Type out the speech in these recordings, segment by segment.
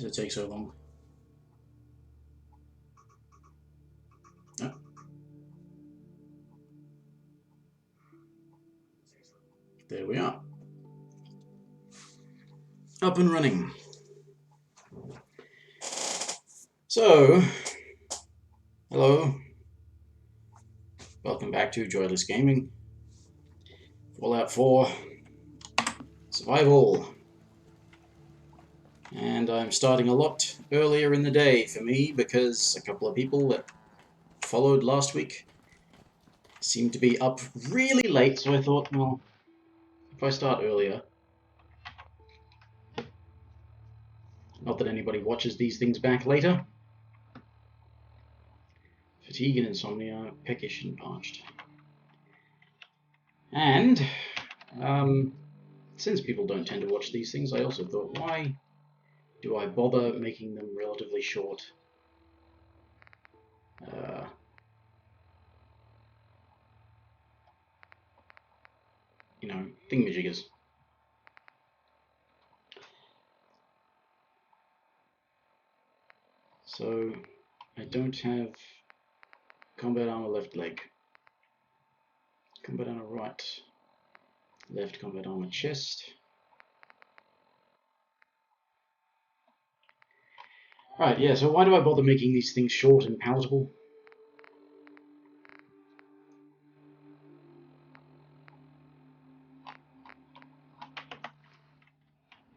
does it take so long? Oh. There we are. Up and running. So, hello. Welcome back to Joyless Gaming. Fallout 4 Survival. And I'm starting a lot earlier in the day for me because a couple of people that followed last week seemed to be up really late, so I thought, well, if I start earlier, not that anybody watches these things back later. Fatigue and insomnia, peckish and parched. And, since people don't tend to watch these things, I also thought, why do I bother making them relatively short? You know, thingamajiggers. So, I don't have combat armor left leg, combat armor right, left combat armor chest. Right, yeah, so why do I bother making these things short and palatable?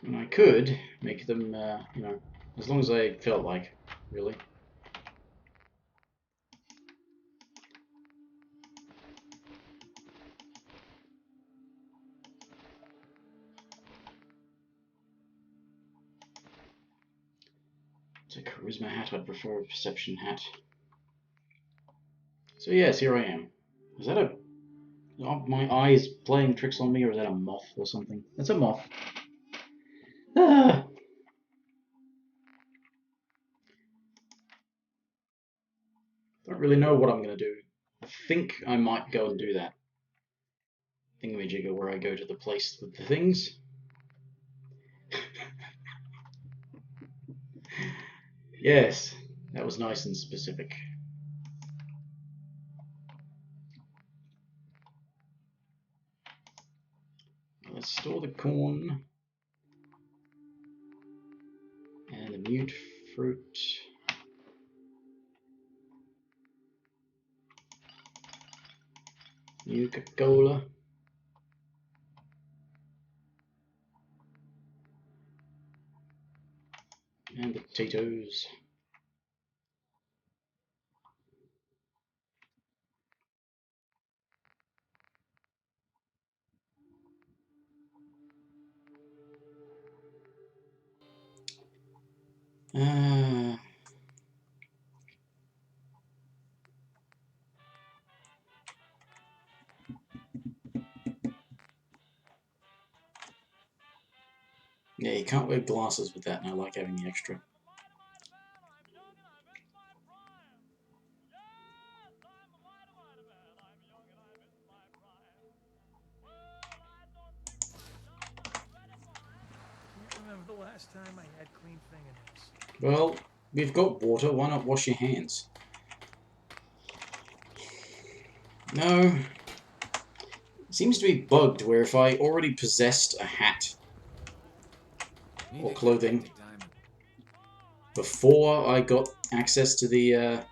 And I could make them, you know, as long as I felt like, really. It's a charisma hat, I'd prefer a perception hat. So yes, here I am. Is that a... Are my eyes playing tricks on me, or is that a moth or something? That's a moth. Ah! Don't really know what I'm going to do. I think I might go and do that thingamajigger where I go to the place with the things. Yes, that was nice and specific. Let's store the corn and the mute fruit. Nuka-Cola. And the potatoes. Yeah, you can't wear glasses with that, and I like having the extra. The last time I had clean fingernails. Well, we've got water, why not wash your hands? No. It seems to be bugged where if I already possessed a hat or clothing before I got access to the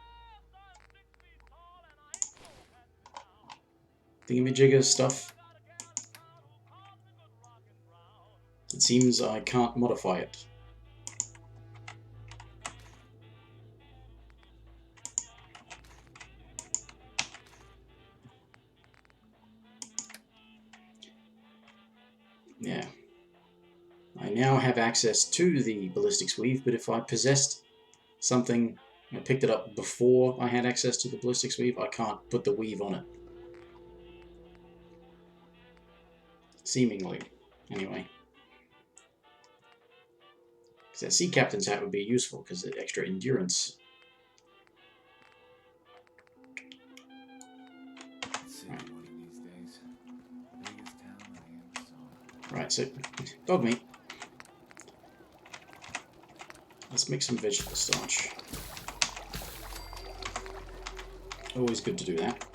thingamajigger stuff, it seems I can't modify it. Yeah. I now have access to the ballistics weave, but if I possessed something, I picked it up before I had access to the ballistics weave, I can't put the weave on it. Seemingly. Anyway. Because that sea captain's hat would be useful, because it's extra endurance. Right, so dog meat. Let's make some vegetable starch. Always good to do that.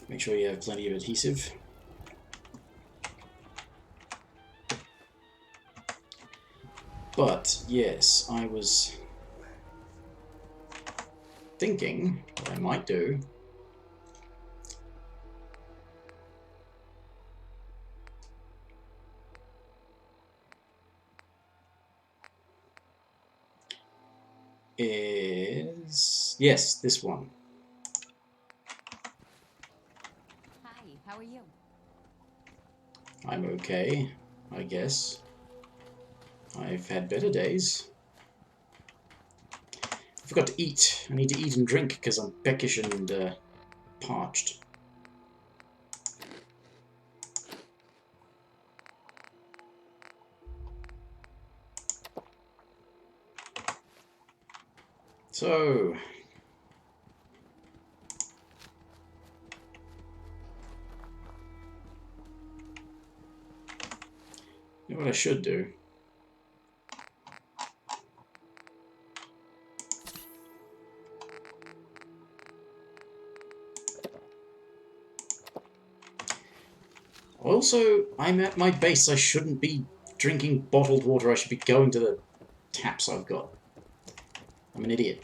Make sure you have plenty of adhesive. But, yes, I was thinking what I might do is... yes, this one. Hi, how are you? I'm okay, I guess. I've had better days. I forgot to eat. I need to eat and drink because I'm peckish and parched. So... you know what I should do? Also, I'm at my base. I shouldn't be drinking bottled water. I should be going to the taps I've got. I'm an idiot.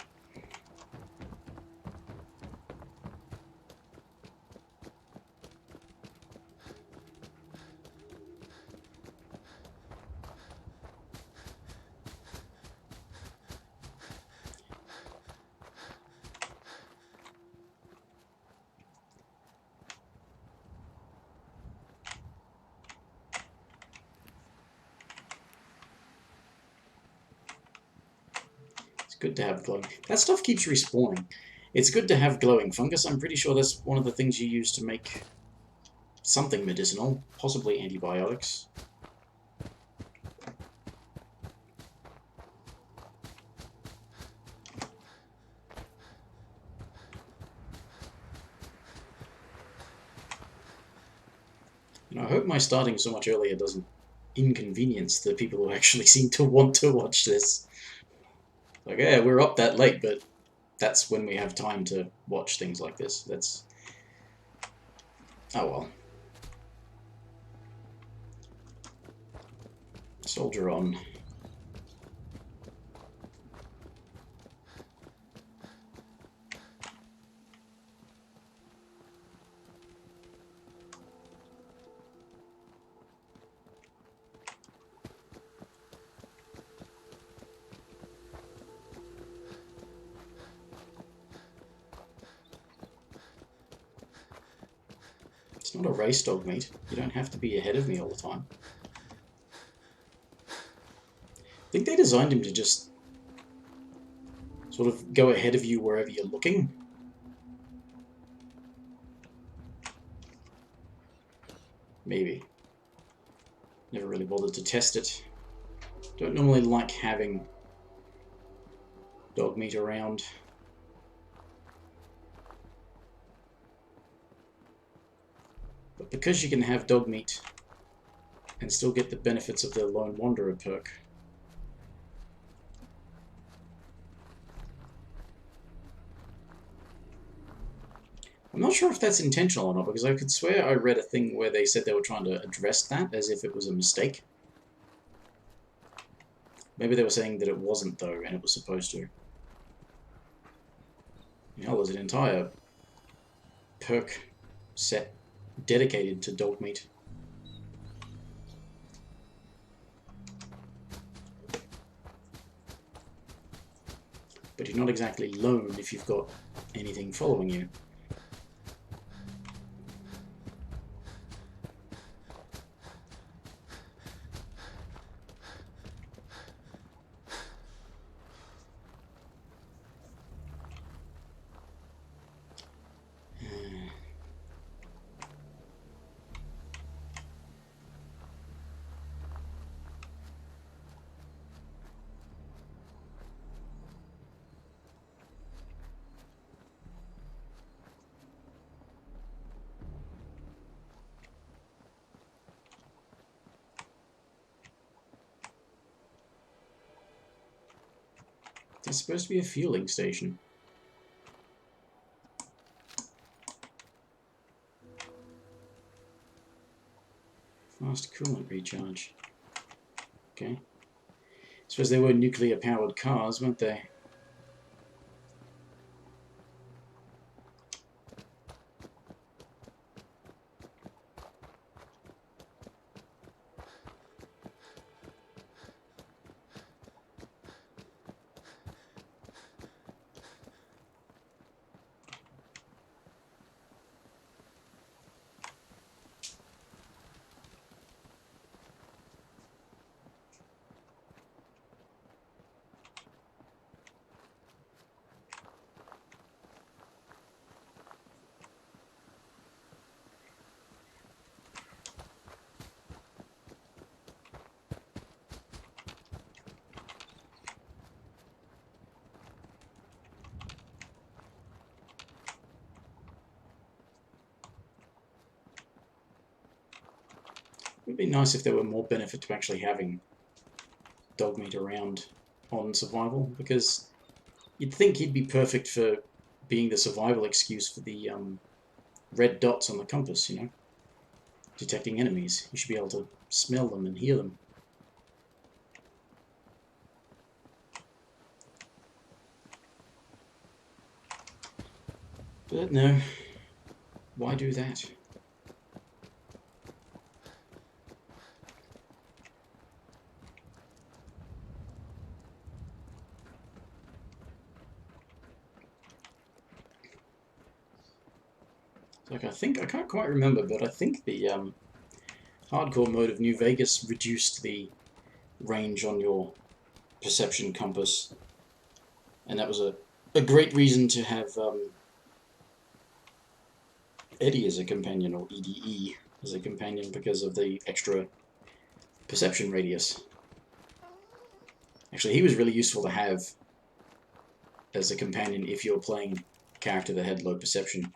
It's good to have glowing. That stuff keeps respawning. It's good to have glowing fungus. I'm pretty sure that's one of the things you use to make something medicinal, possibly antibiotics. You know, I hope my starting so much earlier doesn't inconvenience the people who actually seem to want to watch this. Like, yeah, we're up that late, but that's when we have time to watch things like this. That's... oh well. Soldier on. It's not a race, dog meat. You don't have to be ahead of me all the time. I think they designed him to just sort of go ahead of you wherever you're looking. Maybe. Never really bothered to test it. Don't normally like having dog meat around. But because you can have dog meat and still get the benefits of the Lone Wanderer perk, I'm not sure if that's intentional or not, because I could swear I read a thing where they said they were trying to address that as if it was a mistake. Maybe they were saying that it wasn't, though, and it was supposed to. Hell, there's an entire perk set dedicated to dog meat. But you're not exactly lone if you've got anything following you. It's supposed to be a fueling station. Fast coolant recharge. Okay. Suppose they were nuclear-powered cars, weren't they? It would be nice if there were more benefit to actually having dog meat around on survival, because you'd think he'd be perfect for being the survival excuse for the red dots on the compass, you know? Detecting enemies. You should be able to smell them and hear them. But no. Why do that? Like, I can't quite remember, but I think the hardcore mode of New Vegas reduced the range on your perception compass, and that was a great reason to have Eddie as a companion, or EDE as a companion, because of the extra perception radius. Actually, he was really useful to have as a companion if you're playing a character that had low perception.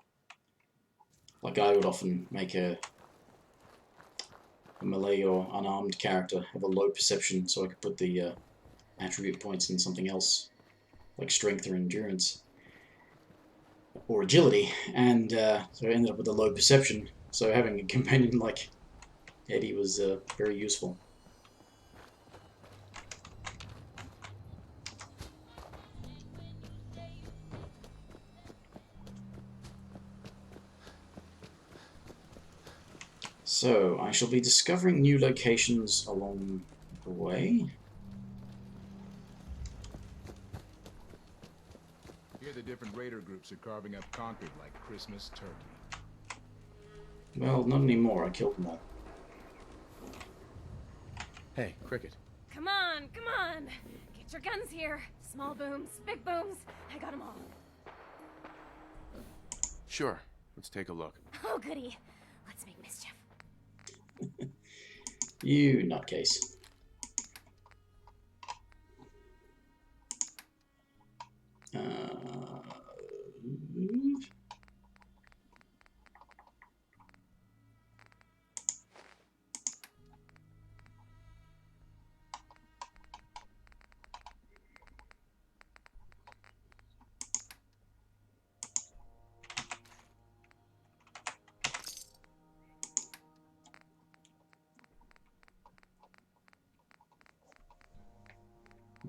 Like, I would often make a melee or unarmed character have a low perception so I could put the attribute points in something else, like strength or endurance, or agility, and so I ended up with a low perception, so having a companion like Eddie was very useful. So, I shall be discovering new locations along the way. Here the different raider groups are carving up Concord like Christmas turkey. Well, not anymore, I killed them all. Hey, Cricket. Come on, come on! Get your guns here. Small booms, big booms. I got them all. Sure, let's take a look. Oh, goody. Let's make mischief. You nutcase.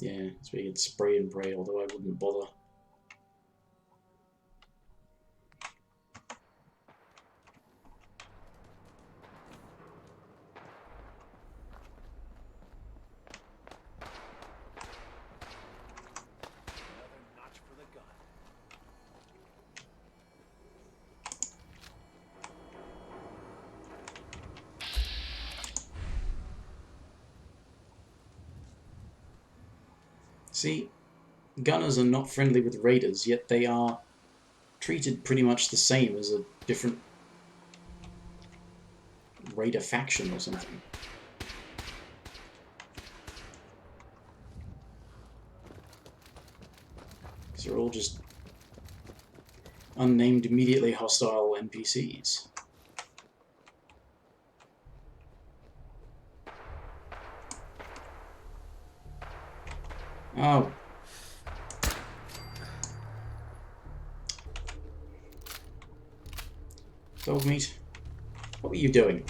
Yeah, so we could spray and pray, although I wouldn't bother. Another notch for the gun. See, gunners are not friendly with raiders, yet they are treated pretty much the same as a different raider faction or something. Because they're all just unnamed, immediately hostile NPCs. Oh, Dog meat. What were you doing?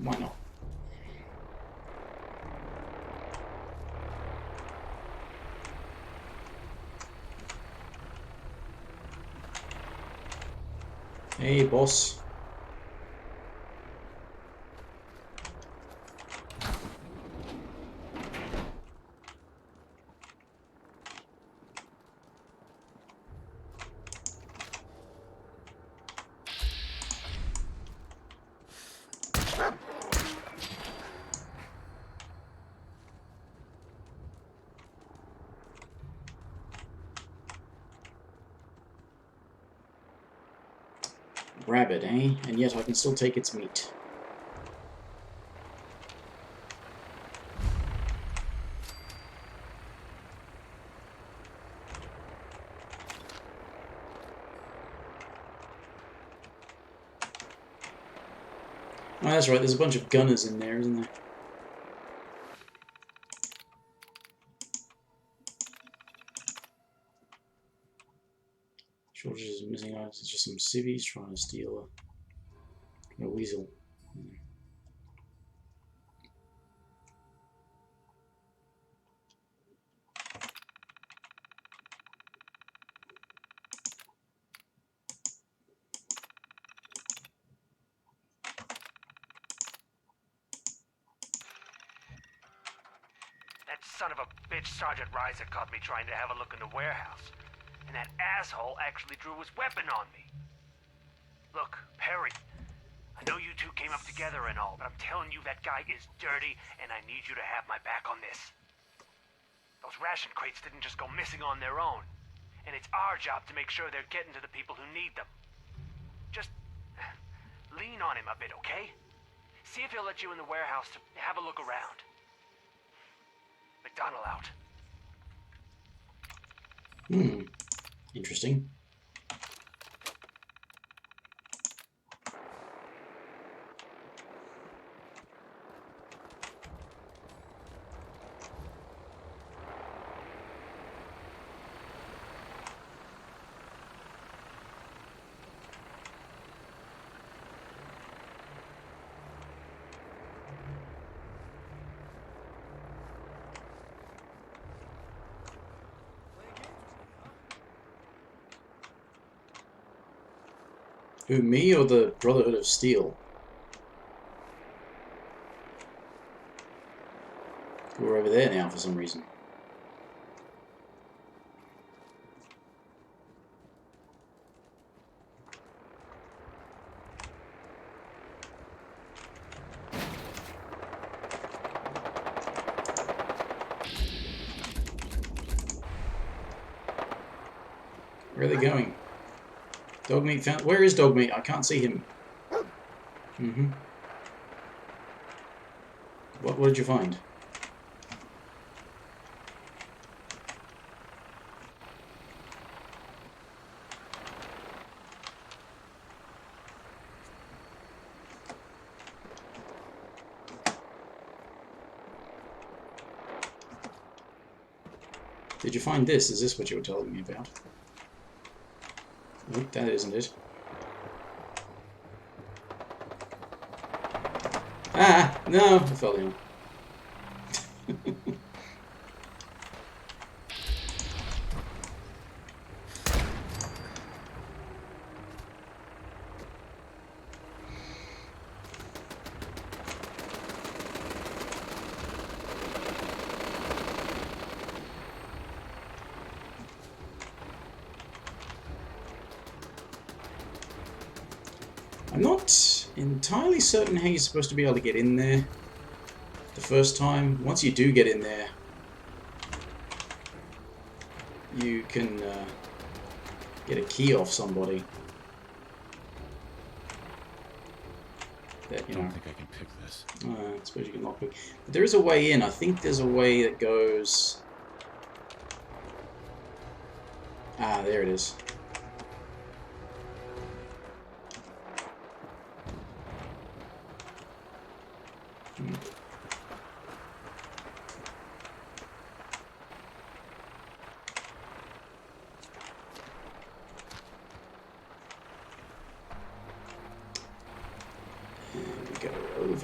Why not? Hey, boss. Rabbit, eh? And yet I can still take its meat. Oh, that's right, there's a bunch of gunners in there, isn't there? Shortages of missing items. It's just some civvies trying to steal a weasel. That son of a bitch Sergeant Reiser caught me trying to have a look in the warehouse. And that asshole actually drew his weapon on me. Look, Perry, I know you two came up together and all, but I'm telling you that guy is dirty, and I need you to have my back on this. Those ration crates didn't just go missing on their own, and it's our job to make sure they're getting to the people who need them. Just lean on him a bit, okay? See if he'll let you in the warehouse to have a look around. McDonald out. Interesting. Who, me or the Brotherhood of Steel? We're over there now for some reason. Where are they going? Dogmeat found. Where is Dogmeat? I can't see him. What did you find? Did you find this? Is this what you were telling me about? Nope, that isn't it. Ah! No! I fell down. I'm not entirely certain how you're supposed to be able to get in there the first time. Once you do get in there, you can get a key off somebody. That, you know, I don't think I can pick this. I suppose you can lockpick. But there is a way in. I think there's a way that goes... Ah, there it is.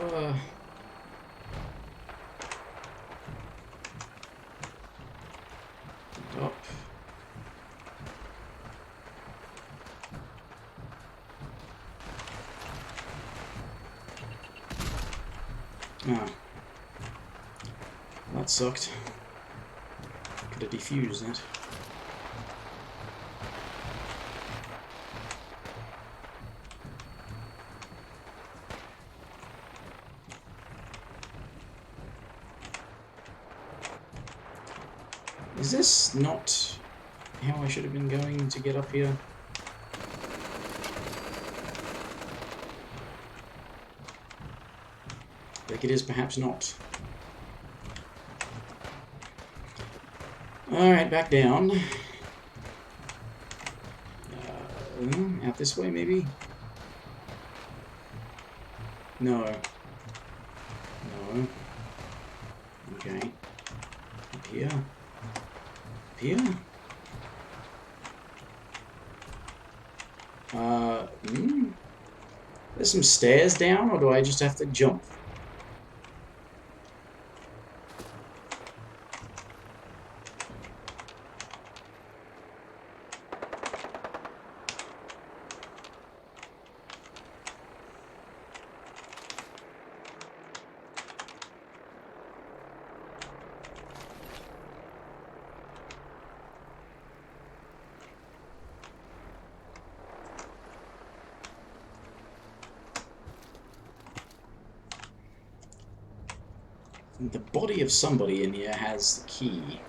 over. And up. Ah. That sucked. Could have defused that. Is this not how I should have been going to get up here? Like it is, perhaps not. Alright, back down. Out this way, maybe? No. No. Okay. Up here. Up here? There's some stairs down, or do I just have to jump? The body of somebody in here has the key.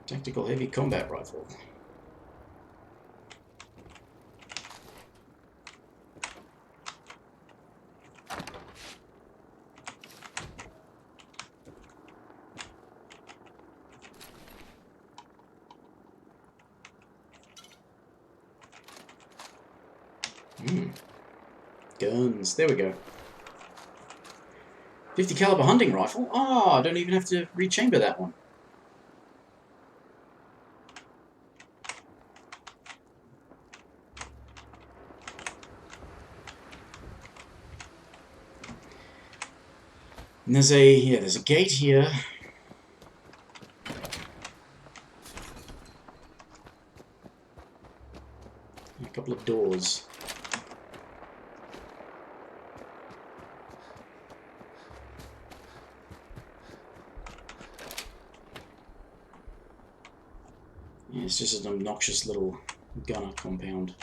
Tactical heavy combat rifle. Guns. There we go. 50 caliber hunting rifle. Oh, I don't even have to rechamber that one. And there's a gate here. A couple of doors. Yeah, it's just an obnoxious little gunner compound.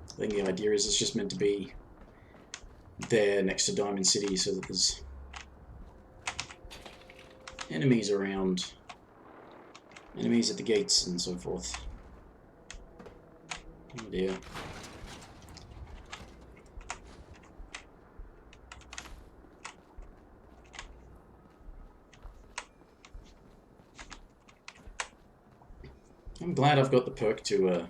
I think the idea is it's just meant to be there next to Diamond City so that there's enemies around, enemies at the gates and so forth. Oh dear. I'm glad I've got the perk to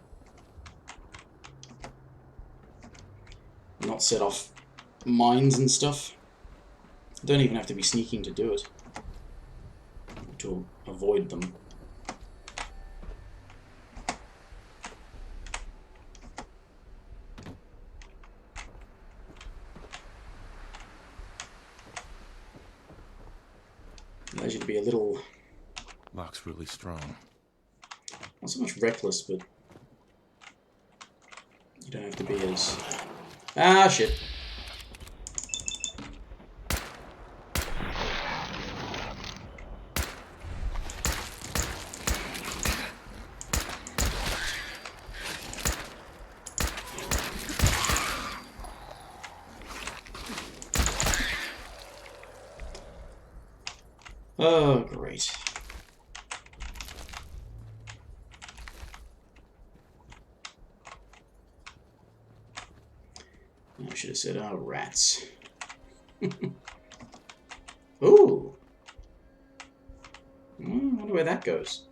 not set off mines and stuff. I don't even have to be sneaking to do it. To avoid them. Allows you to be a little... Lock's really strong. Not so much reckless, but you don't have to be as... Ah, shit. Oh, great. I should have said, oh, rats. Ooh. I wonder where that goes.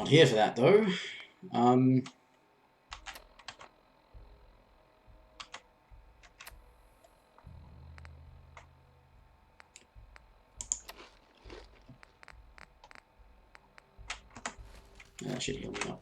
Not here for that, though. That should heal me up.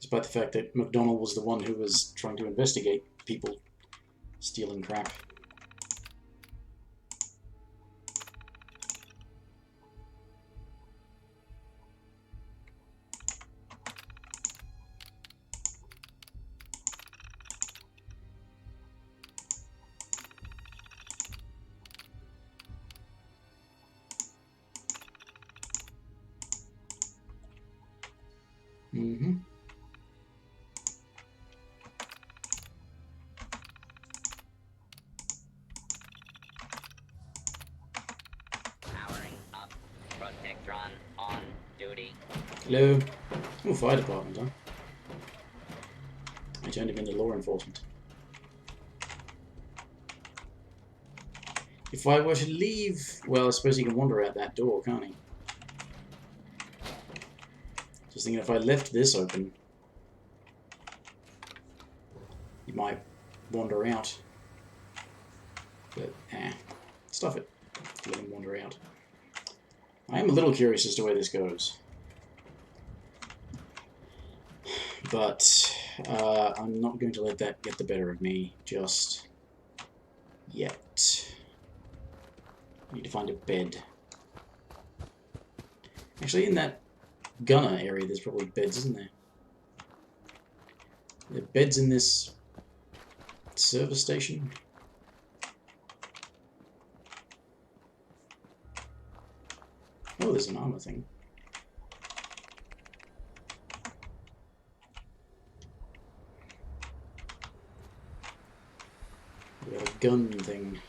Despite the fact that McDonald was the one who was trying to investigate people stealing crap. Hello? Oh, fire department, huh? I turned him into law enforcement. If I were to leave... Well, I suppose he can wander out that door, can't he? Just thinking if I left this open, he might wander out. But, stuff it. Let him wander out. I am a little curious as to where this goes. But I'm not going to let that get the better of me just yet. I need to find a bed. Actually, in that gunner area, there's probably beds, isn't there? There are beds in this service station. Oh, there's an armor thing. We got a gun thing.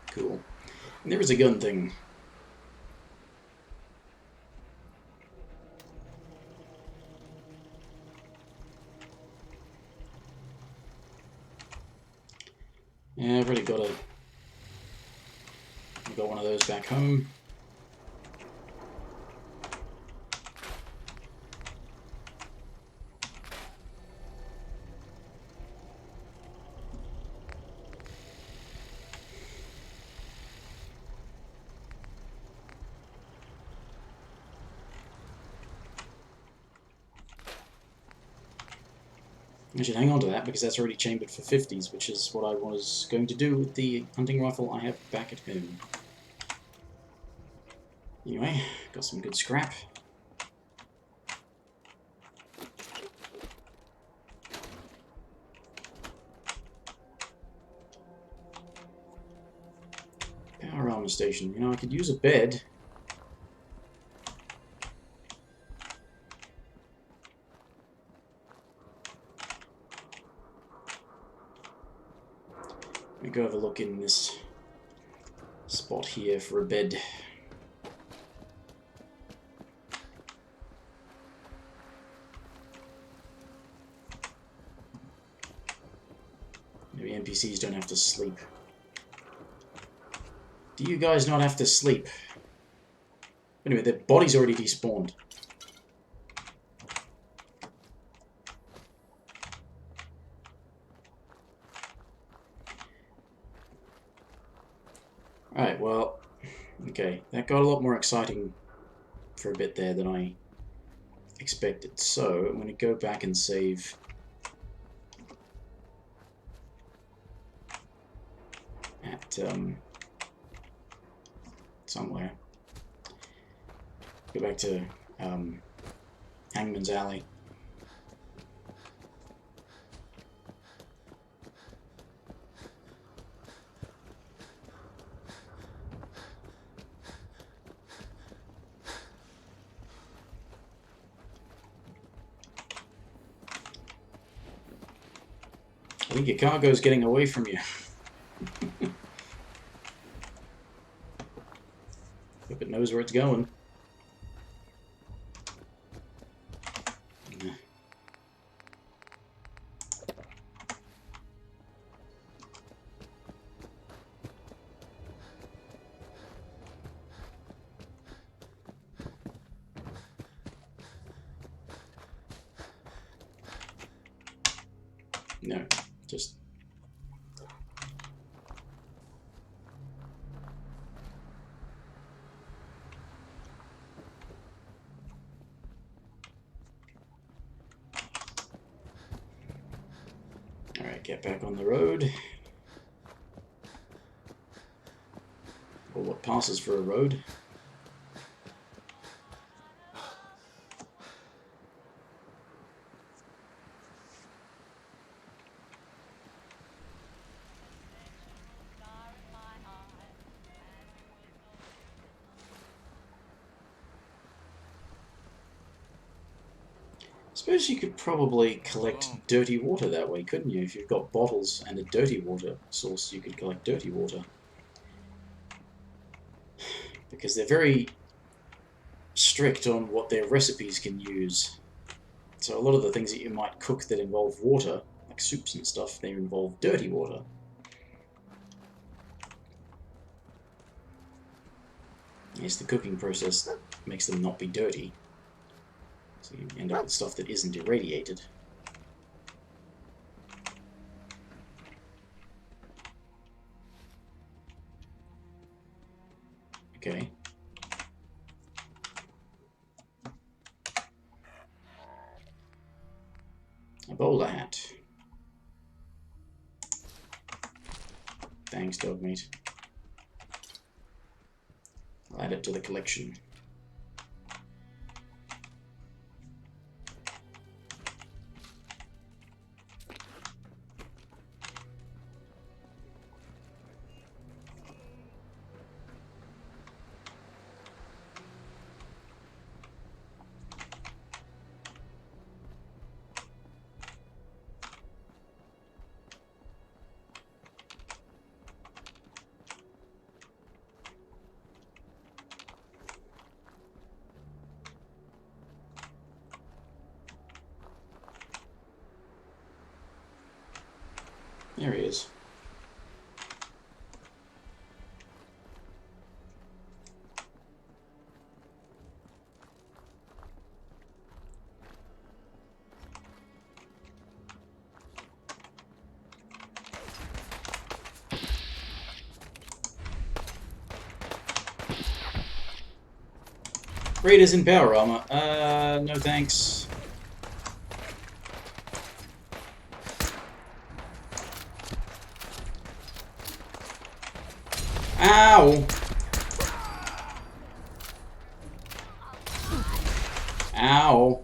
Cool. And there is a gun thing. Yeah, I've already got one of those back home. I should hang on to that because that's already chambered for 50s, which is what I was going to do with the hunting rifle I have back at home. Anyway, got some good scrap. Power armor station. You know, I could use a bed. Let me go have a look in this spot here for a bed. Maybe NPCs don't have to sleep. Do you guys not have to sleep? Anyway, their body's already despawned. Alright, well, okay, that got a lot more exciting for a bit there than I expected. So, I'm going to go back and save at, somewhere. Go back to Hangman's Alley. think your cargo's getting away from you. Hope it knows where it's going. No, just... Alright, get back on the road. Or what passes for a road. Suppose you could probably collect dirty water that way, couldn't you? If you've got bottles and a dirty water source, you could collect dirty water. Because they're very strict on what their recipes can use. So a lot of the things that you might cook that involve water, like soups and stuff, they involve dirty water. Yes, the cooking process makes them not be dirty. So you end up with stuff that isn't irradiated. Okay. A bowler hat. Thanks, dog meat. I'll add it to the collection. There he is. Raiders in power armor. No thanks. Ow! Ow!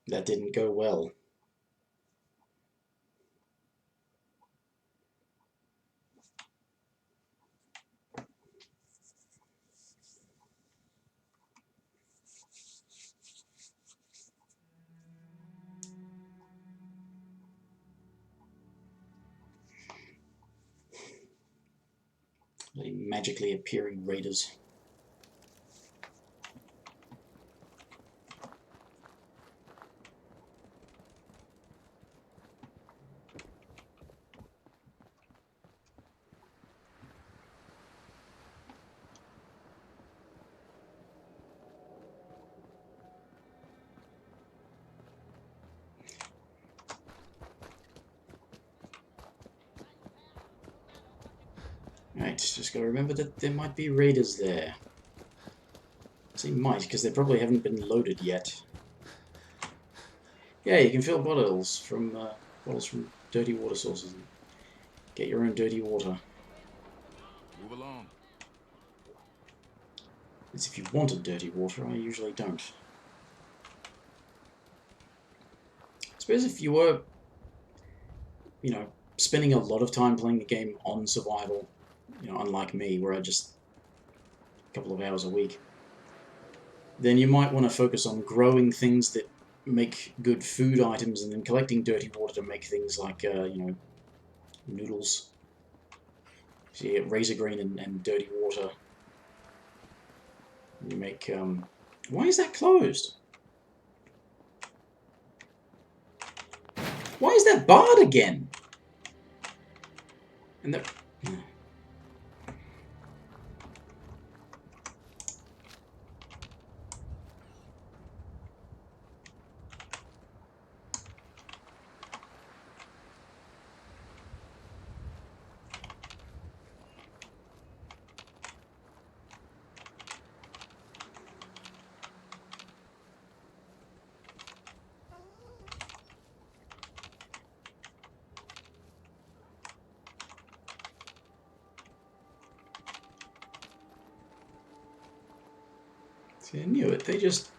That didn't go well. They magically appearing raiders. Right, just gotta remember that there might be raiders there. I say might, because they probably haven't been loaded yet. Yeah, you can fill bottles from dirty water sources. Get your own dirty water. Move along. It's if you wanted dirty water, I usually don't. I suppose if you were, you know, spending a lot of time playing the game on survival, you know, unlike me, where I just a couple of hours a week, then you might want to focus on growing things that make good food items and then collecting dirty water to make things like, you know, noodles. So you get razor green and dirty water. You make, why is that closed? Why is that barred again? And that... See, I knew it. They just...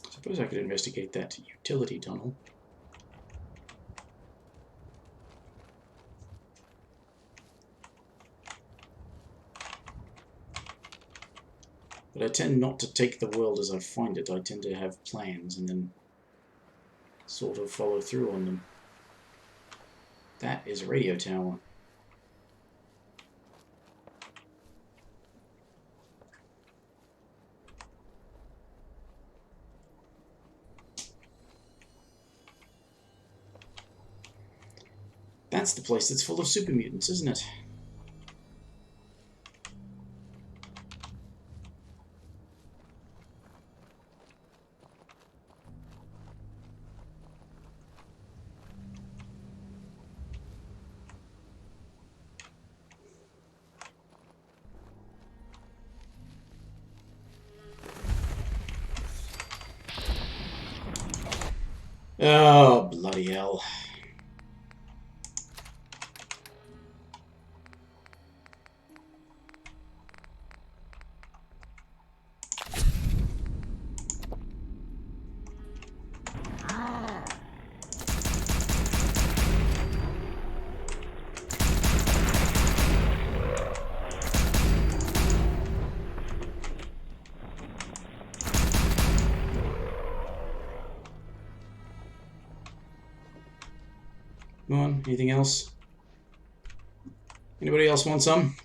Suppose I could investigate that utility tunnel. But I tend not to take the world as I find it. I tend to have plans and then sort of follow through on them. That is a radio tower. That's the place that's full of super mutants, isn't it? Oh, bloody hell. Come on, anything else? Anybody else want some?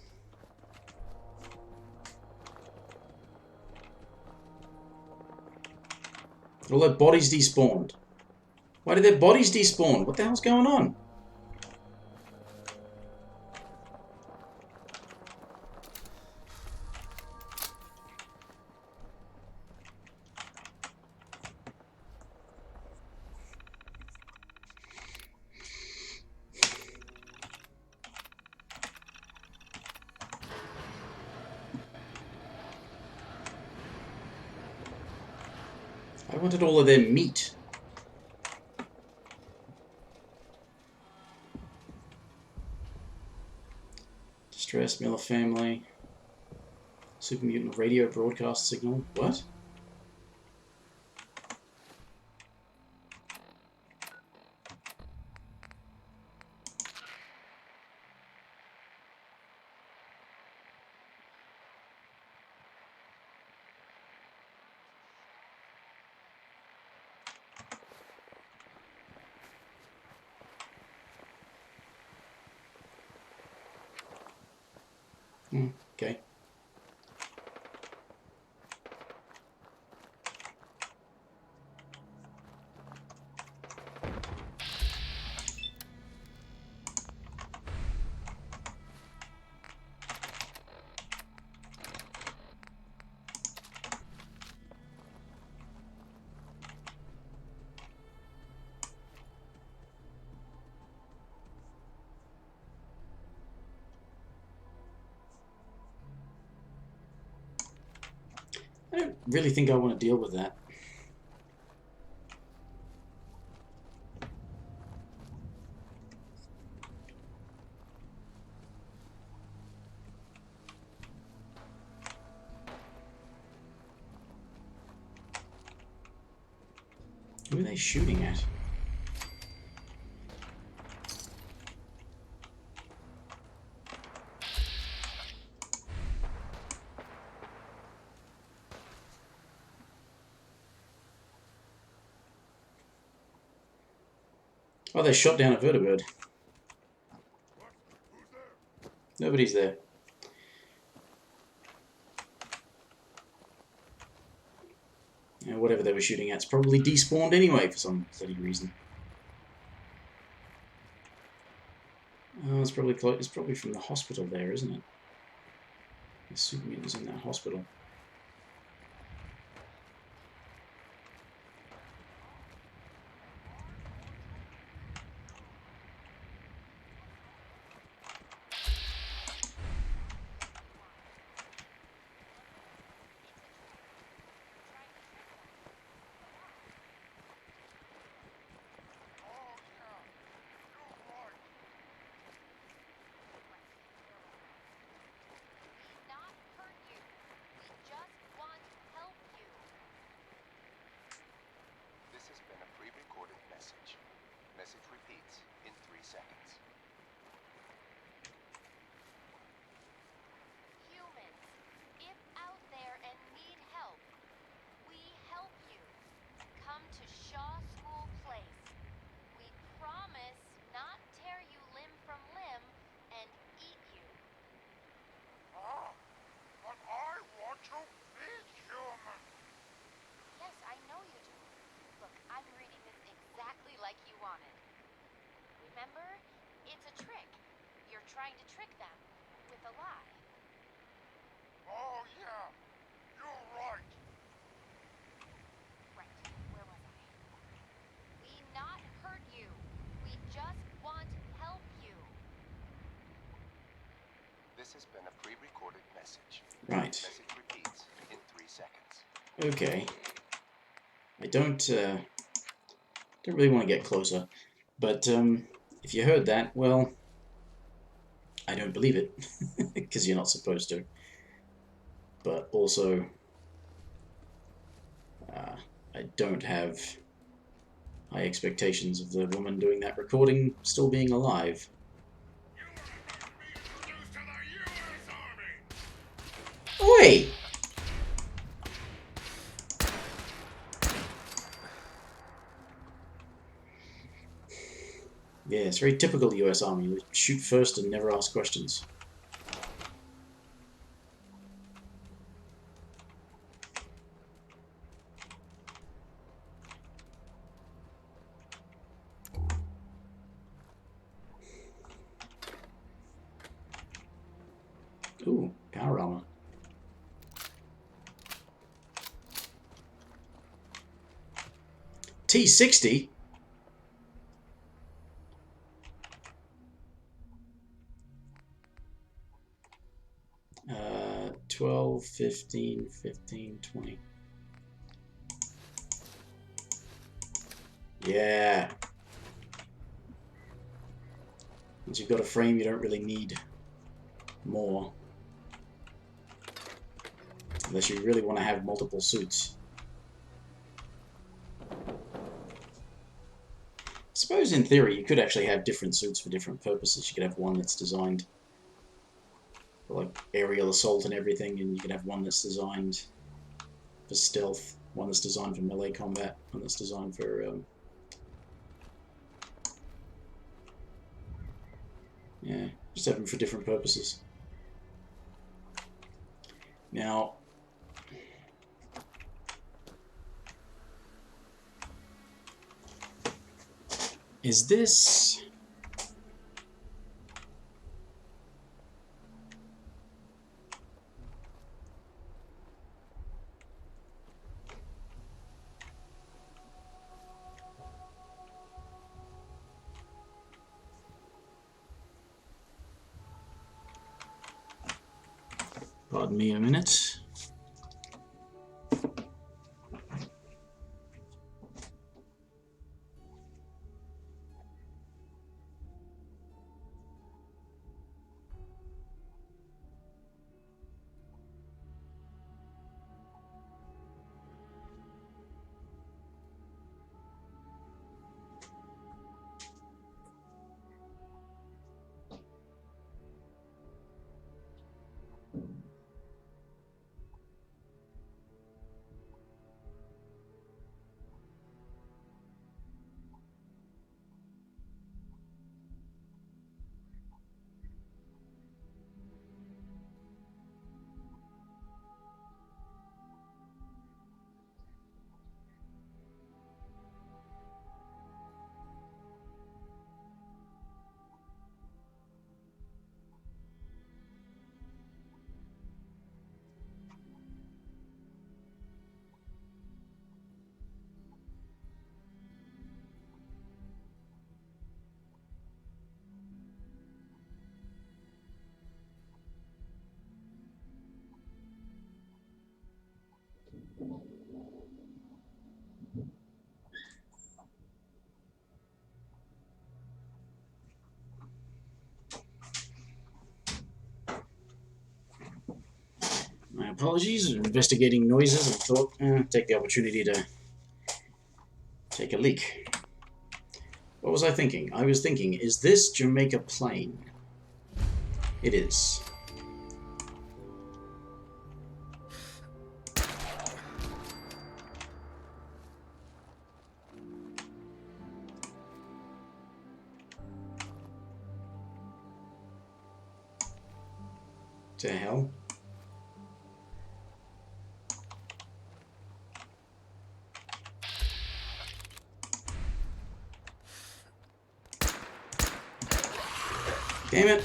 All their bodies despawned. Why did their bodies despawn? What the hell's going on? I wanted all of their meat. Distress, Miller family. Super mutant radio broadcast signal. What? Okay. I don't really think I want to deal with that. Who are they shooting at? Oh, they shot down a vertibird. Nobody's there. And whatever they were shooting at's probably despawned anyway for some bloody reason. Oh, it's probably close. It's probably from the hospital there, isn't it? The super mutant's in that hospital. Message repeats in 3 seconds. Humans, if out there and need help, we help you. Come to Shaw School Place. We promise not tear you limb from limb and eat you. Ah, but I want to be human. Yes, I know you do. Look, I'm reading this exactly like you wanted. Remember? It's a trick. You're trying to trick them with a lie. Oh yeah, you're right. Right. Where was I? We not hurt you. We just want help you. This has been a pre-recorded message. Right. Message repeats in 3 seconds. Okay. I don't really want to get closer, but if you heard that, well, I don't believe it, because you're not supposed to. But also, I don't have high expectations of the woman doing that recording still being alive. You are about to be introduced to the U.S. Army. Oi! Yeah, it's very typical US Army. They shoot first and never ask questions. Ooh, power armor. T60? 12, 15, 15, 20. Yeah. Once you've got a frame, you don't really need more. Unless you really want to have multiple suits. I suppose in theory you could actually have different suits for different purposes. You could have one that's designed for like aerial assault and everything, and you could have one that's designed for stealth, one that's designed for melee combat, one that's designed for yeah, just have them for different purposes. Now, is this... Pardon me a minute. My apologies, investigating noises and thought, take the opportunity to take a leak. What was I thinking? I was thinking, is this Jamaica Plain? It is. To hell? Damn it.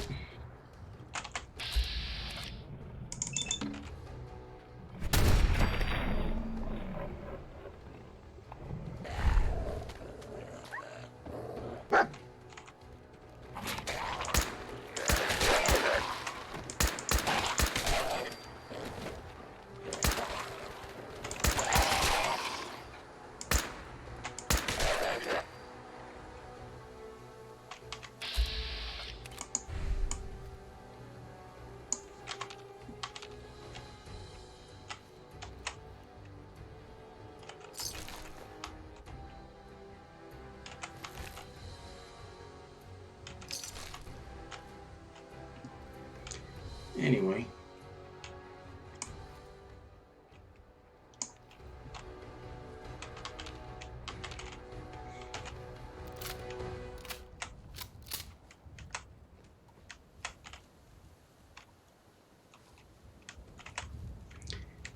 Anyway.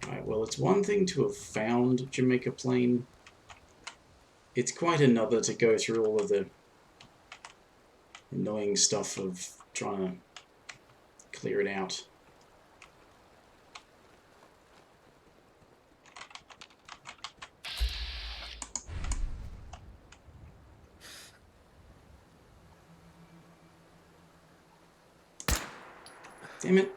Alright, well, it's one thing to have found Jamaica Plain. It's quite another to go through all of the annoying stuff of trying to clear it out. Damn it.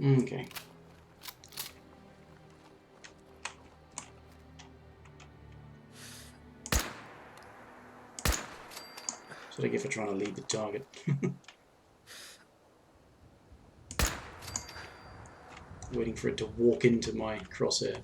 Okay. That's what I get for trying to lead the target. Waiting for it to walk into my crosshair.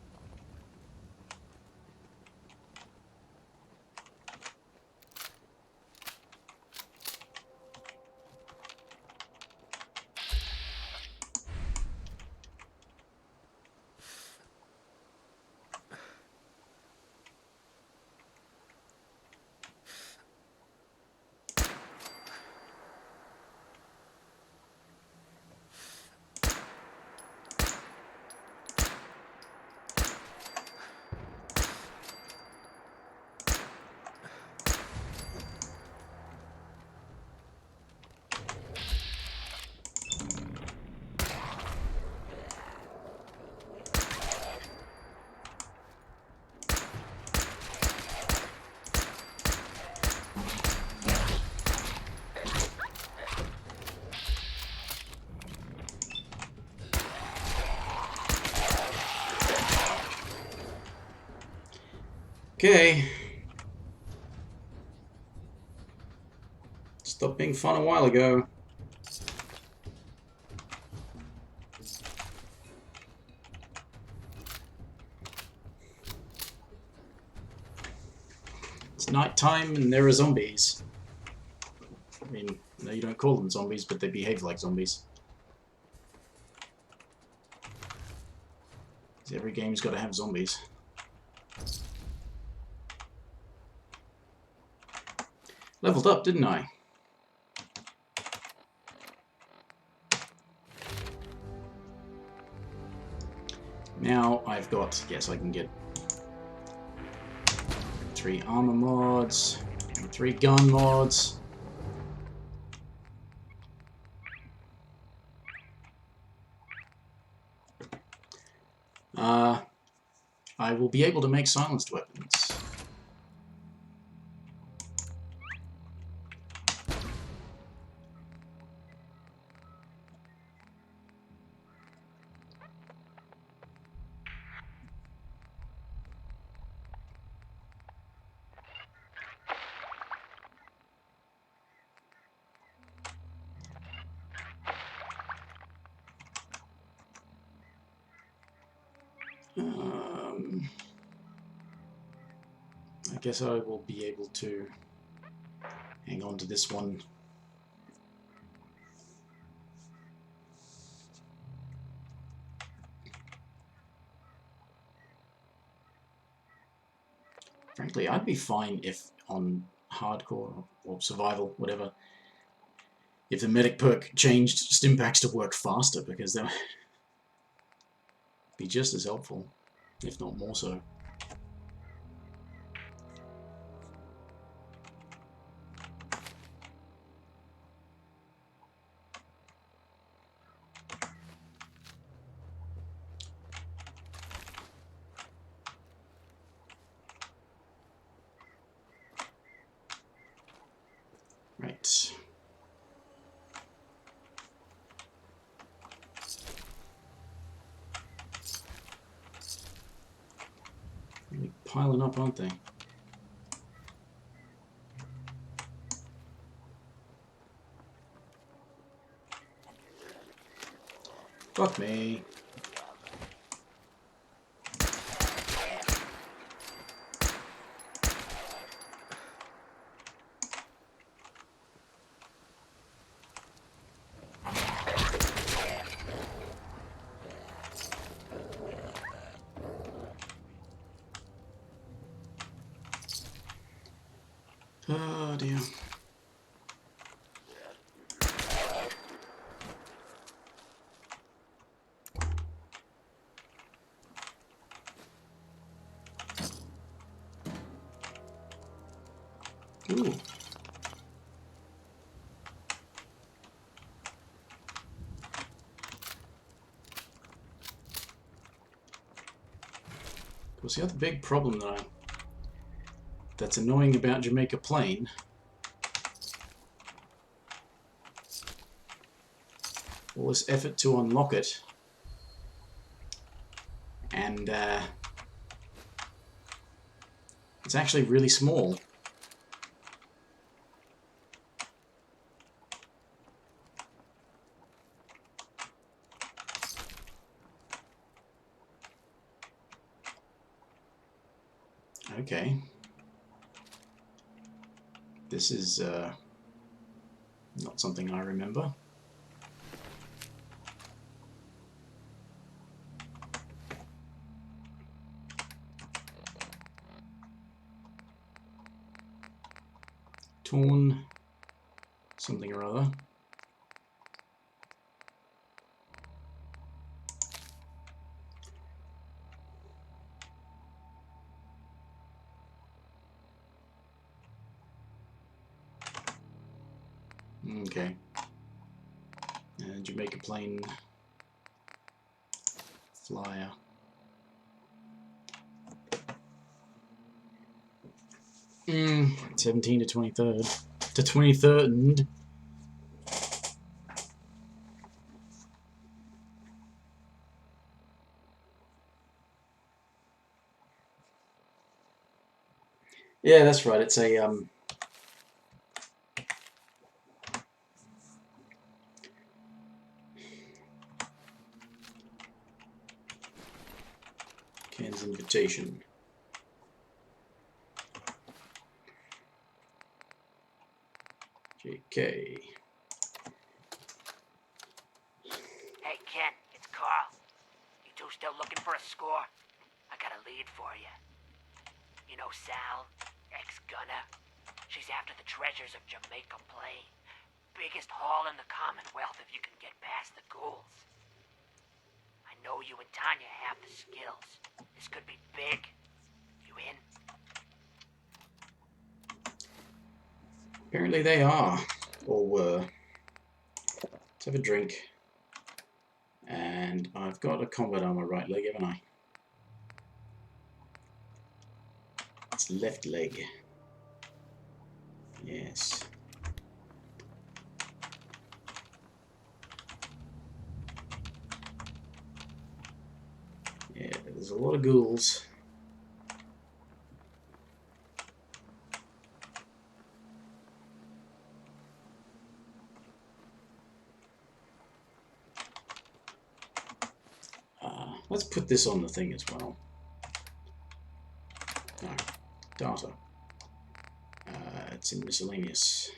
Okay. Stopped being fun a while ago. It's nighttime and there are zombies. I mean, no, you don't call them zombies, but they behave like zombies. Every game's got to have zombies. Leveled up, didn't I? Now I've got, yes, I can get 3 armor mods and 3 gun mods. I will be able to make silenced weapons. I guess I will be able to hang on to this one. Frankly, I'd be fine if on hardcore or survival, whatever, if the medic perk changed stimpaks to work faster, because that would be just as helpful, if not more so. Right. Really piling up, aren't they? Fuck me. Oh dear. Ooh. Of course, the other big problem that's annoying about Jamaica Plain all this effort to unlock it, and it's actually really small. Okay. This is not something I remember. Torn something or other. Okay. Jamaica Plain flyer. 17 to 23rd. To 23rd. Yeah, that's right. It's a Ken's invitation. JK. Hey, Ken, it's Carl. You two still looking for a score? I got a lead for you. You know Sal, ex-gunner? She's after the treasures of Jamaica Plain. Biggest haul in the Commonwealth if you can get past the ghouls. I know you and Tanya have the skills. This could be big. You in? Apparently they are, or were. Let's have a drink. And I've got a combat on my right leg, haven't I? It's left leg. Yes. Yeah, there's a lot of ghouls. Let's put this on the thing as well. No, data. It's in miscellaneous.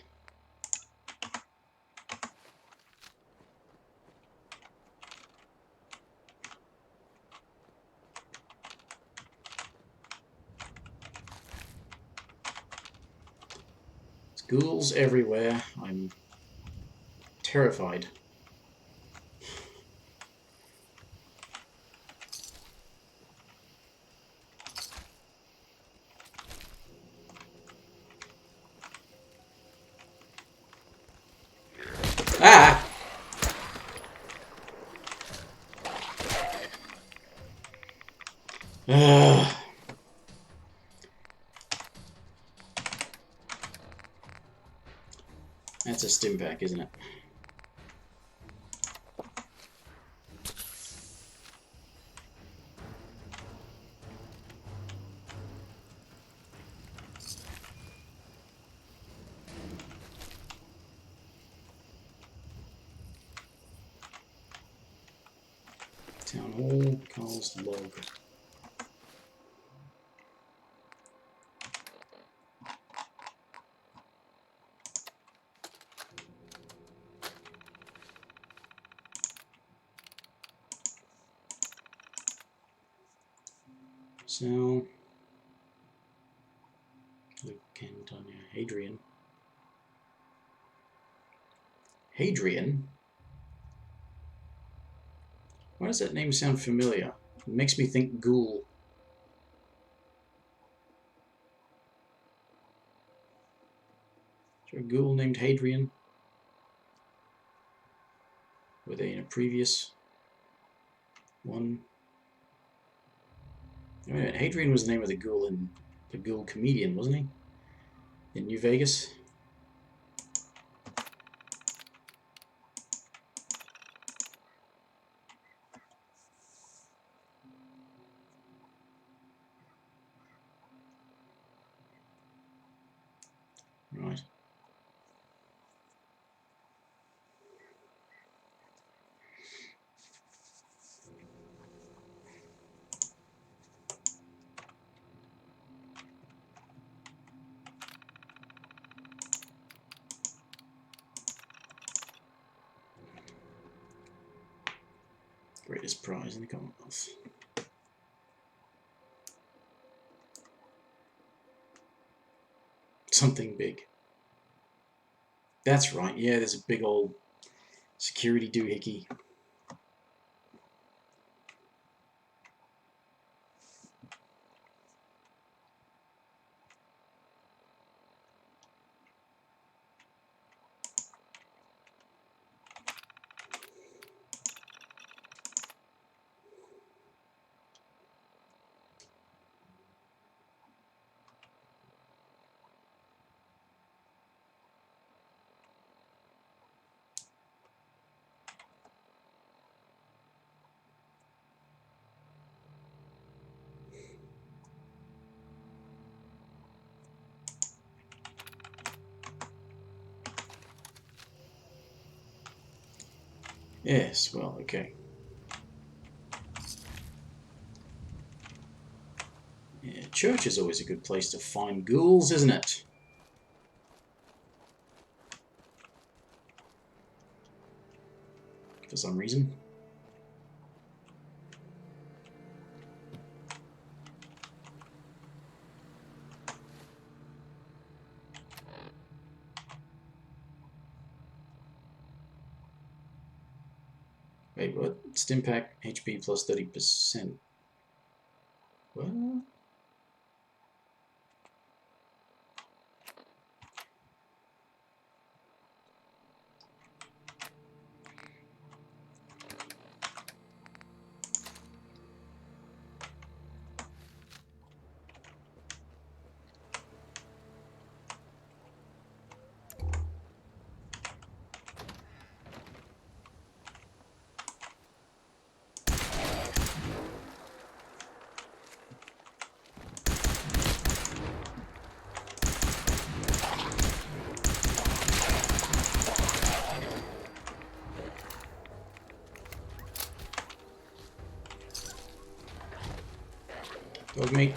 There's ghouls everywhere. I'm terrified. Ah! Ugh. That's a stim pack, isn't it? Town Hall, Carl's log. So, Luke, Ken, Tanya, Hadrian. Hadrian? Why does that name sound familiar? It makes me think ghoul. Is there a ghoul named Hadrian? Were they in a previous one? Wait a minute, Hadrian was the name of the ghoul in the Ghoul Comedian, wasn't he? In New Vegas? Greatest prize in the Commonwealth. Something big. That's right, yeah, there's a big old security doohickey. Yes, well, okay. Yeah, church is always a good place to find ghouls, isn't it? For some reason. Wait, what? Stimpack HP plus 30%. What? Dog meat.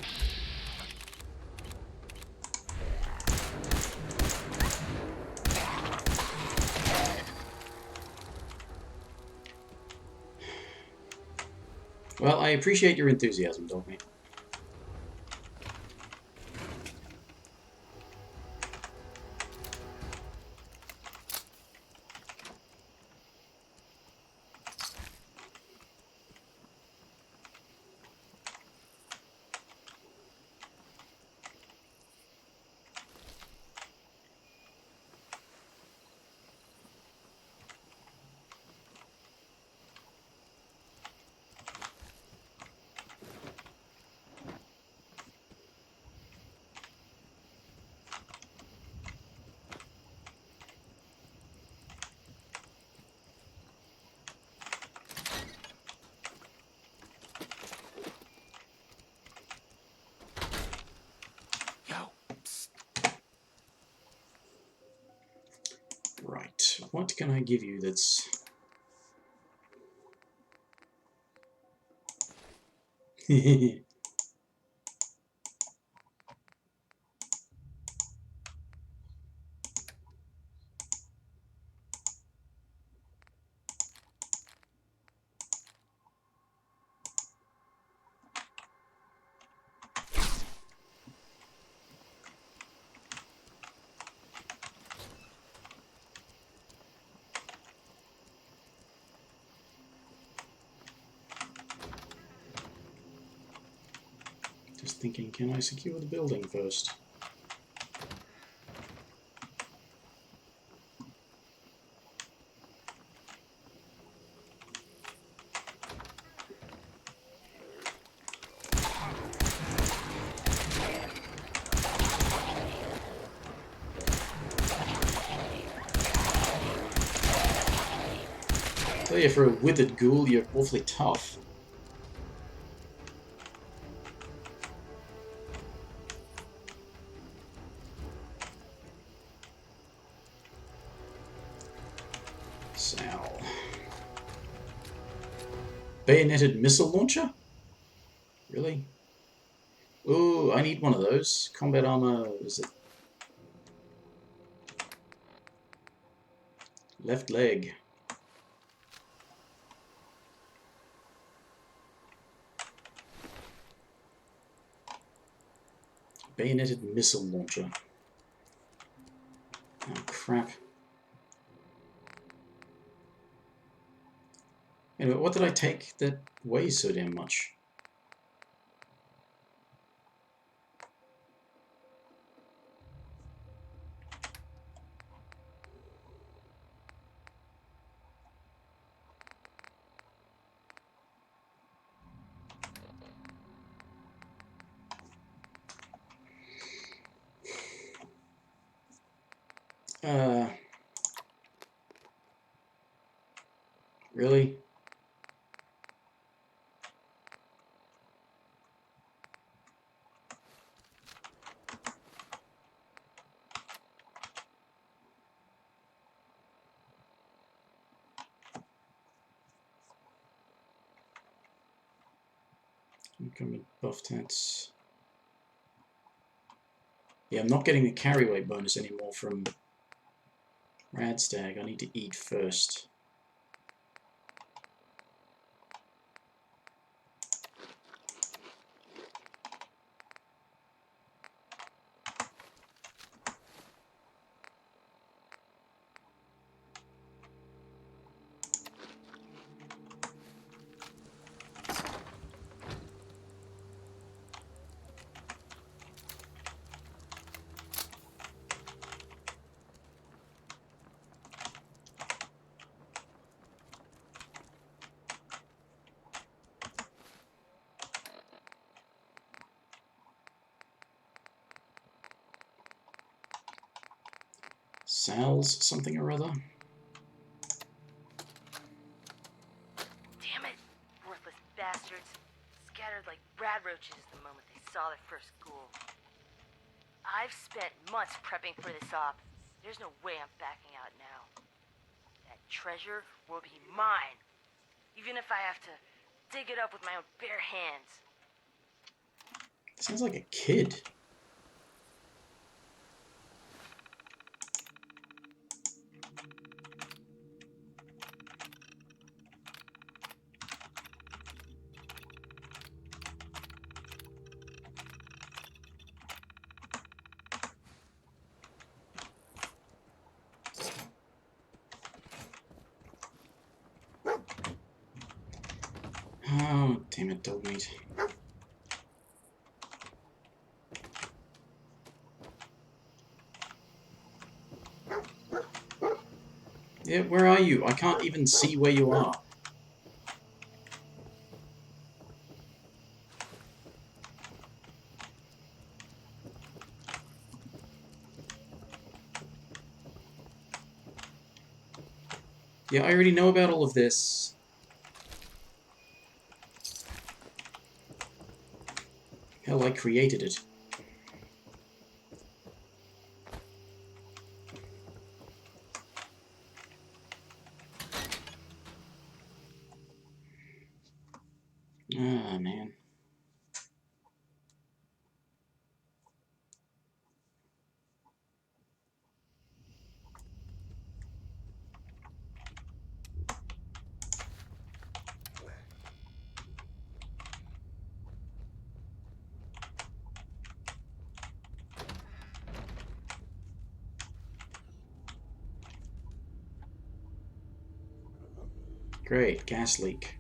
Well, I appreciate your enthusiasm, dog meat. Right, what can I give you that's... Just thinking, can I secure the building first? Tell you, for a withered ghoul, you're awfully tough. Sal. Bayoneted missile launcher? Really? Ooh, I need one of those. Combat armor, is it? Left leg. Bayoneted missile launcher. Oh, crap. Anyway, what did I take that weighs so damn much? Really? Incoming buff tats. Yeah, I'm not getting the carry weight bonus anymore from Radstag. I need to eat first. Sal's something or other. Damn it! Worthless bastards. Scattered like rad roaches the moment they saw their first ghoul. I've spent months prepping for this op. There's no way I'm backing out now. That treasure will be mine. Even if I have to dig it up with my own bare hands. Sounds like a kid. Oh, damn it, dog meat. Yeah, where are you? I can't even see where you are. Yeah, I already know about all of this. Hell, I created it. Ah, man. Great, gas leak.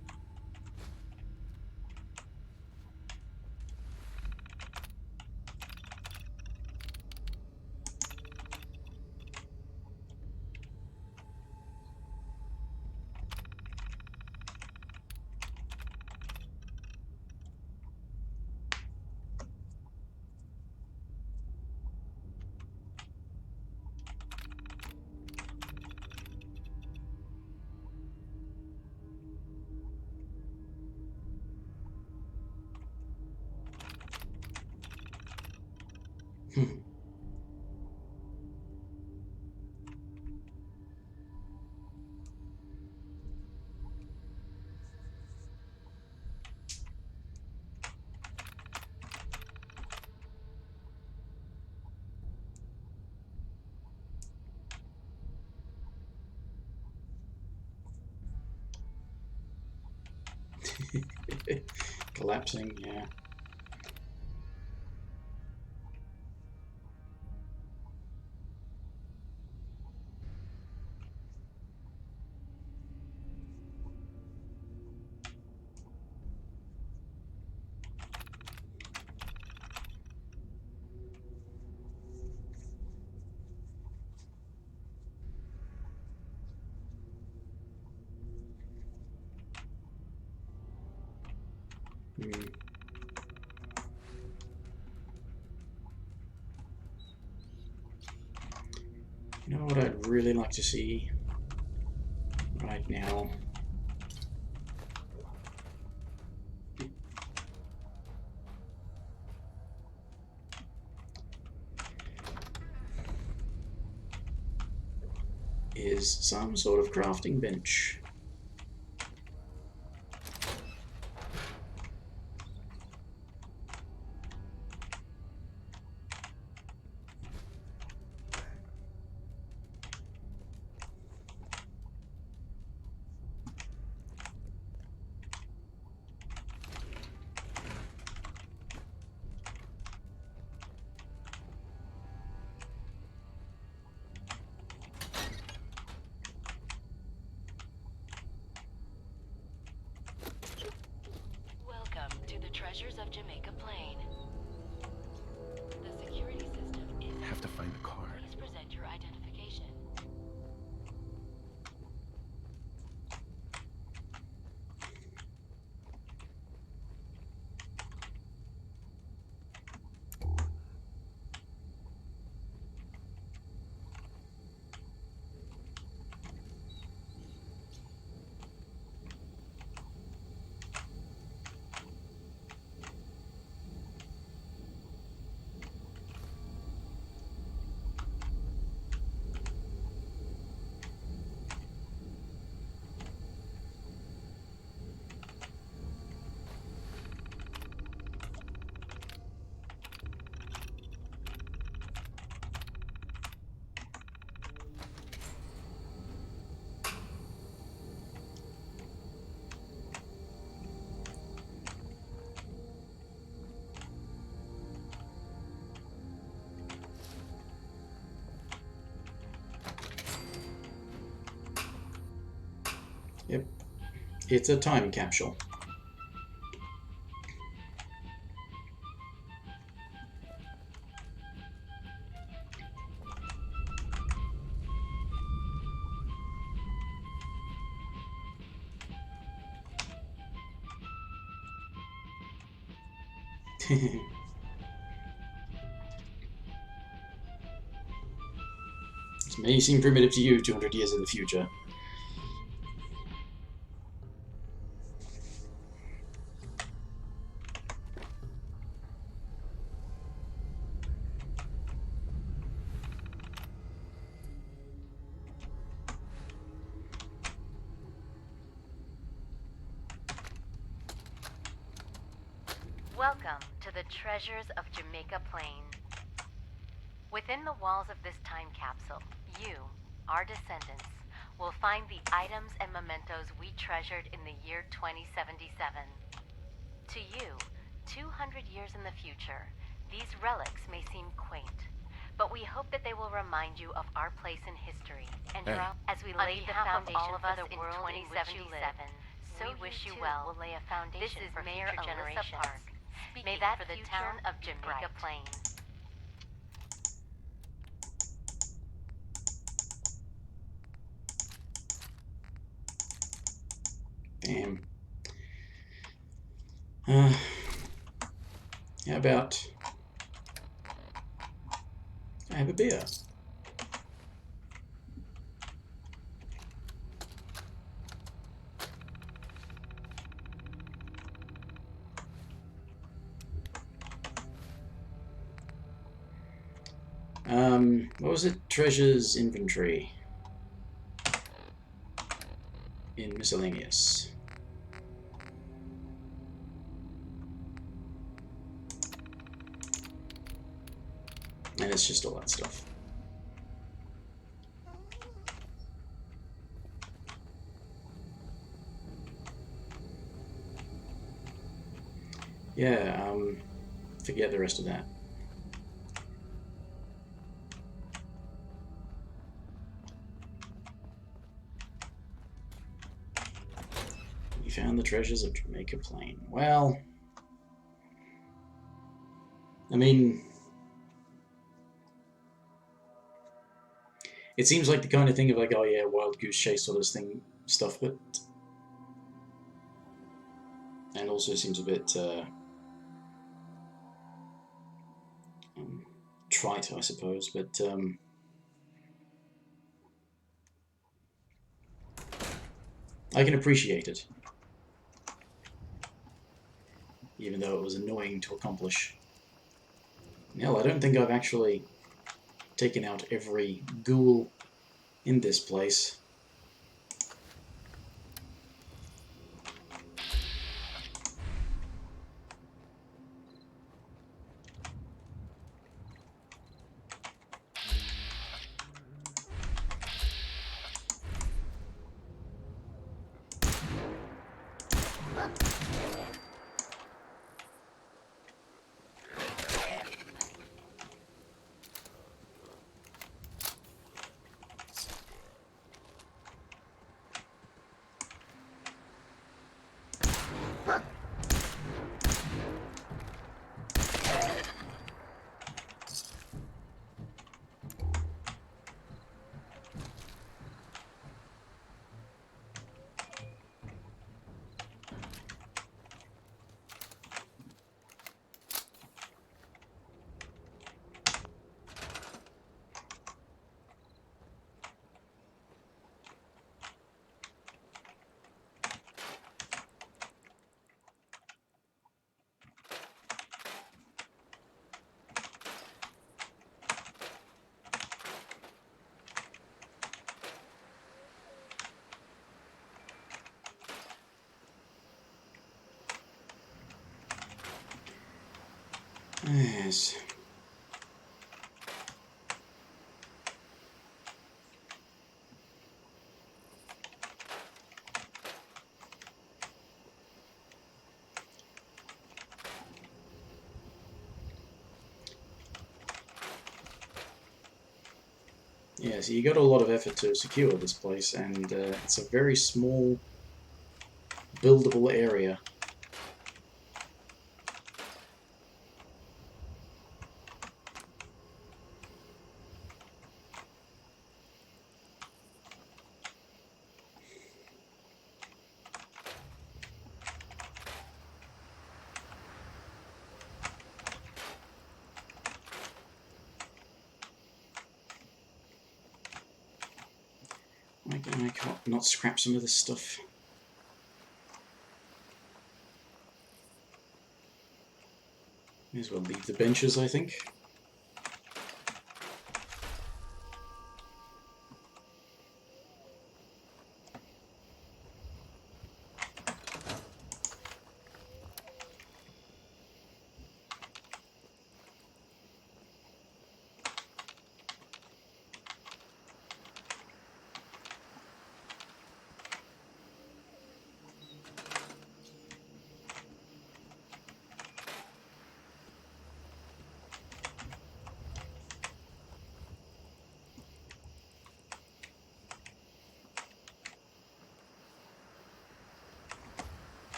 Collapsing, yeah. You know what I'd really like to see right now? Is some sort of crafting bench. Welcome to the Treasures of Jamaica Plain. The security system is... I have to find the card. Please present your identification. Yep, it's a time capsule. This may seem primitive to you 200 years in the future. Welcome to the Treasures of Jamaica Plain. Within the walls of this time capsule, you, our descendants, will find the items and mementos we treasured in the year 2077. To you, 200 years in the future, these relics may seem quaint, but we hope that they will remind you of our place in history and as we lay the foundation for the world in which you live. So we wish you well. Will lay a foundation for future generations. May that for the town of Jamaica Plain. Damn. How about I have a beer? What was it? Treasures inventory. In miscellaneous. And it's just all that stuff. Yeah, forget the rest of that. We found the treasures of Jamaica Plain. Well, I mean, it seems like the kind of thing of like, oh yeah, wild goose chase sort of thing stuff, but and also seems a bit trite, I suppose, but I can appreciate it, even though it was annoying to accomplish. Hell, I don't think I've actually taken out every ghoul in this place. Yes. Yeah, so you got a lot of effort to secure this place, and it's a very small, buildable area. Why can I not scrap some of this stuff? May as well leave the benches, I think.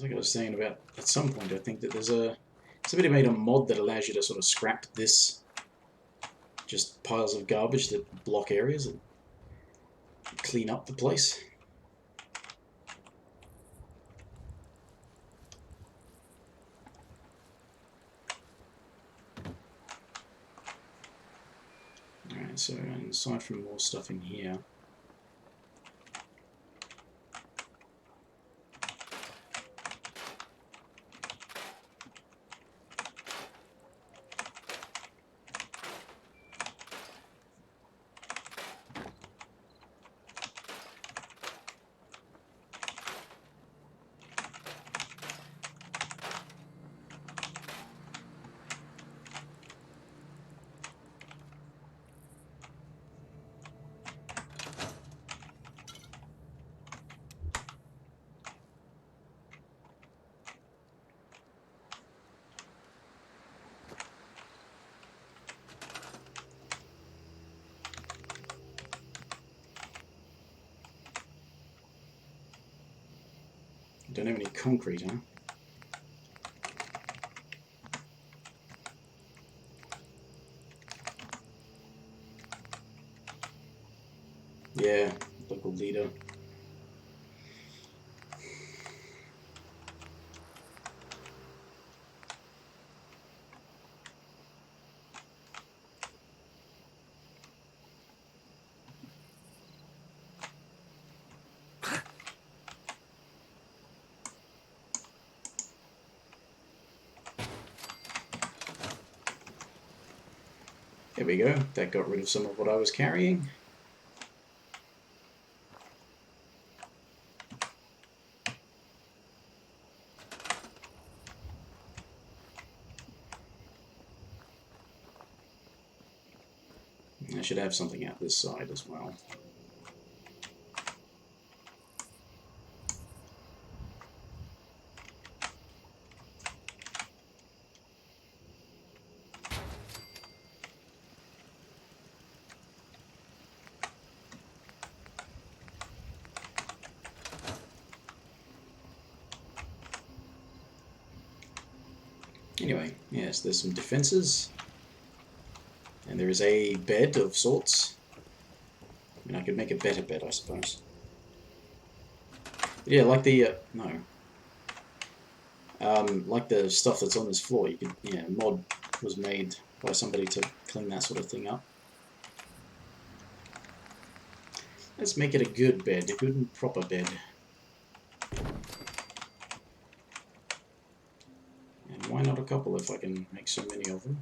Like I was saying about, at some point I think that somebody made a mod that allows you to sort of scrap this, just piles of garbage that block areas and clean up the place. Alright, so aside from more stuff in here, Don't have any concrete, huh? Yeah, local leader. There we go. That got rid of some of what I was carrying. I should have something out this side as well. Anyway, yes, there's some defenses. And there is a bed of sorts. I mean, I could make a better bed, I suppose. But yeah, like the... no. Like the stuff that's on this floor, you could... yeah, mod was made by somebody to clean that sort of thing up. Let's make it a good bed, a good and proper bed. And why not a couple if I can make so many of them?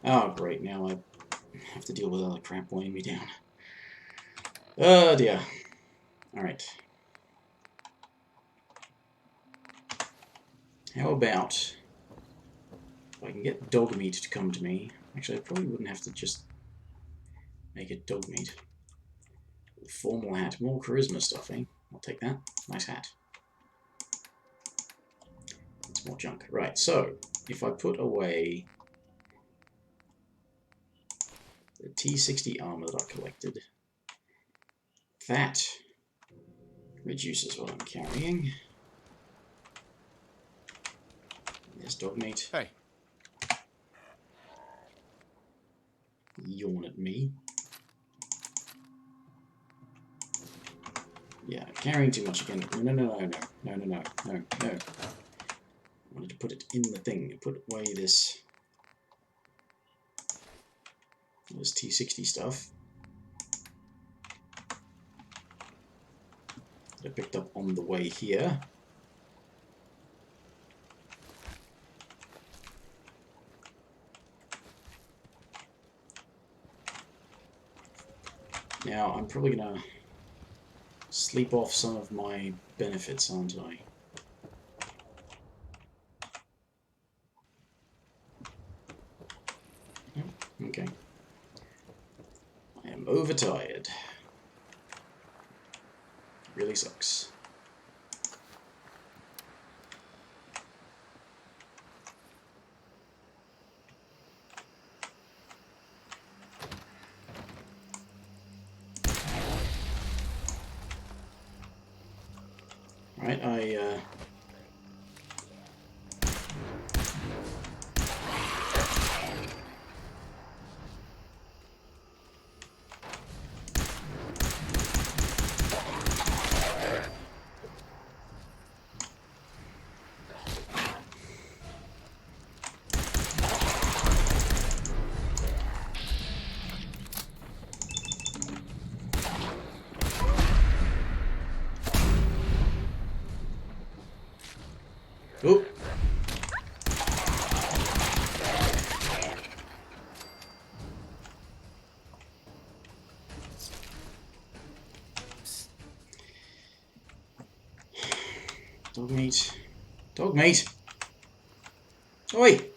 Oh, great, now I have to deal with other crap weighing me down. Oh, dear. Alright. How about... if I can get dog meat to come to me... Actually, I probably wouldn't have to just make it dog meat. Formal hat. More charisma stuff, eh? I'll take that. Nice hat. It's more junk. Right, so, if I put away the T60 armor that I collected, that reduces what I'm carrying. There's dog meat. Hey. Yawn at me. Yeah, carrying too much again. No. I wanted to put it in the thing. Put away this T60 stuff that I picked up on the way here. Now, I'm probably going to sleep off some of my benefits, aren't I? Oh, okay. I am overtired. Really sucks. Right, oop. Dog meat. Dog meat! Oi!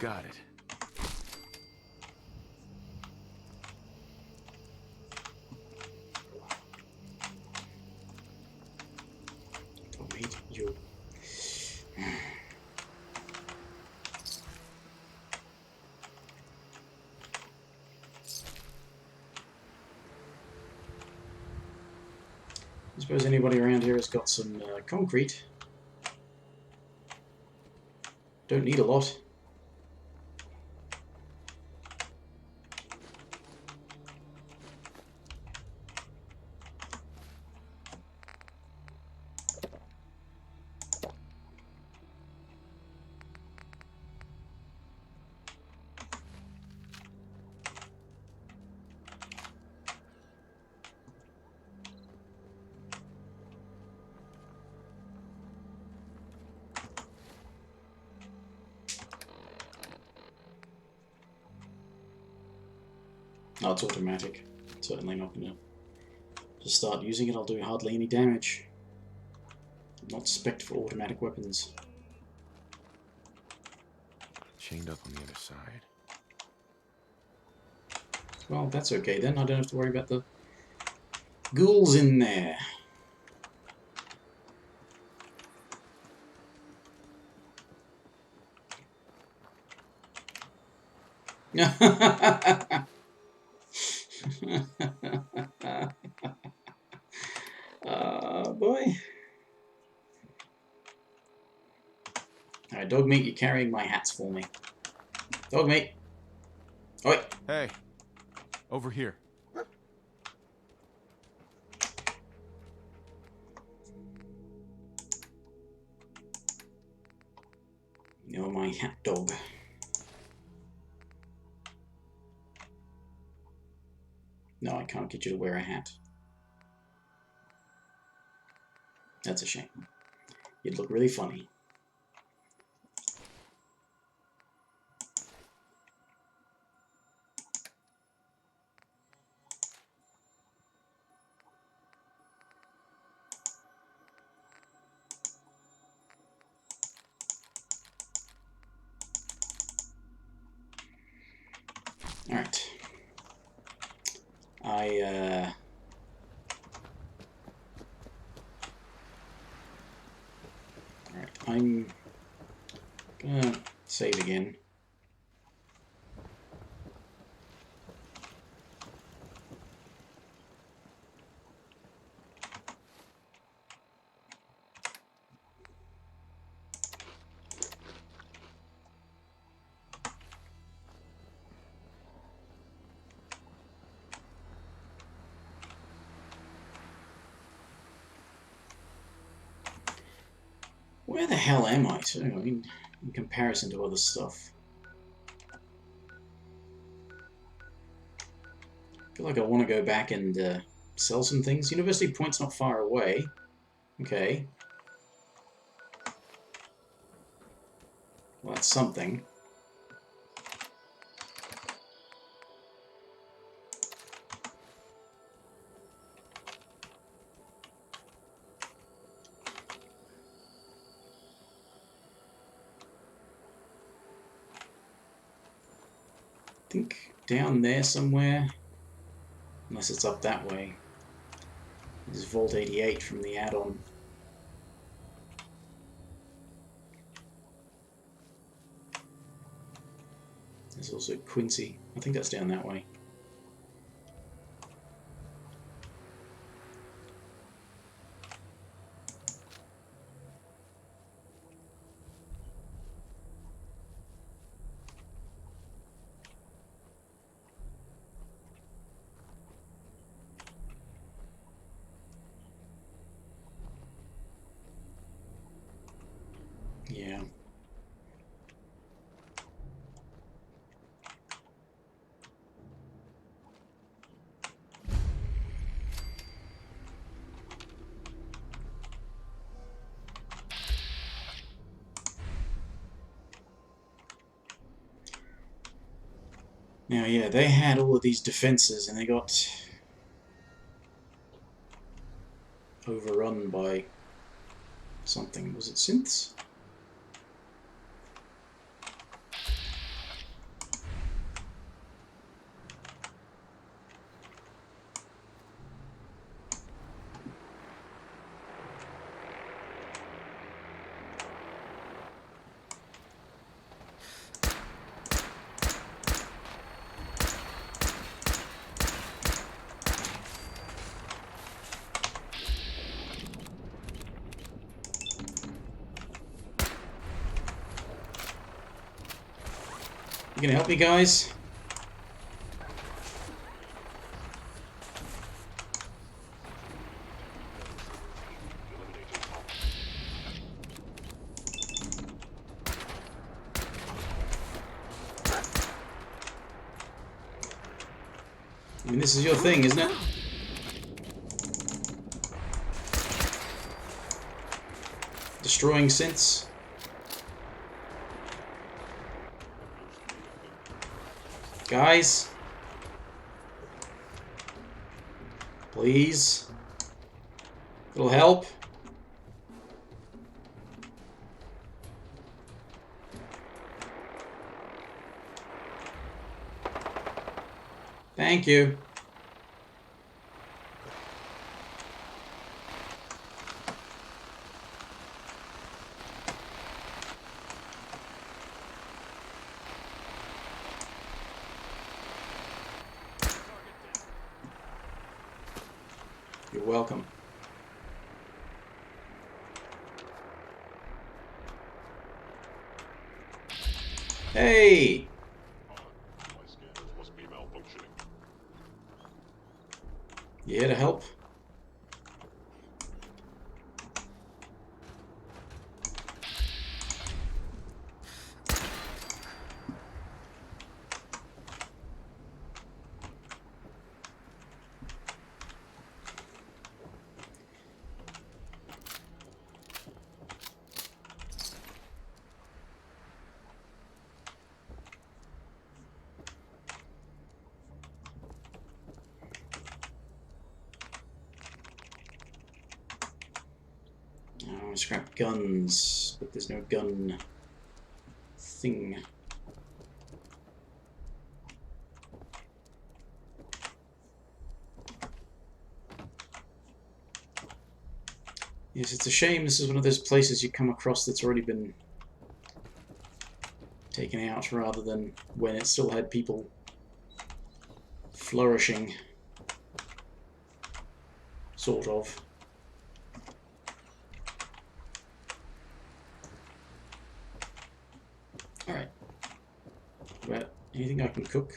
Got it. Oh, mate, you. I suppose anybody around here has got some concrete. Don't need a lot. Oh, it's automatic. Certainly not going to just start using it. I'll do hardly any damage. I'm not spec'd for automatic weapons. Chained up on the other side. Well, that's okay then. I don't have to worry about the ghouls in there. Boy. Alright, dog meat, you're carrying my hats for me. Dog meat. Oi. Hey, over here. You're my hat dog. No, I can't get you to wear a hat. That's a shame. You'd look really funny. Alright. Alright, I'm gonna save again. Where the hell am I too? I mean, in comparison to other stuff. I feel like I want to go back and sell some things. University Point's not far away. Okay. Well, that's something. I think down there somewhere, unless it's up that way, is Vault 88 from the add-on. There's also Quincy. I think that's down that way. Yeah. Now, yeah, they had all of these defenses and they got overrun by something. Was it synths? You gonna help me, guys? I mean, this is your thing, isn't it? Destroying synths. Guys? Please? It'll help. Thank you. You're welcome. Hey! My scanners must be malfunctioning. You here to help? Oh, scrap guns, but there's no gun thing. Yes, it's a shame this is one of those places you come across that's already been taken out rather than when it still had people flourishing. Sort of. Alright. About anything I can cook?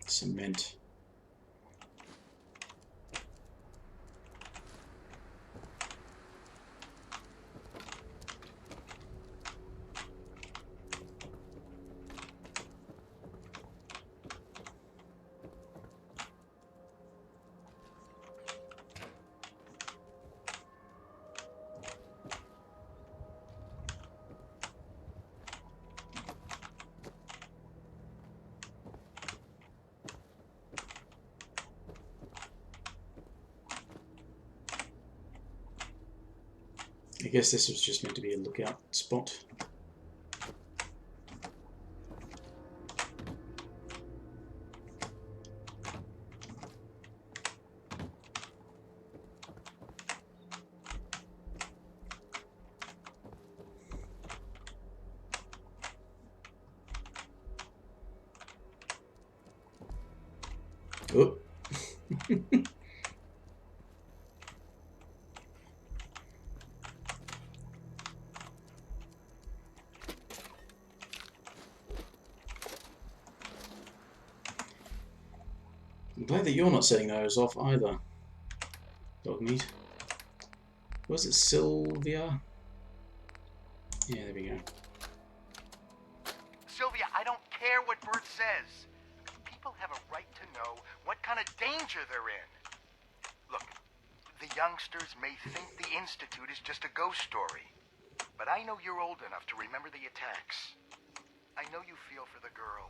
Cement. I guess this was just meant to be a lookout spot. Oh. I'm glad that you're not setting those off either. Dog meat. Was it Sylvia? Yeah, there we go. Sylvia, I don't care what Bert says. People have a right to know what kind of danger they're in. Look, the youngsters may think the Institute is just a ghost story. But I know you're old enough to remember the attacks. I know you feel for the girl.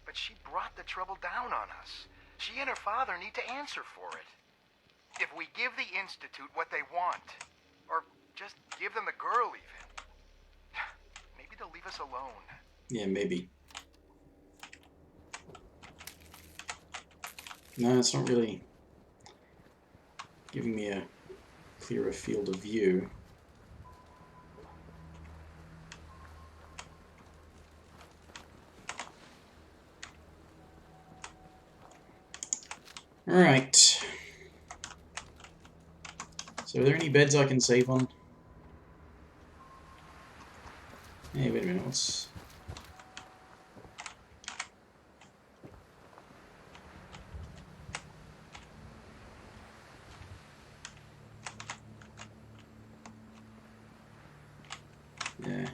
But she brought the trouble down on us. She and her father need to answer for it. If we give the Institute what they want, or just give them the girl even, maybe they'll leave us alone. Yeah, maybe. No, it's not really giving me a clearer field of view. Alright. So are there any beds I can save on? Hey, wait a minute, what's... Yeah.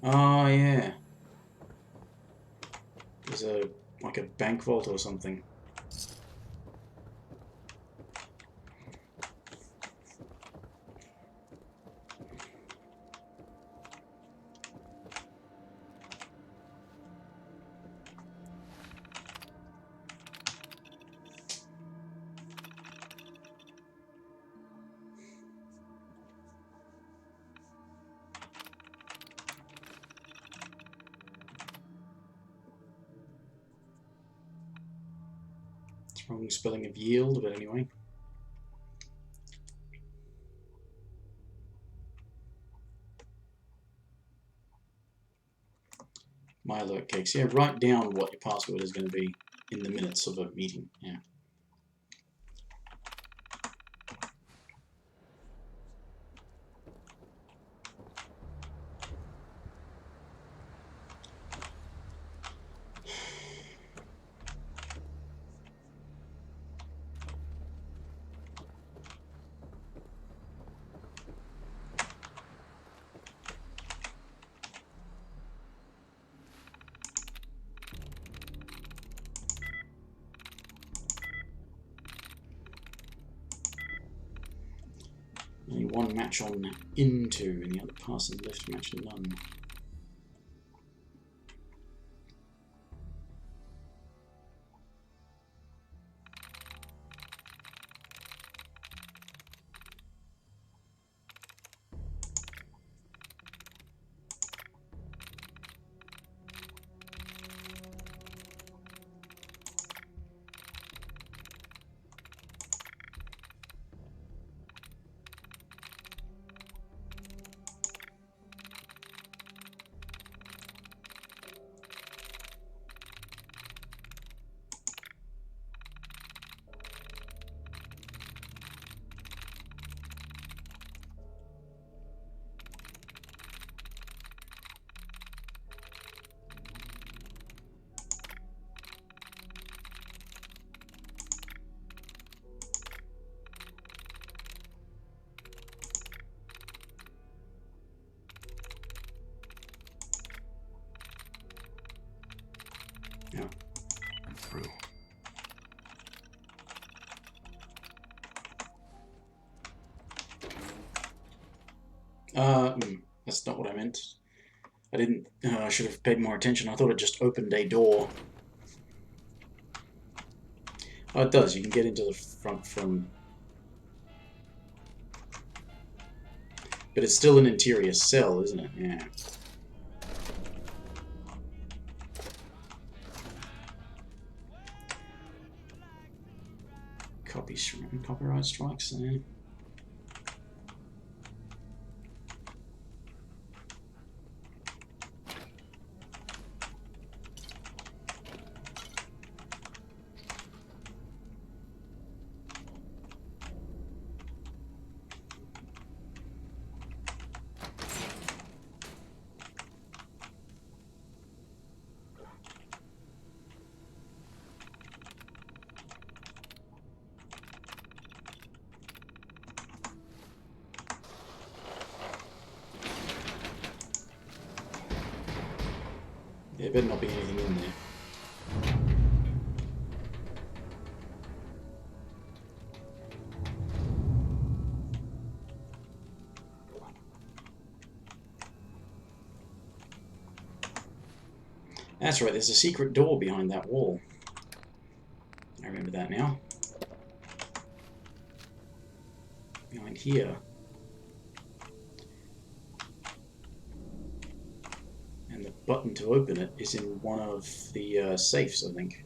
Oh, yeah. There's a, like a bank vault or something. It's wrong spelling of yield, but anyway. My alert cakes. Yeah, write down what your password is going to be in the minutes of a meeting. Yeah. Only one match on into, and the other pass and lift match none. Yeah. I'm through. That's not what I meant. I didn't. I should have paid more attention. I thought it just opened a door. Oh, it does. You can get into the front from... But it's still an interior cell, isn't it? Yeah. Copyright strikes there. There better not be anything in there. That's right, there's a secret door behind that wall. I remember that now. Behind here. And the button to open it is in one of the safes, I think.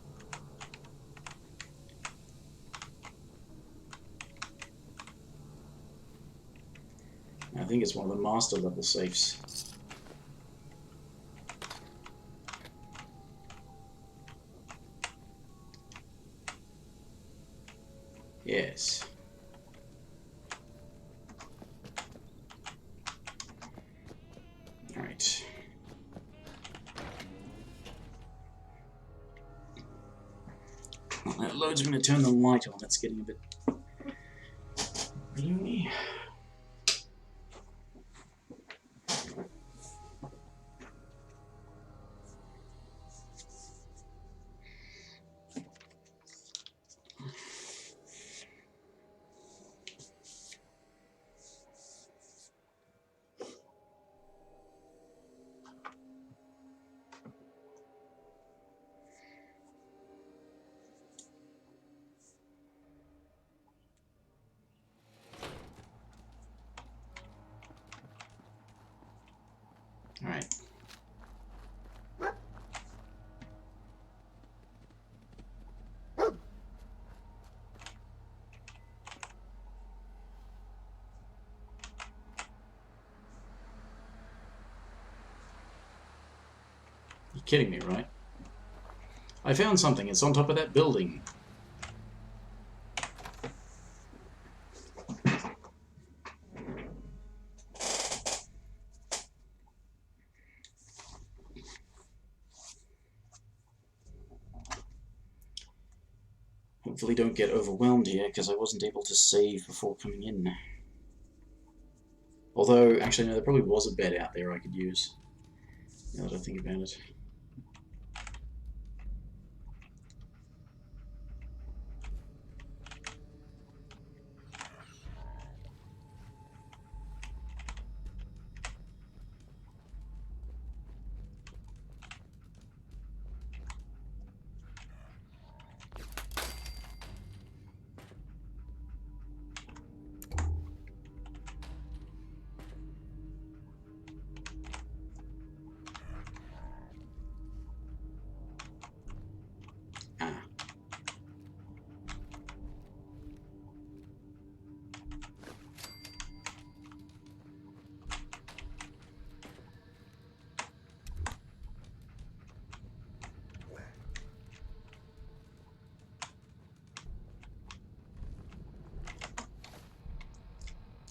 I think it's one of the master level safes. Yes. Alright. Well, that loads. I'm going to turn the light on. It's getting a bit gloomy. Alright. You're kidding me, right? I found something. It's on top of that building. Hopefully don't get overwhelmed here, because I wasn't able to save before coming in. Although, actually no, there probably was a bed out there I could use, now that I think about it. Ah.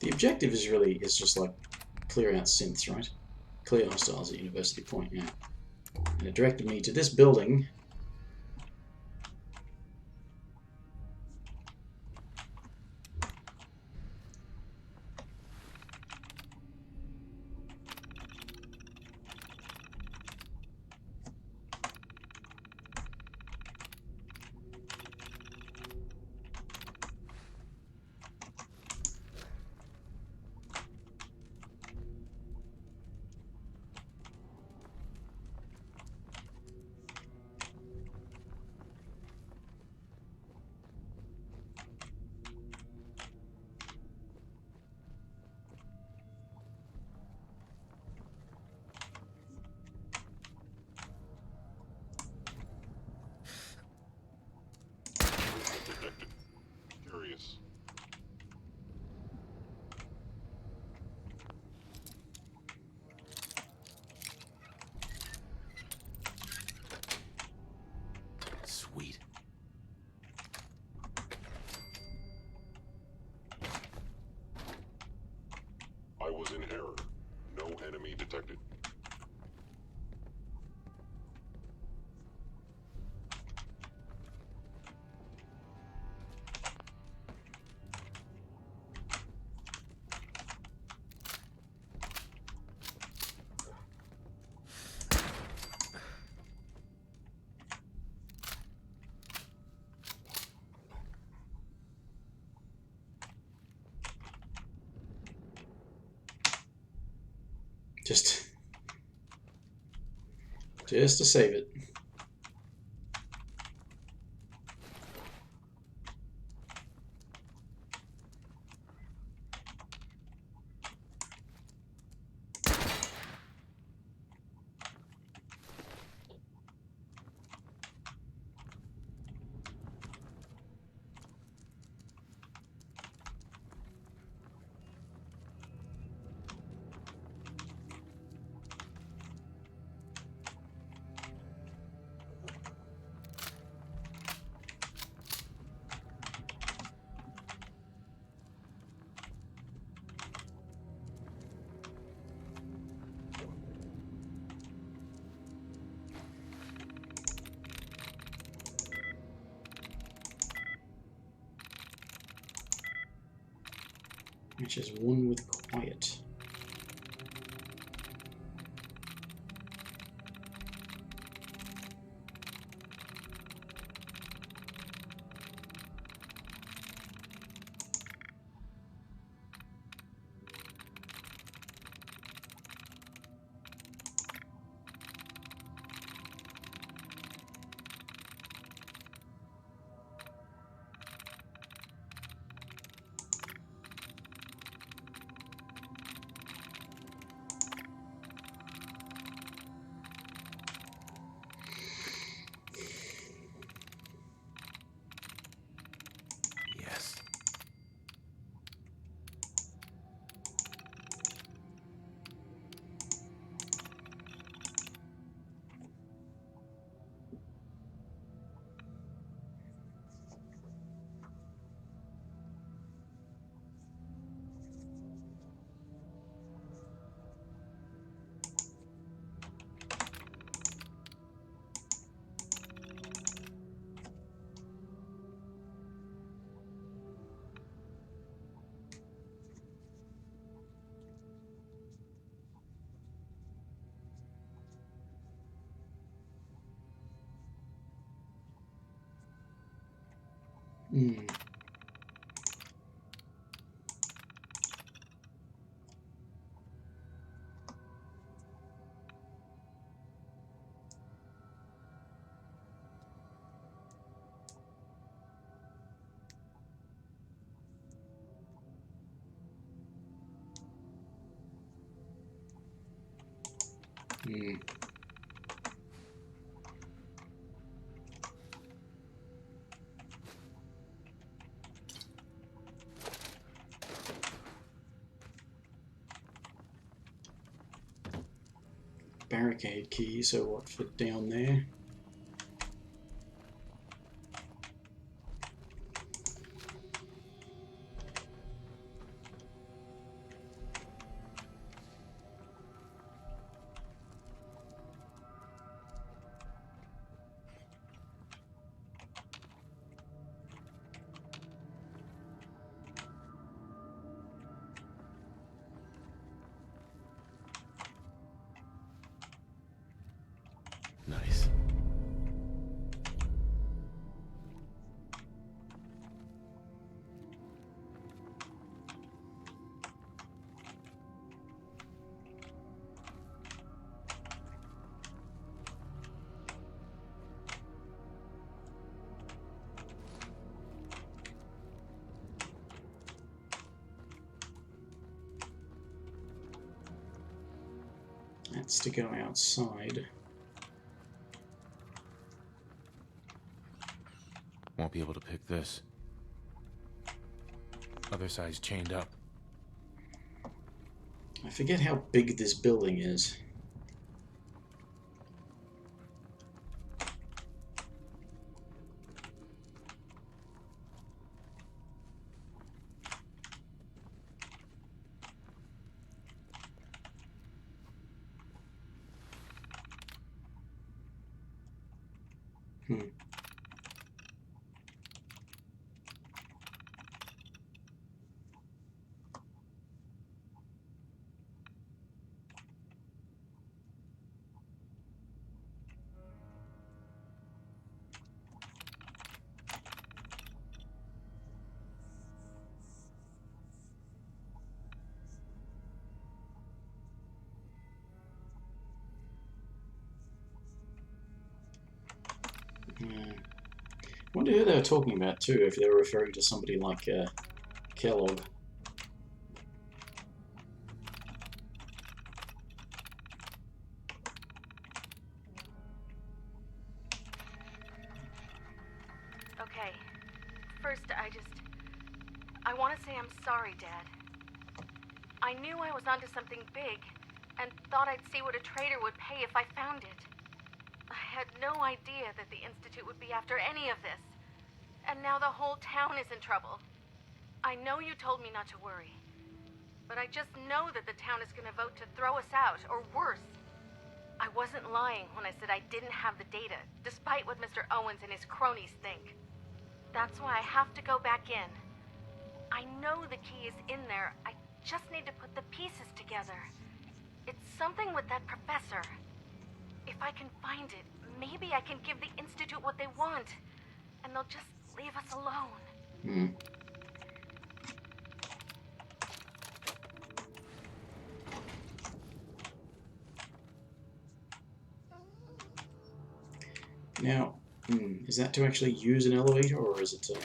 The objective is just like clear out synths, right? Clear hostiles at University Point, yeah. And it directed me to this building. Curious. Sweet. I was in error. No enemy detected. Just to save it. which is one with quiet. Yes. Hmm. Hmm. Barricade key, so what for down there? Nice. That's to go outside. Won't be able to pick this. Other side's chained up. I forget how big this building is. Hmm. Wonder who they were talking about too, if they were referring to somebody like Kellogg. Okay. First, I want to say I'm sorry, Dad. I knew I was onto something big, and thought I'd see what a trader would pay if I found it. I had no idea that the Institute would be after any of this. And now the whole town is in trouble. I know you told me not to worry, but I just know that the town is gonna vote to throw us out, or worse. I wasn't lying when I said I didn't have the data, despite what Mr. Owens and his cronies think. That's why I have to go back in. I know the key is in there. I just need to put the pieces together. It's something with that professor. If I can find it, maybe I can give the Institute what they want. And they'll just leave us alone. Hmm. Now, is that to actually use an elevator, or is it to...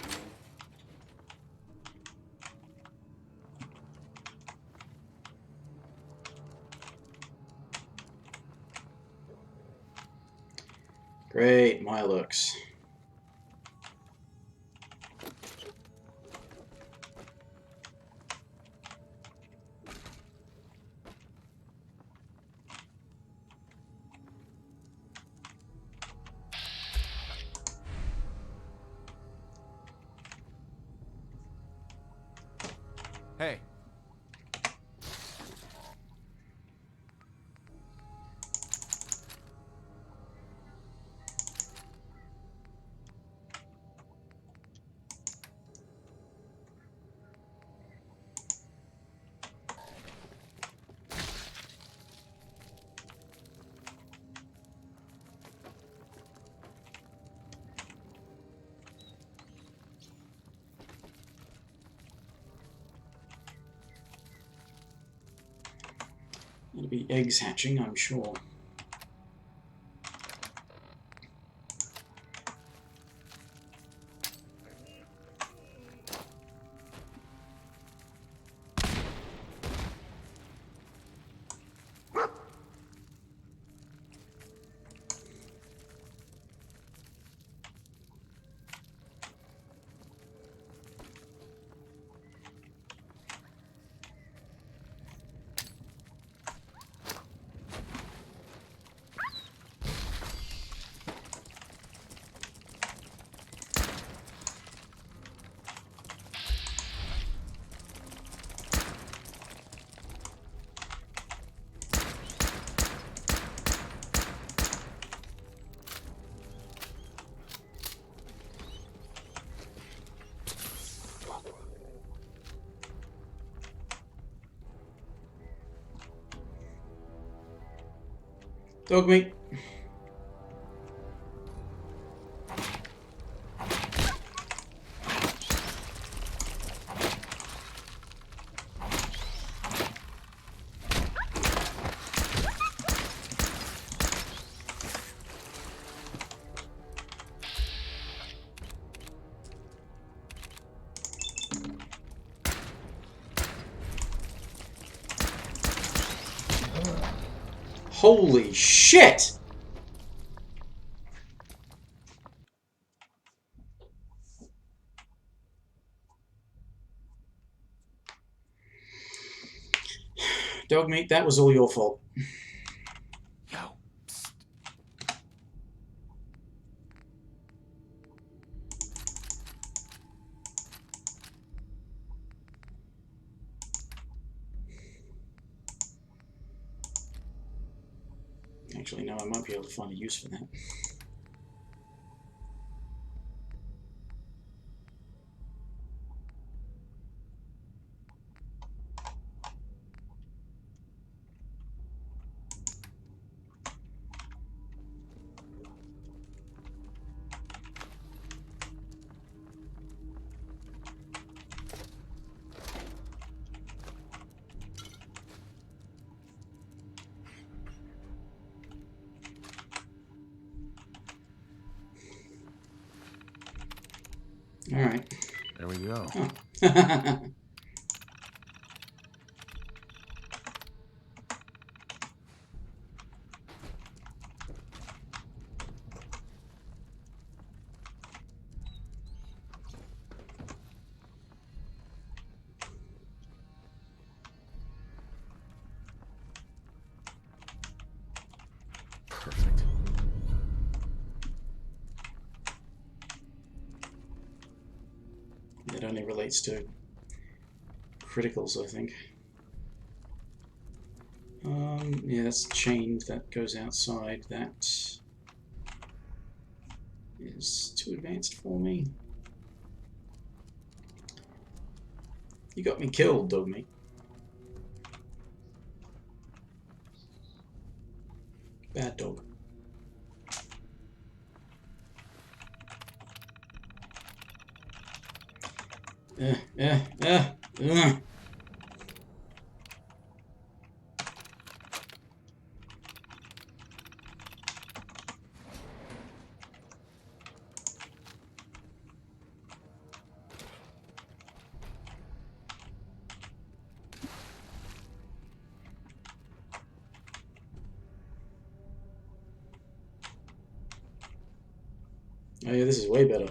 Great, Milux. Hey. It'll be eggs hatching, I'm sure. Dog meat. Holy shit! Dog meat, that was all your fault. Yo. Psst. Actually, no, I might be able to find a use for that. Alright. There we go. Oh. Perfect. It only relates to criticals, I think. Yeah, that's chained. That goes outside. That is too advanced for me. You got me killed, dog meat. Bad dog. Uh, uh, uh, uh. Oh yeah, this is way better.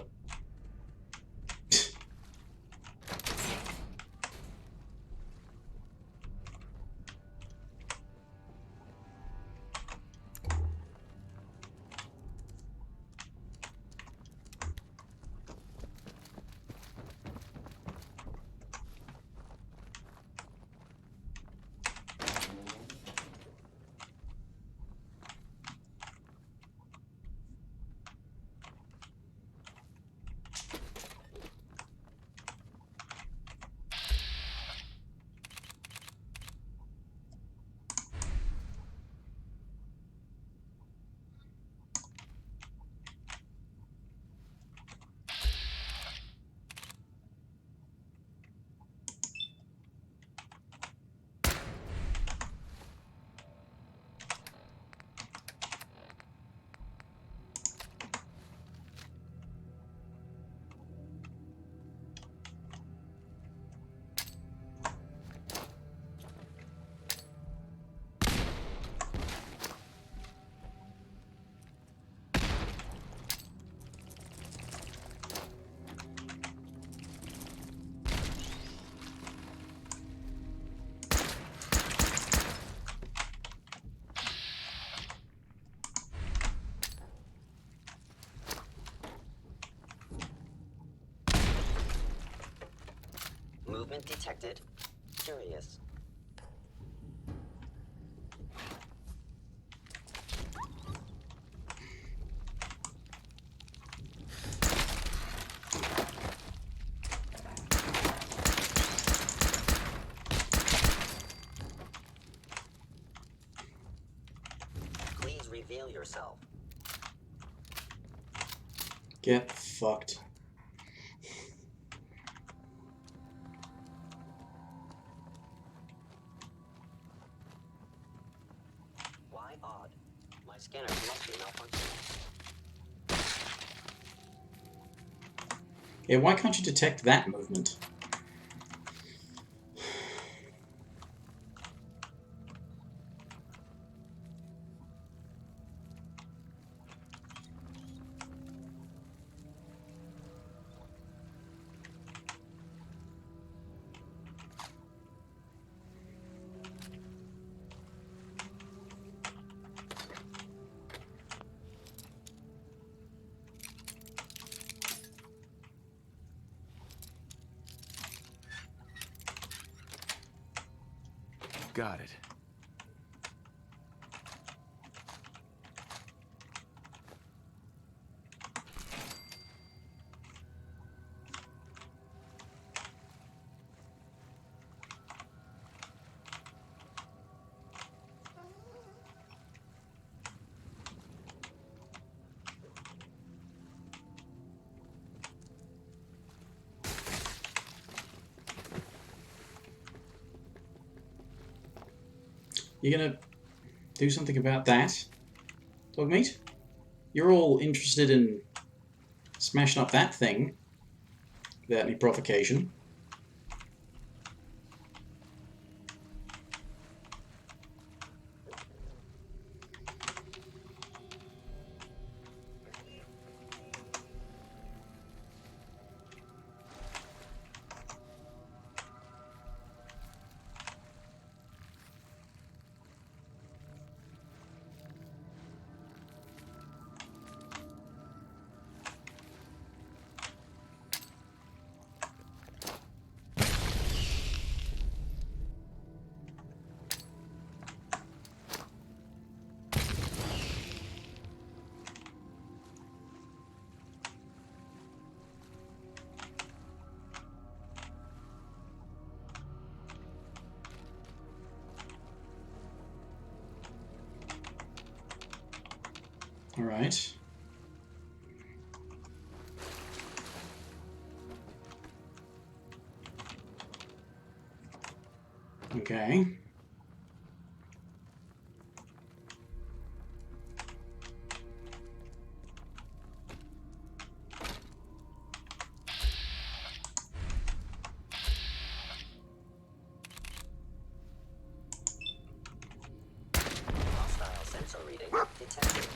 Movement detected. Curious. Please reveal yourself. Get fucked. Why odd? My scanner must be malfunctioning. Yeah, why can't you detect that movement? Got it. You gonna do something about that, dog meat? You're all interested in smashing up that thing without any provocation. Alright. Okay. Hostile sensor reading detected.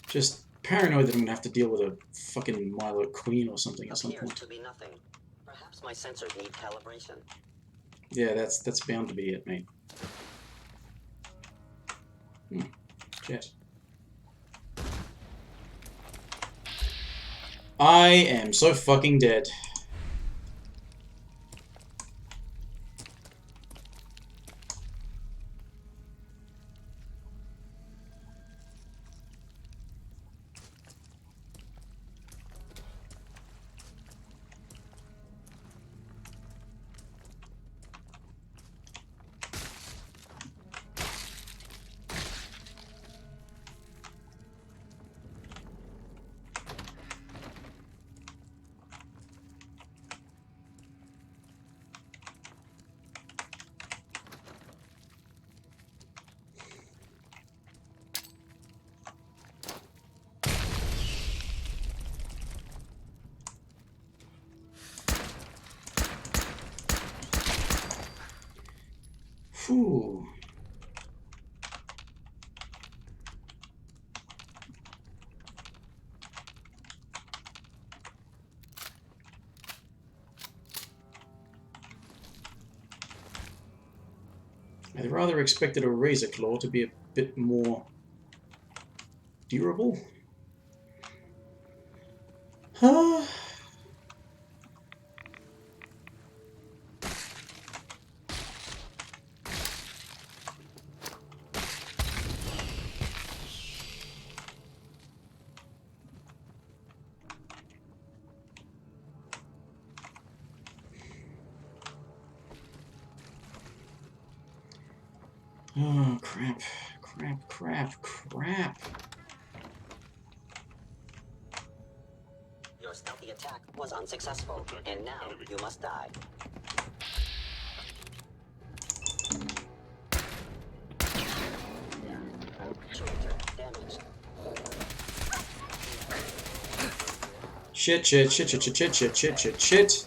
Just paranoid that I'm gonna have to deal with a fucking Milo Queen or something at some Appears point. to be nothing. Perhaps my sensors need calibration. Yeah, that's bound to be it, mate. Shit. I am so fucking dead. Whew. I'd rather expected a razor claw to be a bit more durable. Huh? Oh, crap. Crap, crap, crap. Your stealthy attack was unsuccessful, and now you must die. Traitor damaged. Shit, shit, shit, shit, shit, shit, shit, shit, shit, shit.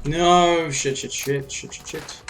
No, shit, shit, shit, shit, shit, shit.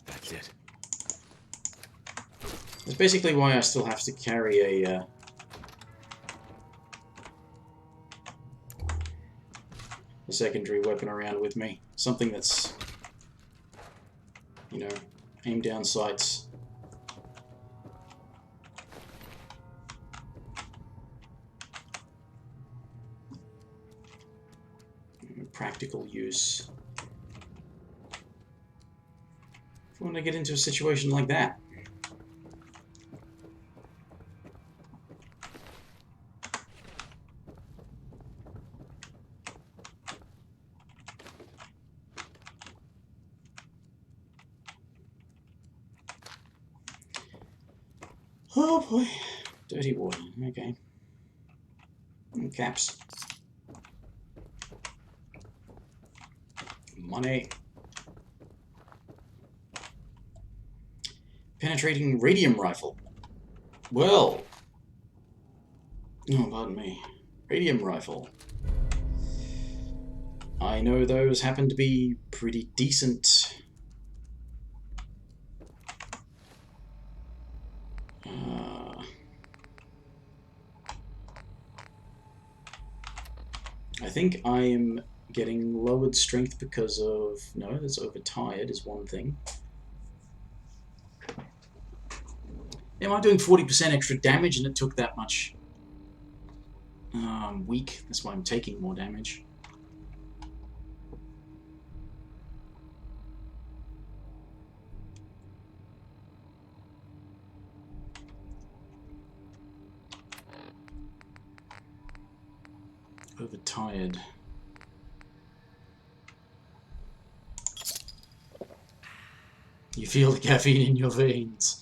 That's it. That's basically why I still have to carry a secondary weapon around with me. Something that's, you know, aim down sights. practical use when I get into a situation like that. Oh boy, dirty water, okay. And caps. Money. Penetrating radium rifle. Well. Oh, pardon me. Radium rifle. I know those happen to be pretty decent. I think I am getting lowered strength because of... No, that's overtired is one thing. Am I doing 40% extra damage and it took that much? I'm weak, that's why I'm taking more damage. Overtired. You feel the caffeine in your veins.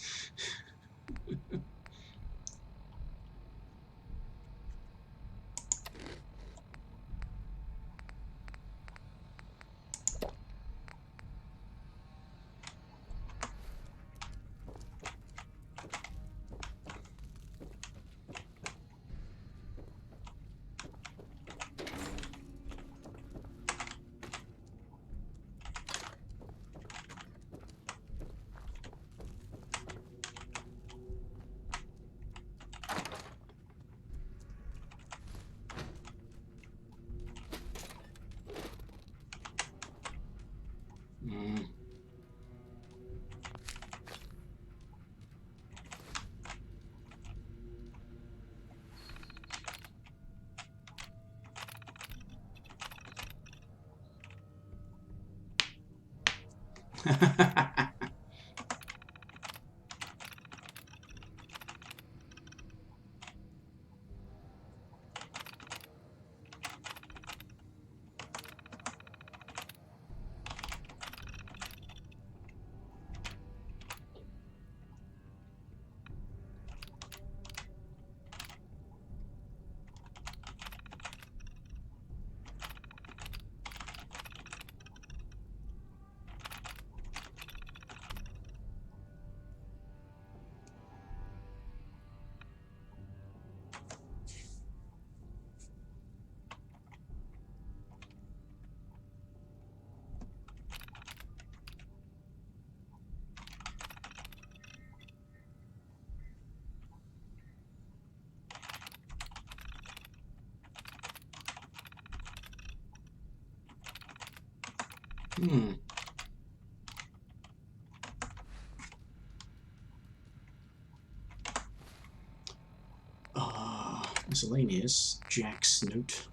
Miscellaneous. Jack Snoot.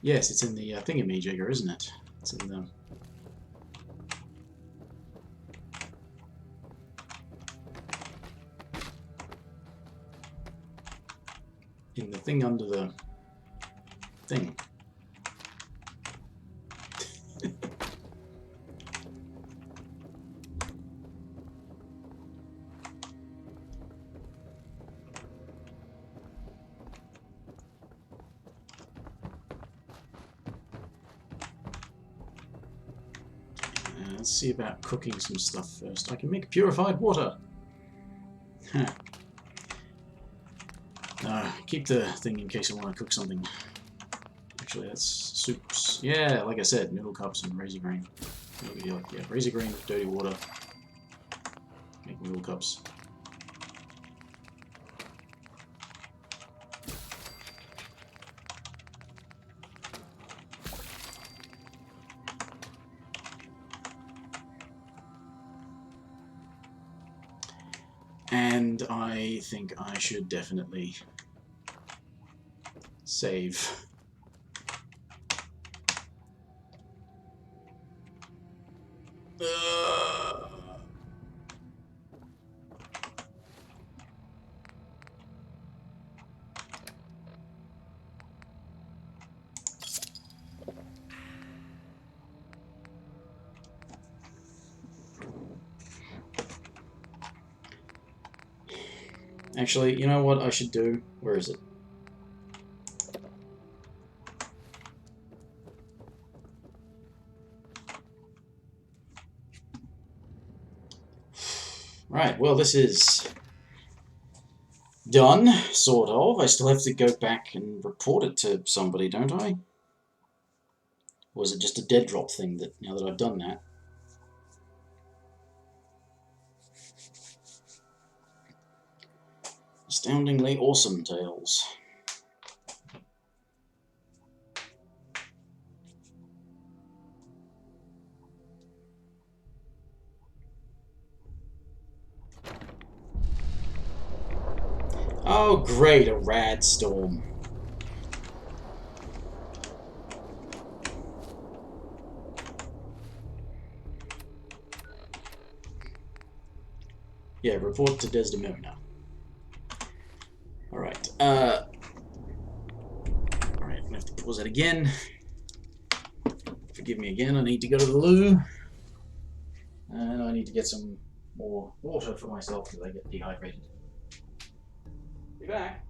Yes, it's in the thingamajigger, isn't it? It's in the... in the thing under the thing. Let's see about cooking some stuff first. I can make purified water. Huh. Keep the thing in case I want to cook something. Actually, that's soups. Yeah, like I said, noodle cups and razor grain. Yeah, razor grain with dirty water. Make noodle cups. And I think I should definitely save. Actually, you know what I should do? Where is it? Right, well, this is done, sort of. I still have to go back and report it to somebody, don't I? Or is it just a dead drop thing that now that I've done that? Astoundingly awesome tales. Oh great, a rad storm. Yeah, report to Desdemona. Alright, alright, I'm gonna have to pause that again. Forgive me again, I need to go to the loo. And I need to get some more water for myself because I get dehydrated. Be back.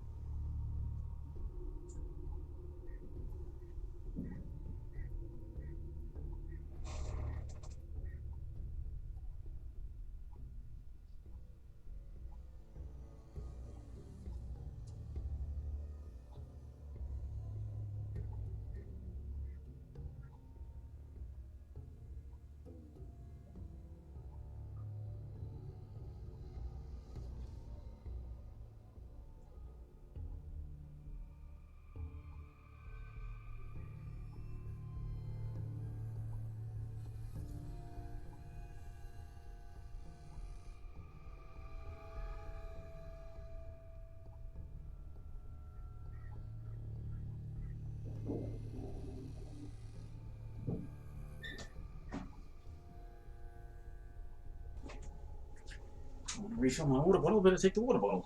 I want to refill my water bottle, better take the water bottle.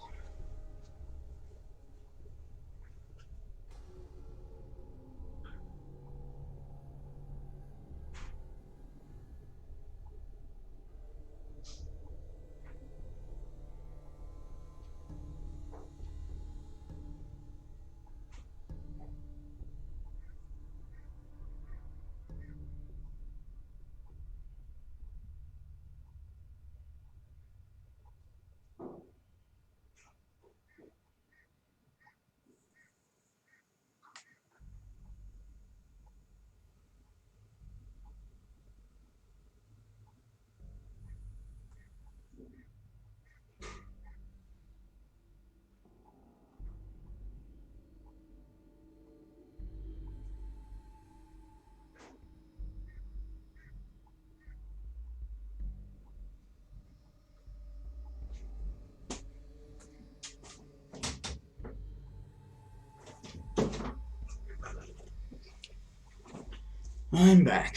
I'm back.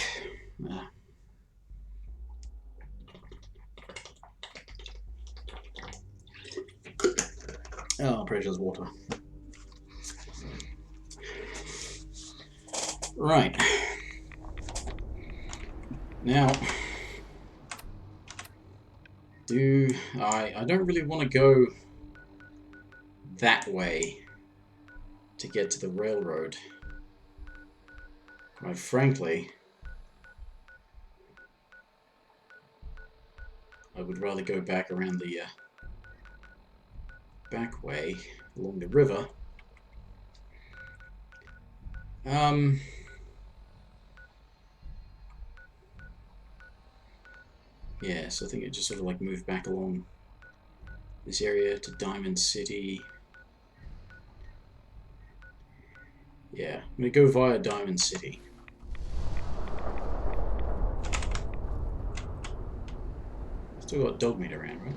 Oh, precious water. Right. Now, I don't really want to go that way to get to the railroad. Quite frankly, I would rather go back around the back way along the river. Yeah, so I think it just sort of like moved back along this area to Diamond City. Yeah, I'm gonna go via Diamond City. Still got dog meat around, right?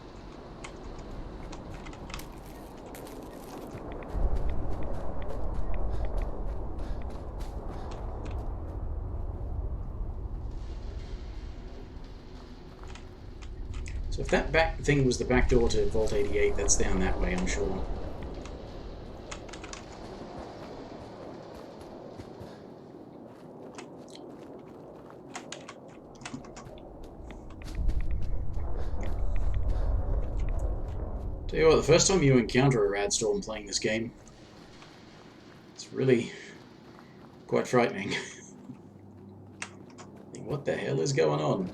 So if that back thing was the back door to Vault 88, that's down that way, I'm sure. Tell you what, the first time you encounter a radstorm playing this game, it's really quite frightening. What the hell is going on?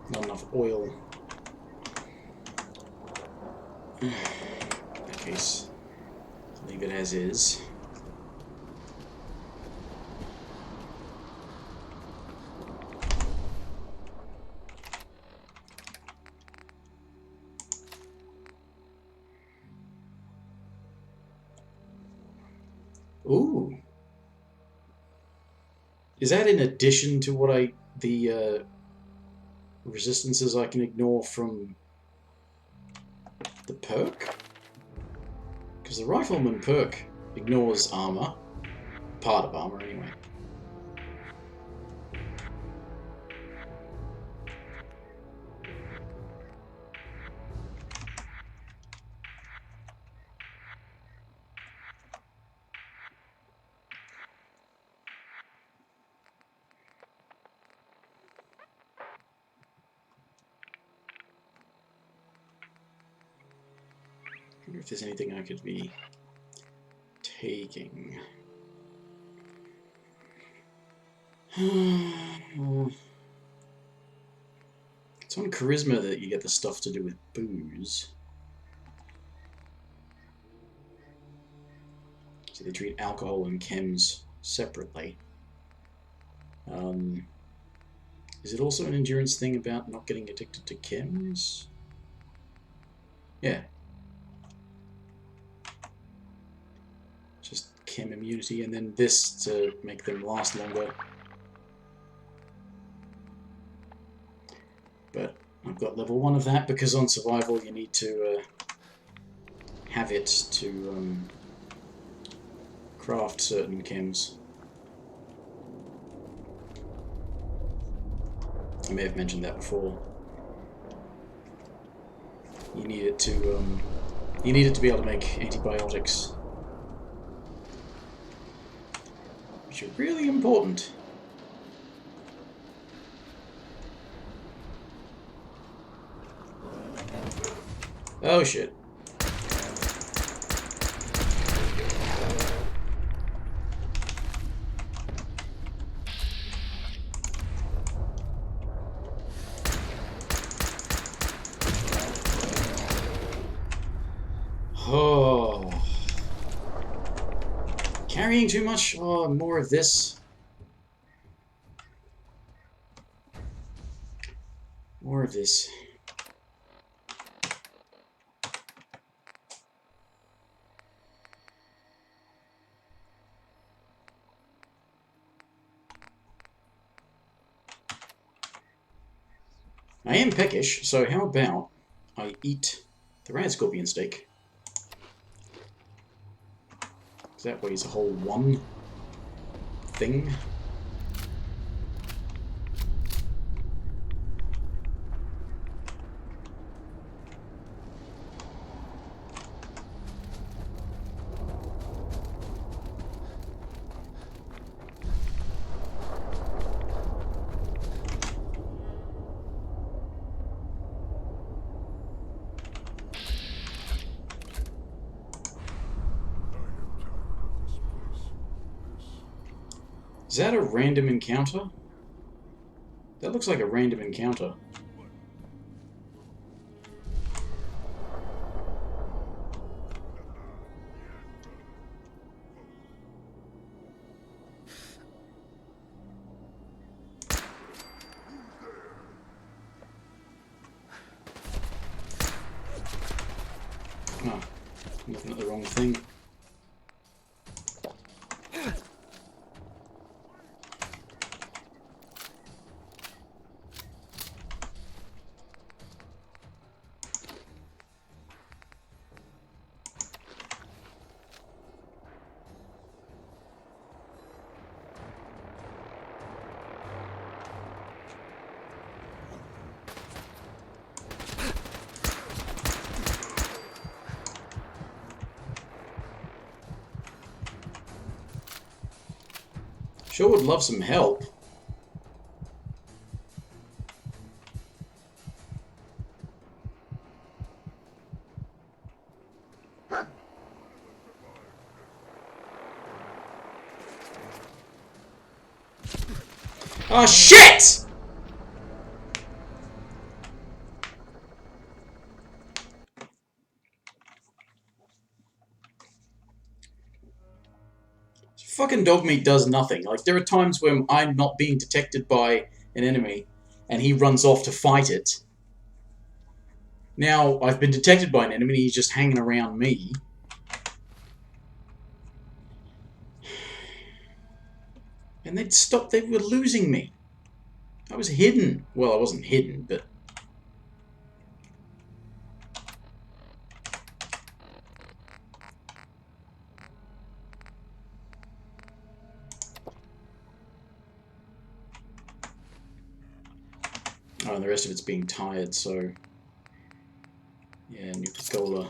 Not enough oil. In that case, leave it as is. Ooh. Is that in addition to what the resistances I can ignore from the perk? Because the rifleman perk ignores armor. Part of armor, anyway. I wonder if there's anything I could be taking. It's on charisma that you get the stuff to do with booze. So they treat alcohol and chems separately. Is it also an endurance thing about not getting addicted to chems? Yeah. Just chem immunity, and then this to make them last longer. But I've got level 1 of that because on survival you need to have it to craft certain chems. I may have mentioned that before. You need it to be able to make antibiotics, which are really important. Oh shit. Oh. Carrying too much? Oh, more of this. More of this. I am peckish, so how about I eat the rad scorpion steak? Because that weighs a whole 1 thing. Is that a random encounter? That looks like a random encounter. Huh. Looking at the wrong thing. Sure would love some help. Oh shit! Fucking dog meat does nothing. Like, there are times when I'm not being detected by an enemy, and he runs off to fight it. Now, I've been detected by an enemy, and he's just hanging around me. And they'd stop, they were losing me. I was hidden. Well, I wasn't hidden, but... Oh, and the rest of it's being tired, so... Yeah, Nuka-Cola.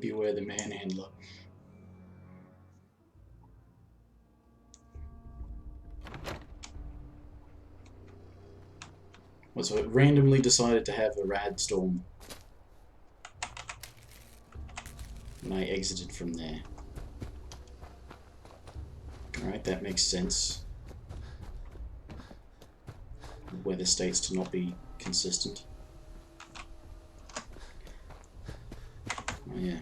Beware the manhandler. Well, so it randomly decided to have a rad storm when I exited from there. Alright, that makes sense. Weather states to not be consistent. Oh yeah.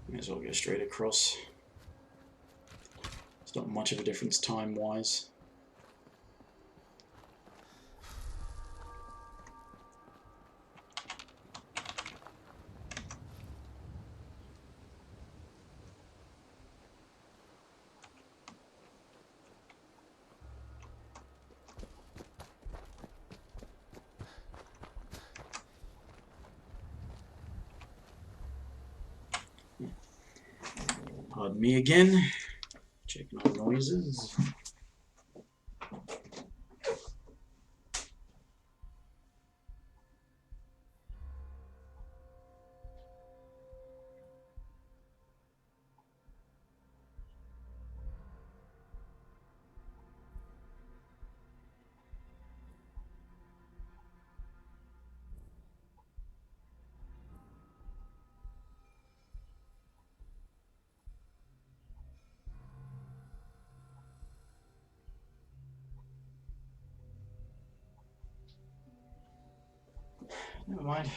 May as well go straight across. It's not much of a difference time-wise. Pardon me again. Checking on noises. Never mind.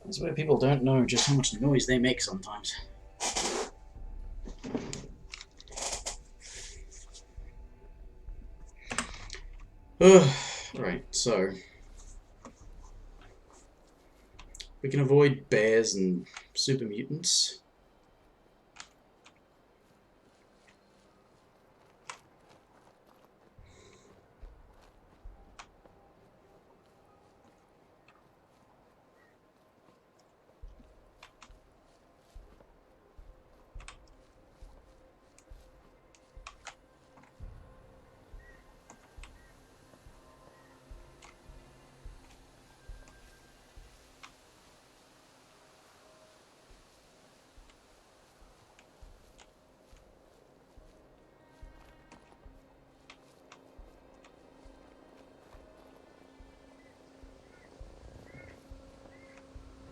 That's why people don't know just how much noise they make sometimes. Right, so... we can avoid bears and super mutants.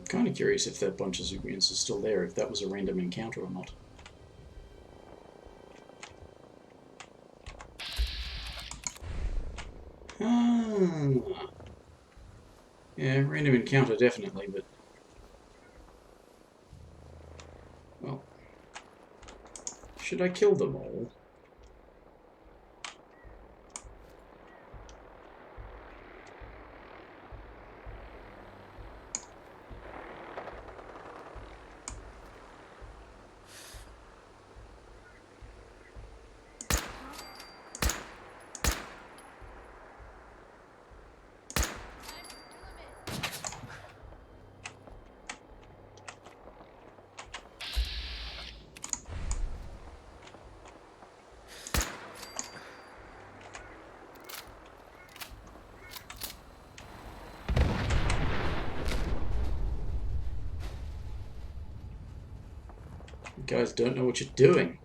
Kind of curious if that bunch of Zubrians is still there, if that was a random encounter or not. Ah. Yeah, random encounter definitely, but... Well... Should I kill them all? You guys don't know what you're doing.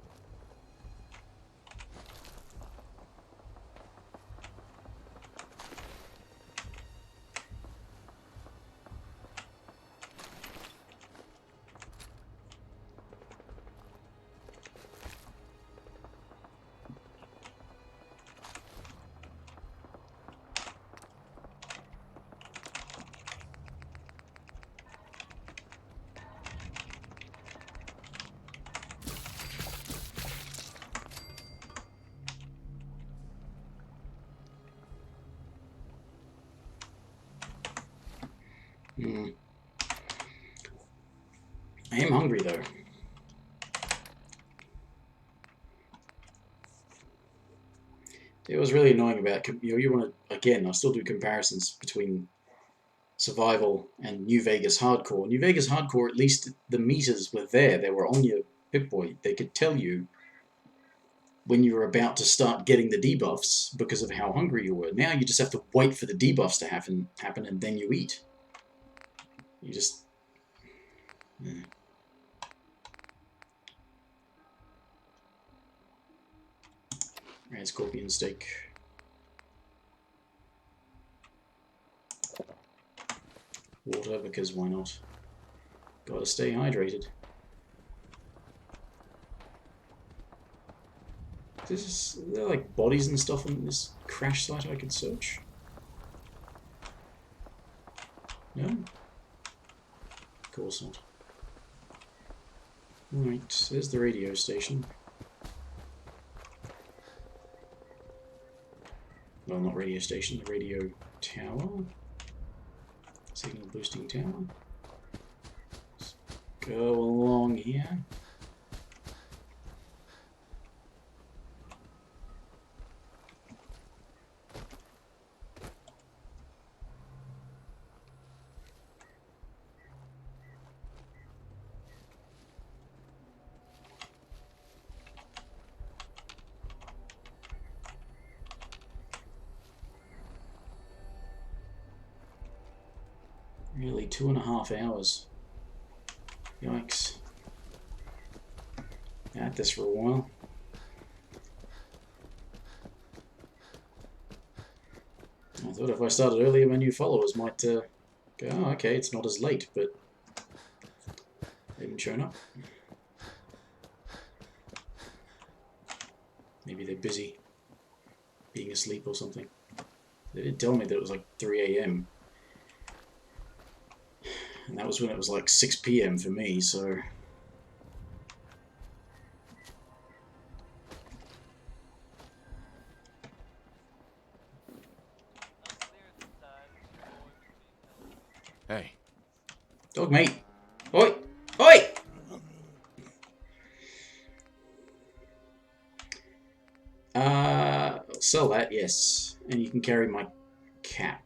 I am hungry though. It was really annoying about, you want to, again, I still do comparisons between survival and New Vegas Hardcore. New Vegas Hardcore, at least the meters were there. They were on your Pip-Boy. They could tell you when you were about to start getting the debuffs because of how hungry you were. Now you just have to wait for the debuffs to happen and then you eat. You just... Yeah. Red scorpion steak. Water, because why not? Gotta stay hydrated. Are there like bodies and stuff on this crash site I could search? No? Of course not. Right, there's the radio station. Well, not radio station, the radio tower. Signal boosting tower. Let's go along here. Really, 2.5 hours. Yikes. At this for a while. I thought if I started earlier, my new followers might go, oh, okay, it's not as late, but they haven't shown up. Maybe they're busy being asleep or something. They did tell me that it was like 3 AM. And that was when it was like 6 PM for me, so... Hey. Dog mate! Oi! Oi! Sell that, yes. And you can carry my cap.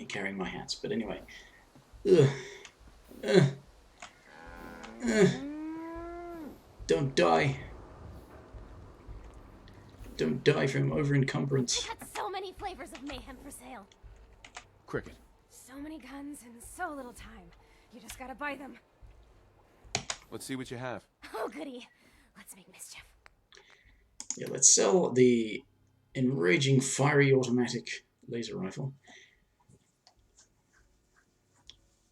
Carrying my hats, but anyway. Don't die. Don't die from over-encumbrance. I got so many flavors of mayhem for sale. Cricket. So many guns and so little time. You just gotta buy them. Let's see what you have. Oh, goody. Let's make mischief. Yeah, let's sell the enraging fiery automatic laser rifle.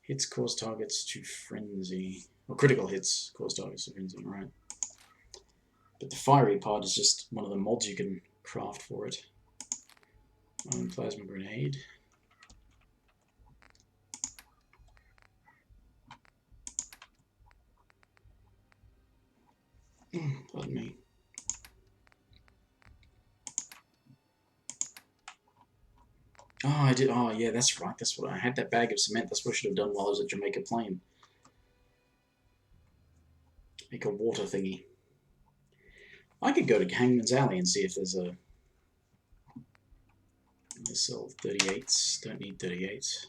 Hits cause targets to frenzy. Or critical hits cause targets to frenzy, right. But the fiery part is just one of the mods you can craft for it. Plasma grenade. Pardon me. Oh, I did. Oh, yeah, that's right. That's what I had. That bag of cement. That's what I should have done while I was at Jamaica Plain. Make a water thingy. I could go to Hangman's Alley and see if there's a... Let's sell 38s. Don't need 38s.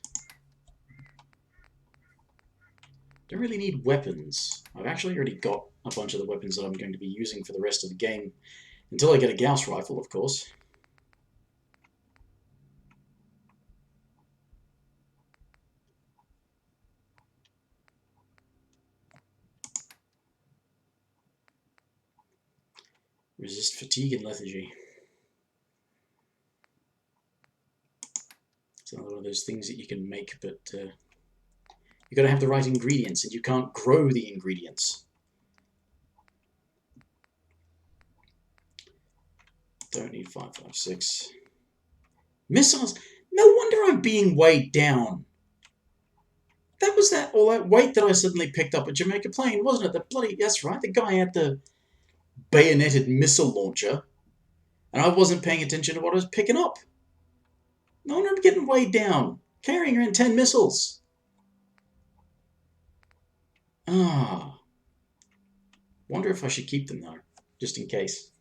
Don't really need weapons. I've actually already got a bunch of the weapons that I'm going to be using for the rest of the game. Until I get a Gauss rifle, of course. Resist fatigue and lethargy. It's another one of those things that you can make, but you got to have the right ingredients, and you can't grow the ingredients. Don't need 5.56. Missiles. No wonder I'm being weighed down. That was all that weight that I suddenly picked up at Jamaica Plain, wasn't it? The bloody, that's right. The guy had the bayoneted missile launcher, and I wasn't paying attention to what I was picking up. No wonder I'm getting weighed down. Carrying around 10 missiles. Ah. Wonder if I should keep them though, just in case.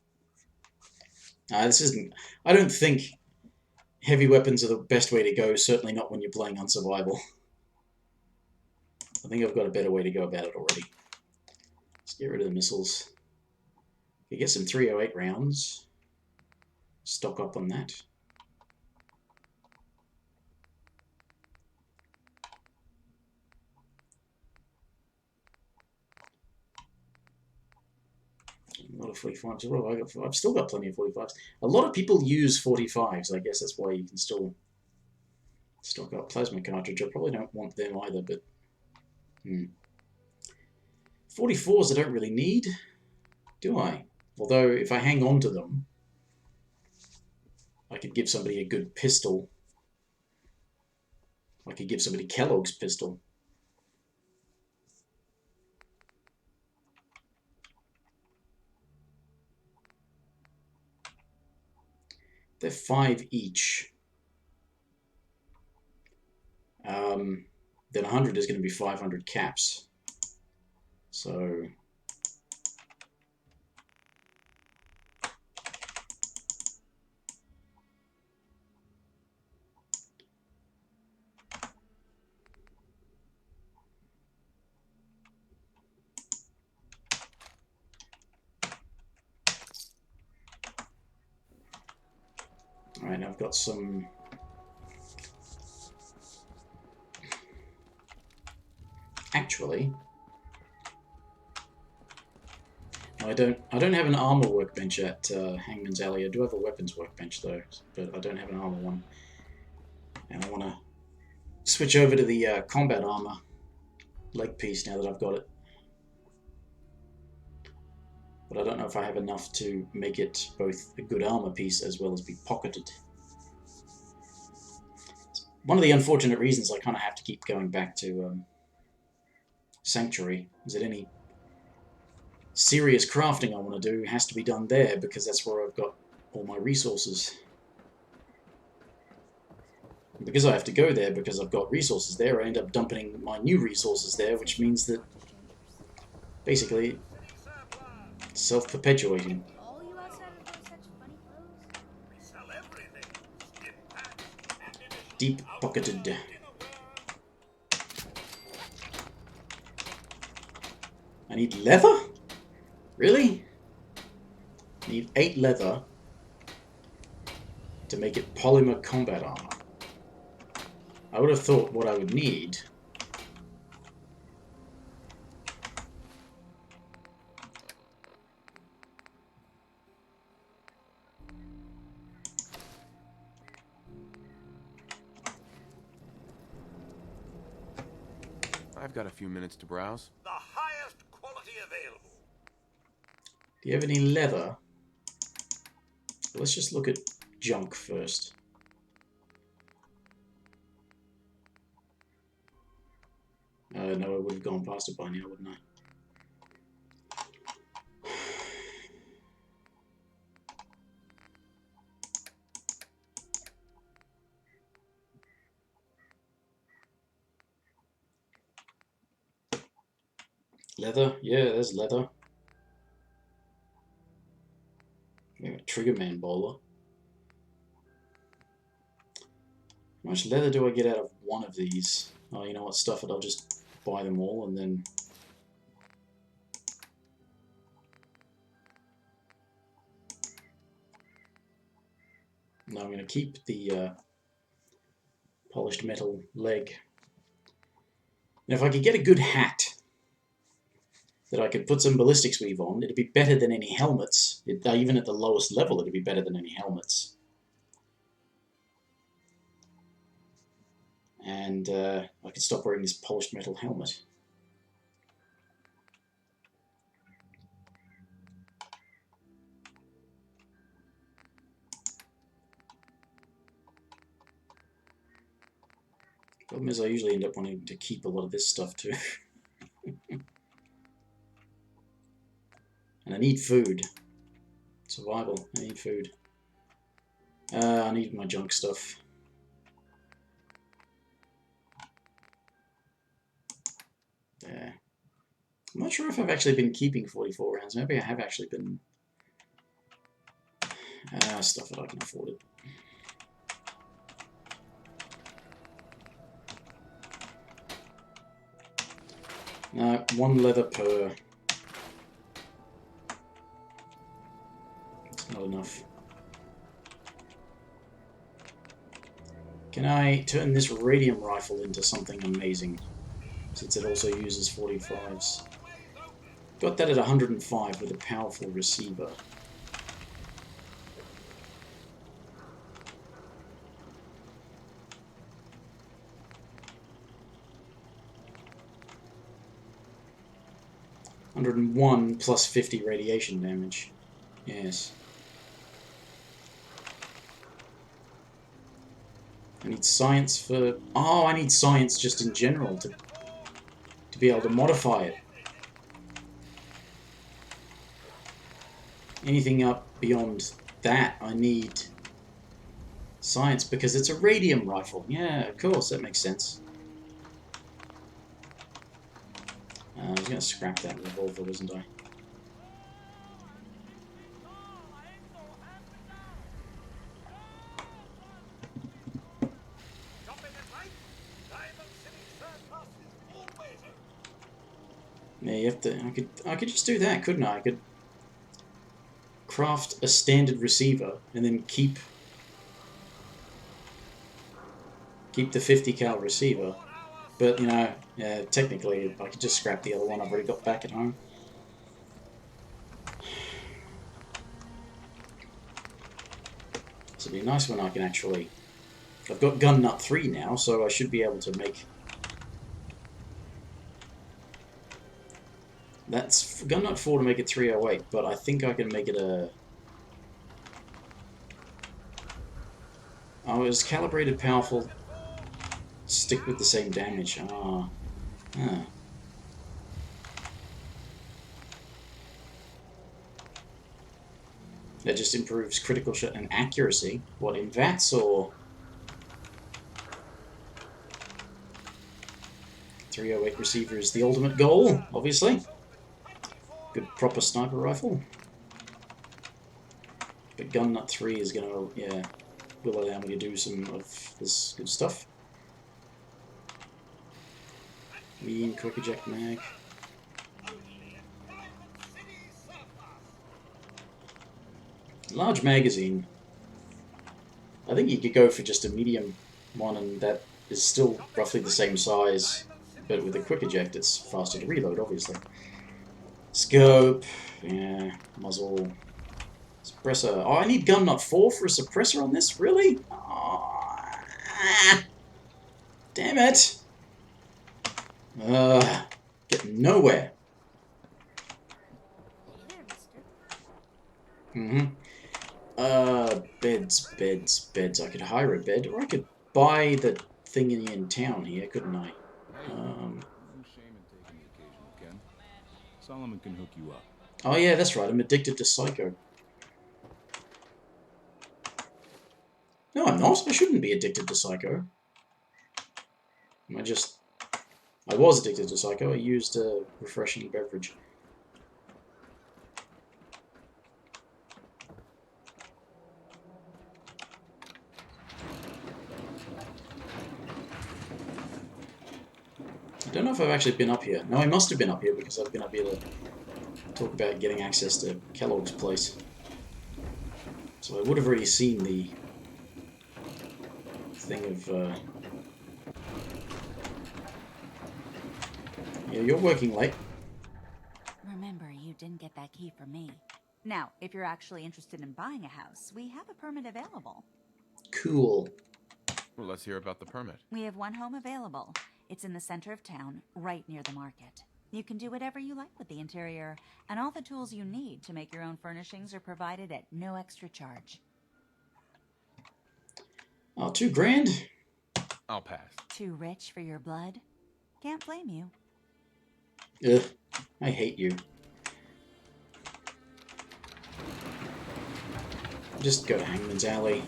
This isn't. I don't think heavy weapons are the best way to go. Certainly not when you're playing on survival. I think I've got a better way to go about it already. Let's get rid of the missiles. You get some 308 rounds. Stock up on that. A lot of 45s. What have I got? I've still got plenty of 45s. A lot of people use 45s. I guess that's why you can still stock up. Plasma cartridge. I probably don't want them either, but 44s I don't really need, do I? Although if I hang on to them, I could give somebody a good pistol. I could give somebody Kellogg's pistol. They're 5 each. Then 100 is going to be 500 caps. So alright, now I've got some actually I don't have an armor workbench at Hangman's Alley. I do have a weapons workbench though, but I don't have an armor one. And I want to switch over to the combat armor leg piece now that I've got it. But I don't know if I have enough to make it both a good armor piece as well as be pocketed. It's one of the unfortunate reasons I kind of have to keep going back to Sanctuary is that any serious crafting I want to do has to be done there because that's where I've got all my resources. And because I have to go there because I've got resources there, I end up dumping my new resources there, which means that basically it's self-perpetuating. Deep-pocketed. I need leather? Really? I need 8 leather to make it polymer combat armor. I would have thought what I would need... I've got a few minutes to browse. The highest quality available. Do you have any leather? Let's just look at junk first. No, I would have gone past it by now, wouldn't I? Leather? Yeah, there's leather. Yeah, Trigger Man bowler. How much leather do I get out of one of these? Oh, you know what? Stuff it. I'll just buy them all and then... No, I'm going to keep the polished metal leg. And if I could get a good hat that I could put some ballistics weave on, it'd be better than any helmets. Even at the lowest level, it'd be better than any helmets. And I could stop wearing this polished metal helmet. Problem is, I usually end up wanting to keep a lot of this stuff too. And I need food. Survival. I need food. I need my junk stuff. There. I'm not sure if I've actually been keeping 44 rounds. Maybe I have actually been... stuff that I can afford it. No, one leather per. It's not enough. Can I turn this radium rifle into something amazing? Since it also uses 45s. Got that at 105 with a powerful receiver. (101) plus 50 radiation damage. Yes. I need science for... Oh, I need science just in general to be able to modify it. Anything up beyond that, I need science because it's a radium rifle. Yeah, of course, that makes sense. I was going to scrap that revolver, wasn't I? Yeah, you have to. I could just do that, couldn't I? I could craft a standard receiver and then keep the 50 cal receiver. But you know, yeah, technically, I could just scrap the other one I've already got back at home. So it'd be nice when I can actually. I've got gun nut 3 now, so I should be able to make. That's gun nut 4 to make it 308, but I think I can make it a. Oh, it was calibrated, powerful. Stick with the same damage. Ah. That just improves critical shot and accuracy. What, in VATS or? 308 receiver is the ultimate goal, obviously. Good proper sniper rifle. But gun nut 3 is gonna, yeah, will allow me to do some of this good stuff. Mean quick eject mag. Large magazine. I think you could go for just a medium one and that is still roughly the same size, but with a quick eject it's faster to reload, obviously. Scope, yeah, muzzle, suppressor. Oh, I need gun nut 4 for a suppressor on this? Really? Oh, damn it! Getting nowhere. Hey there, mister. Beds. I could hire a bed, or I could buy the thingy in town here, couldn't I? Hey, no shame in taking the occasional Ken. Solomon can hook you up. Oh yeah, that's right. I'm addicted to Psycho. No, I'm not. I shouldn't be addicted to Psycho. I was addicted to Psycho. I used a refreshing beverage. I don't know if I've actually been up here. No, I must have been up here because I've been up here to talk about getting access to Kellogg's place. So I would have already seen the thing of... Yeah, you're working late. Remember, you didn't get that key from me. Now, if you're actually interested in buying a house, we have a permit available. Cool. Well, let's hear about the permit. We have one home available. It's in the center of town, right near the market. You can do whatever you like with the interior, and all the tools you need to make your own furnishings are provided at no extra charge. Oh, $2,000? I'll pass. Too rich for your blood? Can't blame you. Ugh, I hate you. Just go to Hangman's Alley.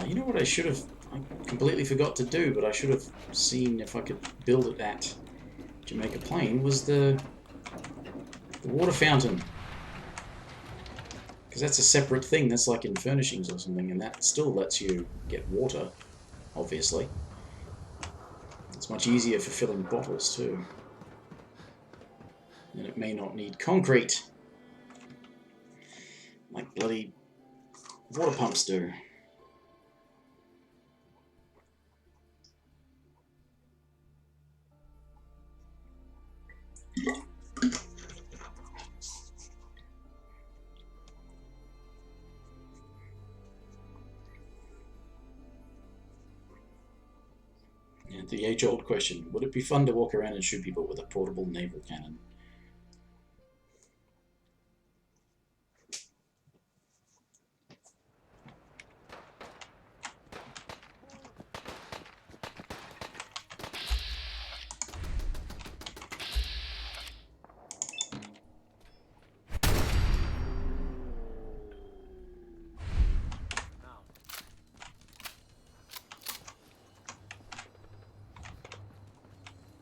You know what I should have... I completely forgot to do, but I should have seen if I could build it at Jamaica Plain, was the water fountain. Because that's a separate thing, that's like in furnishings or something, and that still lets you get water, obviously. It's much easier for filling bottles, too. And it may not need concrete, like bloody water pumps do. Yeah, the age-old question, would it be fun to walk around and shoot people with a portable naval cannon?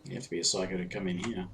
You have to be a psycho to come in here.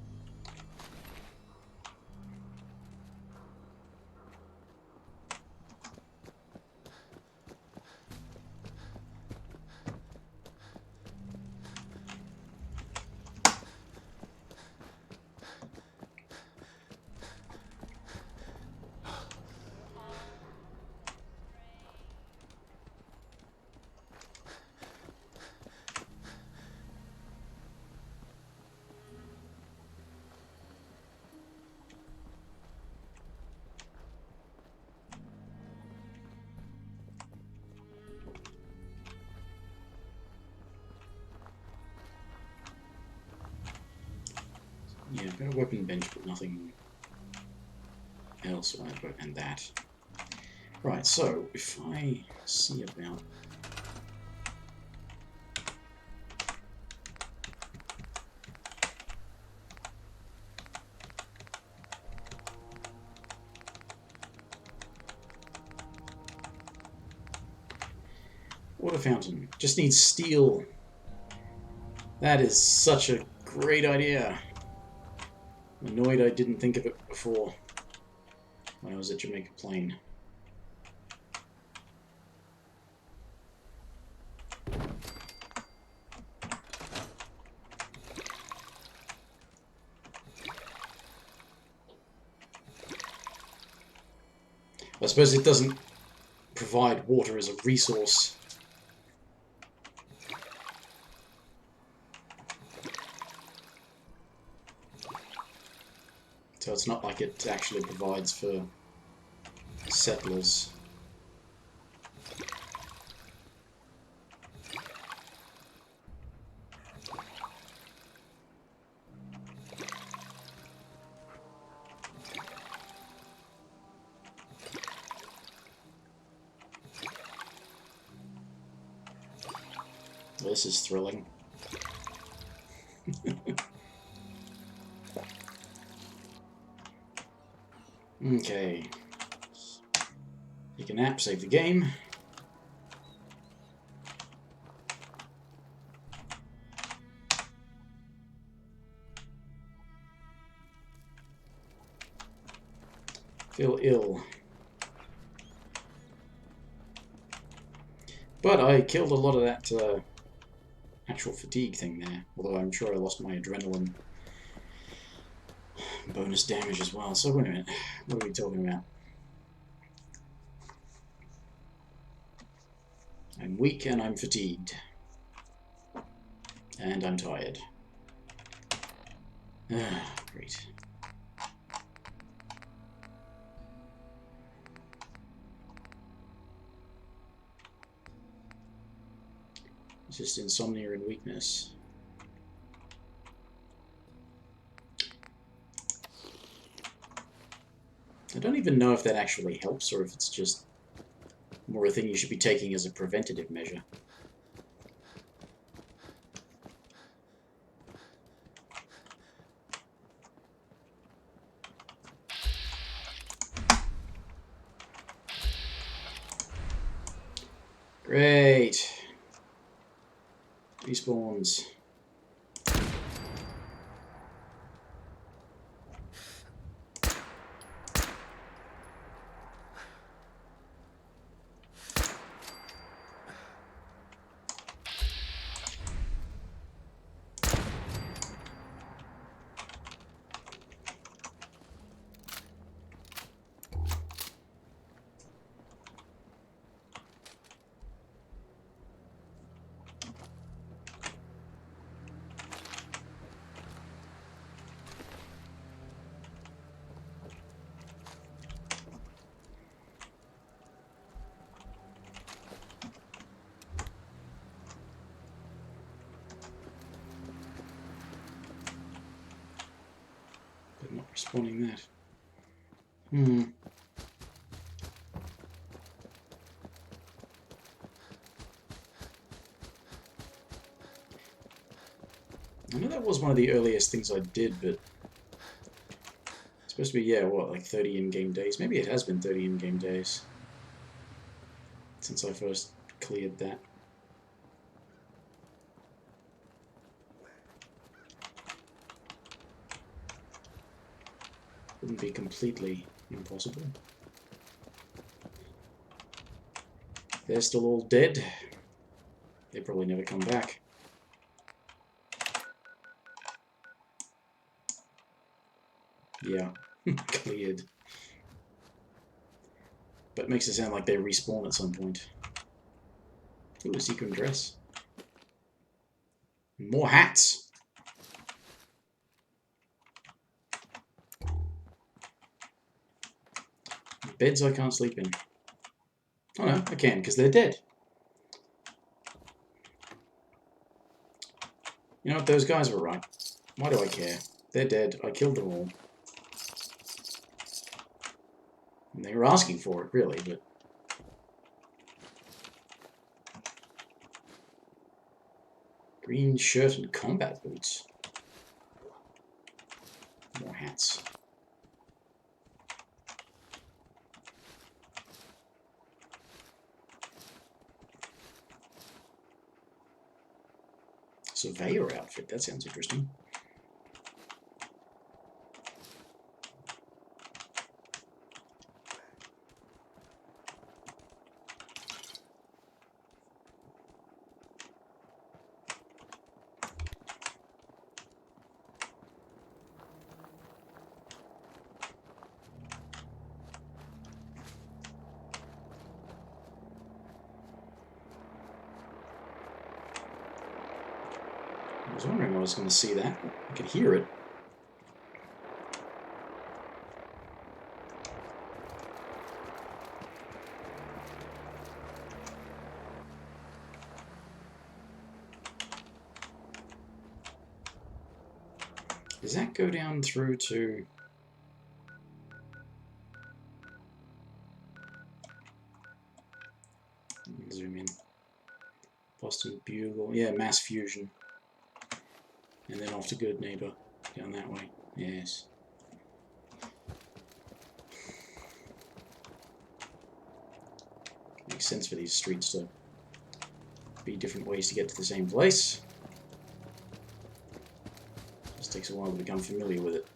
Yeah, I've got a weapon bench, but nothing else. And that. Right, so if I see about... Water fountain. Just needs steel. That is such a great idea. I'm annoyed I didn't think of it before when I was at Jamaica Plain. I suppose it doesn't provide water as a resource. So it's not like it actually provides for settlers. This is thrilling. Okay. Take a nap, save the game. Feel ill. But I killed a lot of that actual fatigue thing there, although I'm sure I lost my adrenaline bonus damage as well. So wait a minute, what are we talking about? I'm weak and I'm fatigued. And I'm tired. Ah, great. It's just insomnia and weakness. I don't even know if that actually helps or if it's just more a thing you should be taking as a preventative measure. Great. Respawns. But not respawning that. I know that was one of the earliest things I did, but it's supposed to be, yeah, what, like 30 in-game days? Maybe it has been 30 in-game days since I first cleared that. Wouldn't be completely impossible. They're still all dead. They probably never come back. Yeah, cleared. But it makes it sound like they respawn at some point. Ooh, a sequin dress. More hats! Beds I can't sleep in. Oh no, I can, because they're dead. You know what, those guys were right. Why do I care? They're dead, I killed them all. And they were asking for it, really, but... Green shirt and combat boots. More hats. Surveyor outfit, that sounds interesting. was wondering if I was going to see that. I could hear it. Does that go down through to... Zoom in. Boston Bugle. Yeah, Mass Fusion. And then off to Good Neighbor. Down that way. Yes. Makes sense for these streets to be different ways to get to the same place. Just takes a while to become familiar with it.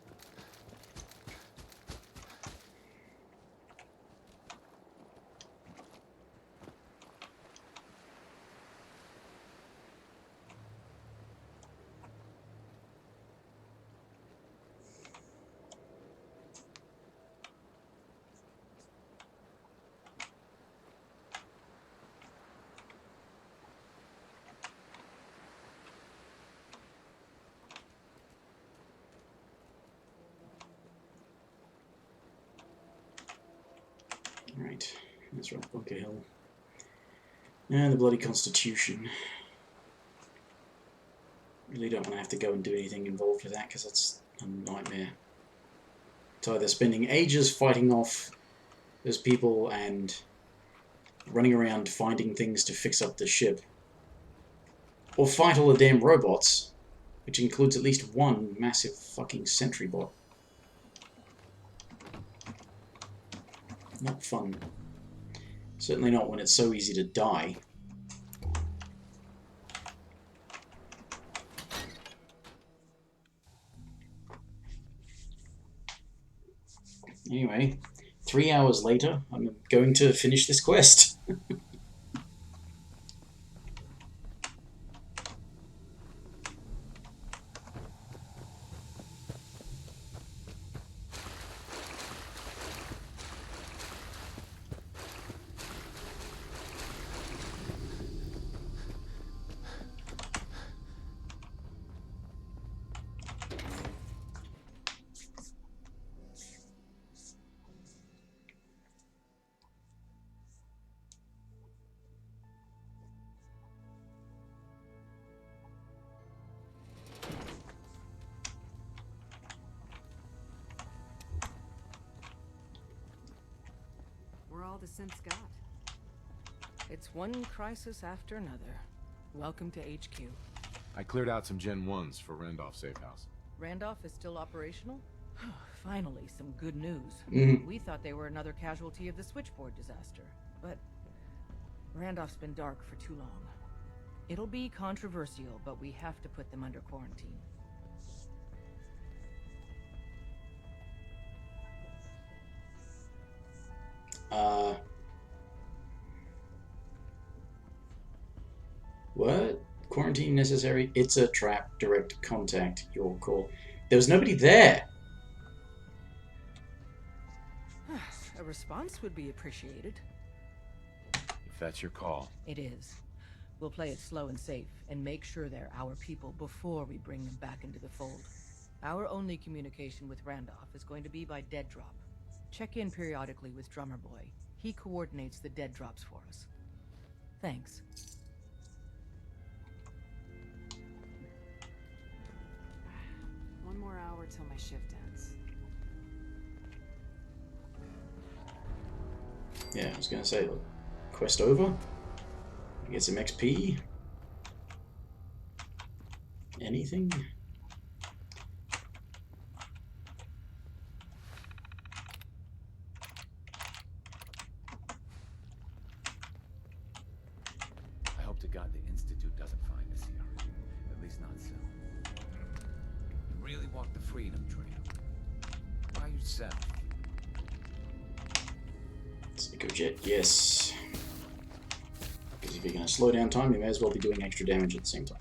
Right, that's right, Bunker Hill. And the bloody Constitution. Really don't want to have to go and do anything involved with that, because that's a nightmare. It's either spending ages fighting off those people and running around finding things to fix up the ship, or fight all the damn robots, which includes at least one massive fucking sentry bot. Not fun. Certainly not when it's so easy to die. Anyway, 3 hours later, I'm going to finish this quest. All the sense got. It's one crisis after another. Welcome to HQ. I cleared out some Gen 1s for Randolph Safe House. Randolph is still operational? Finally, some good news. We thought they were another casualty of the switchboard disaster, but Randolph's been dark for too long. It'll be controversial, but we have to put them under quarantine. What? Quarantine necessary? It's a trap. Direct contact. Your call. There was nobody there. A response would be appreciated. If that's your call. It is. We'll play it slow and safe, and make sure they're our people before we bring them back into the fold. Our only communication with Randolph is going to be by dead drop. Check in periodically with Drummer Boy. He coordinates the dead drops for us. Thanks. One more hour till my shift ends. Yeah, I was gonna say, look, quest over. Get some XP. Anything? I hope to God the Institute doesn't find us here. At least not soon. You really walk the freedom trail. By yourself. Psychojet, yes. Because if you're going to slow down time, you may as well be doing extra damage at the same time.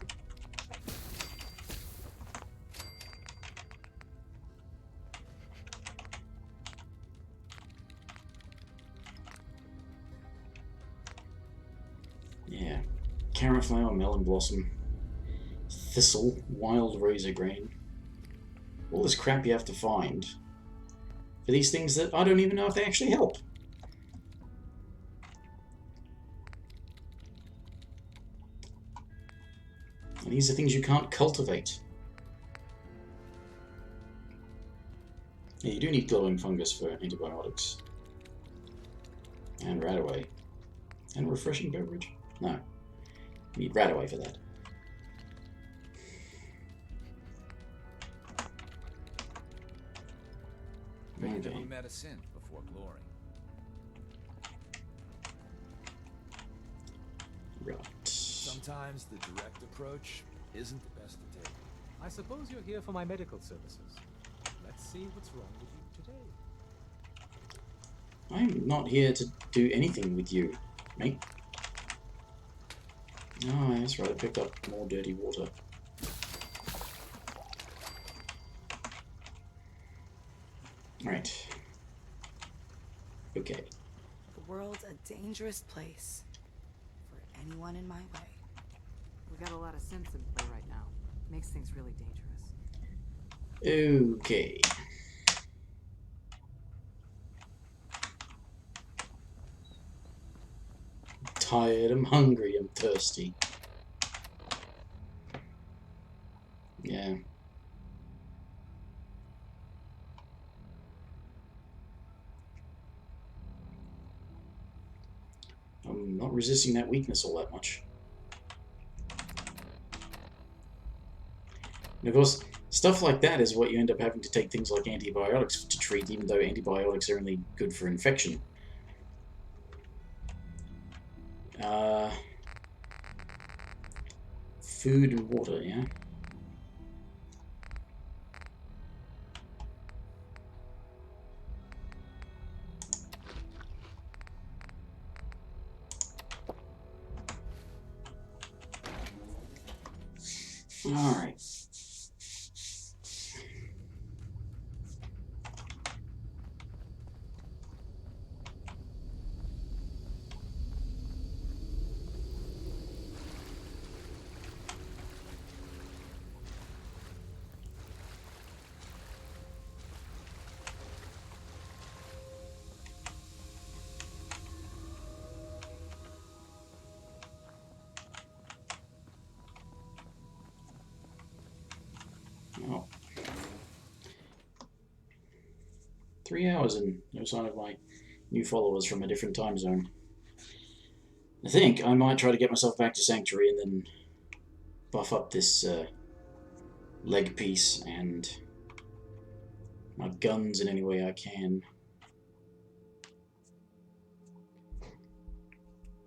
Yeah. Carrot flower, melon blossom. thistle, wild razor grain. All this crap you have to find for these things that I don't even know if they actually help. And these are things you can't cultivate. Yeah, you do need glowing fungus for antibiotics. And Radaway. And refreshing beverage? No. You need Radaway for that. Bet you never met a synth before glory. Right. Sometimes the direct approach isn't the best to take. I suppose you're here for my medical services. Let's see what's wrong with you today. I'm not here to do anything with you, mate. Oh, that's right, I picked up more dirty water. Right. Okay. The world's a dangerous place for anyone in my way. We got a lot of synths in play right now. Makes things really dangerous. Okay. I'm tired, I'm hungry, I'm thirsty. Yeah. I'm not resisting that weakness all that much. And of course, stuff like that is what you end up having to take things like antibiotics to treat, even though antibiotics are only good for infection. Food and water, yeah? Alright. Oh. 3 hours and no sign of my new followers from a different time zone. I think I might try to get myself back to Sanctuary and then buff up this leg piece and my guns in any way I can.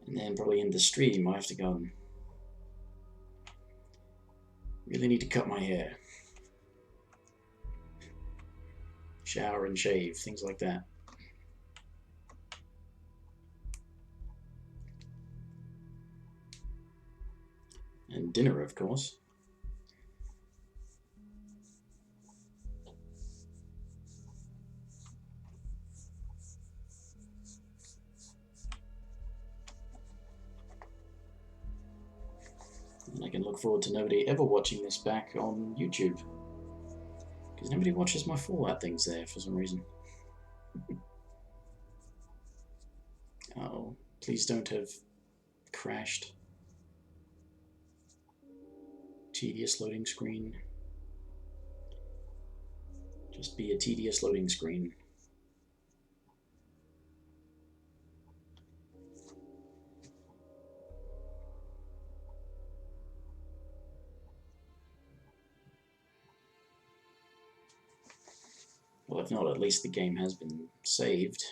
And then probably end the stream I have to go and really need to cut my hair. Shower and shave, things like that. And dinner, of course. And I can look forward to nobody ever watching this back on YouTube. Because nobody watches my Fallout things there for some reason. Oh, please don't have crashed. Tedious loading screen. Just be a tedious loading screen. Well, if not, at least the game has been saved.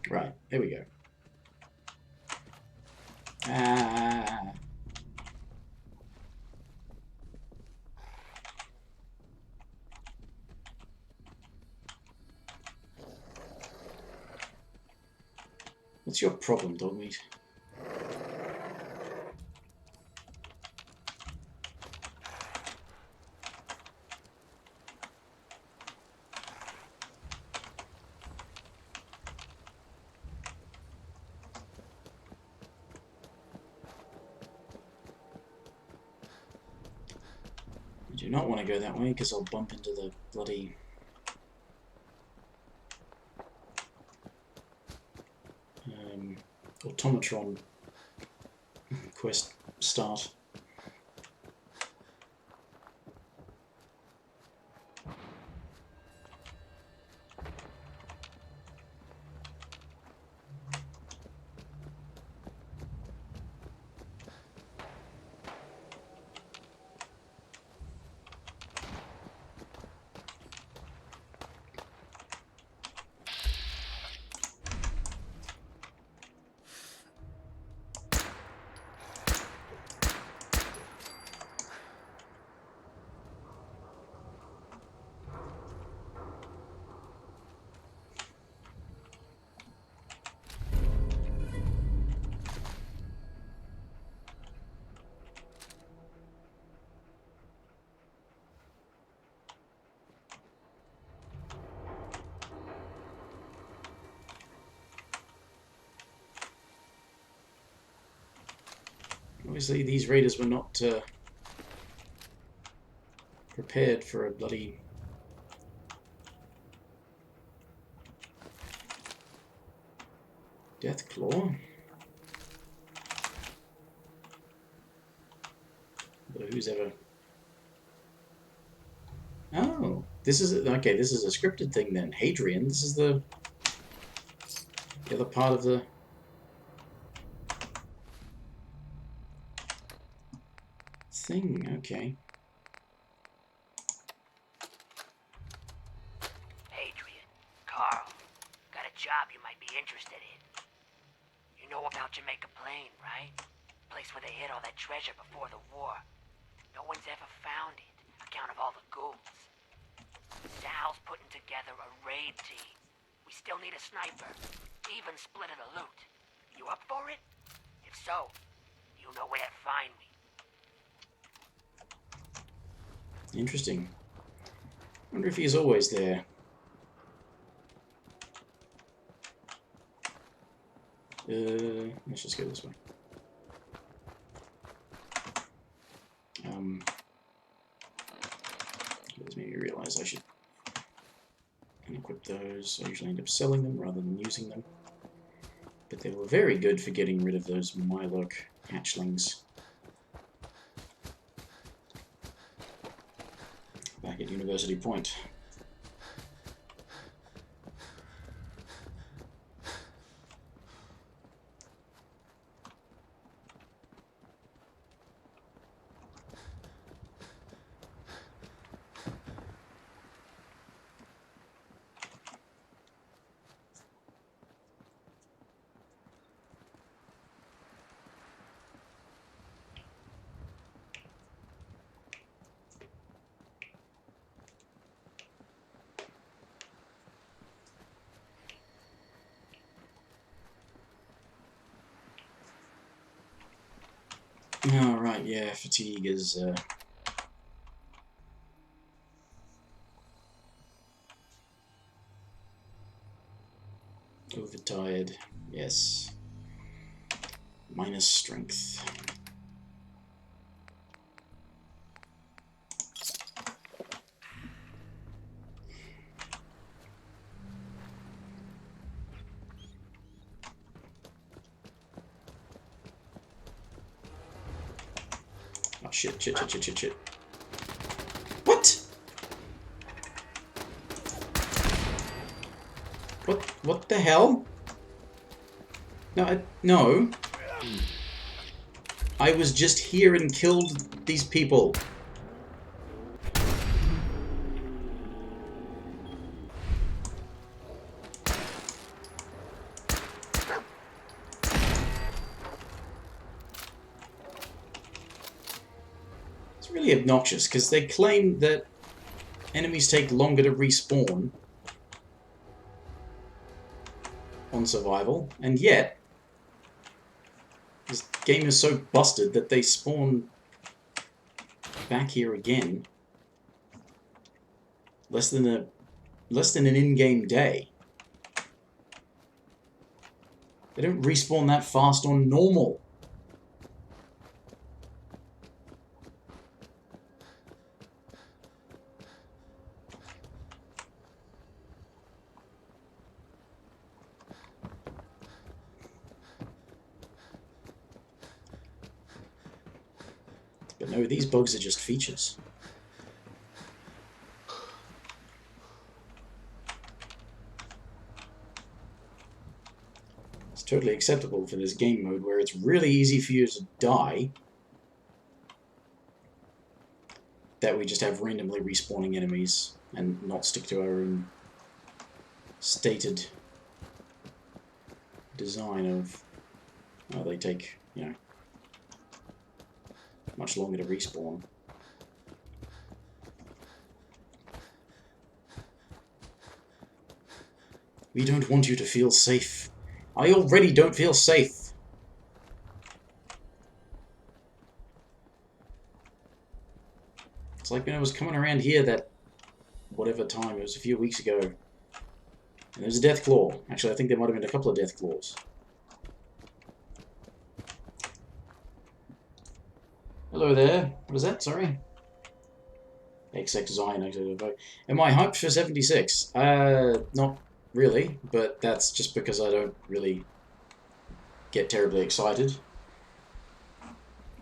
Right, there we go. Ah. What's your problem, Dogmeat? do not want to go that way because I'll bump into the bloody automatron quest start. Obviously, these raiders were not prepared for a bloody death claw. But who's ever... Oh, this is okay. This is a scripted thing then. Hadrian. This is the other part of the thing. Okay. Adrian, Carl, got a job you might be interested in. You know about Jamaica Plain, right? Place where they hid all that treasure before the war. No one's ever found it, account of all the ghouls. Sal's putting together a raid team. We still need a sniper. Even split of the loot. You up for it? If so, you know where to find me. Interesting. Wonder if he's always there. Let's just go this way. Let's maybe realize I should equip those. I usually end up selling them rather than using them. But they were very good for getting rid of those Mylurk hatchlings back at University Point. Oh, right, yeah, fatigue is... overtired, yes. Minus strength. Oh, shit. What? What the hell? No, no. I was just here and killed these people. It's really obnoxious, because they claim that enemies take longer to respawn on survival, and yet this game is so busted that they spawn back here again less than an in-game day. They don't respawn that fast on normal. But no, these bugs are just features. It's totally acceptable for this game mode where it's really easy for you to die, that we just have randomly respawning enemies and not stick to our own stated design of, they take, you know, much longer to respawn. We don't want you to feel safe. I already don't feel safe. It's like when I was coming around here that, whatever time, it was a few weeks ago, and there's a death claw. Actually, I think there might have been a couple of death claws. Hello there. What is that? Sorry. XX Zion, actually. Am I hyped for 76? Not really, but that's just because I don't really get terribly excited.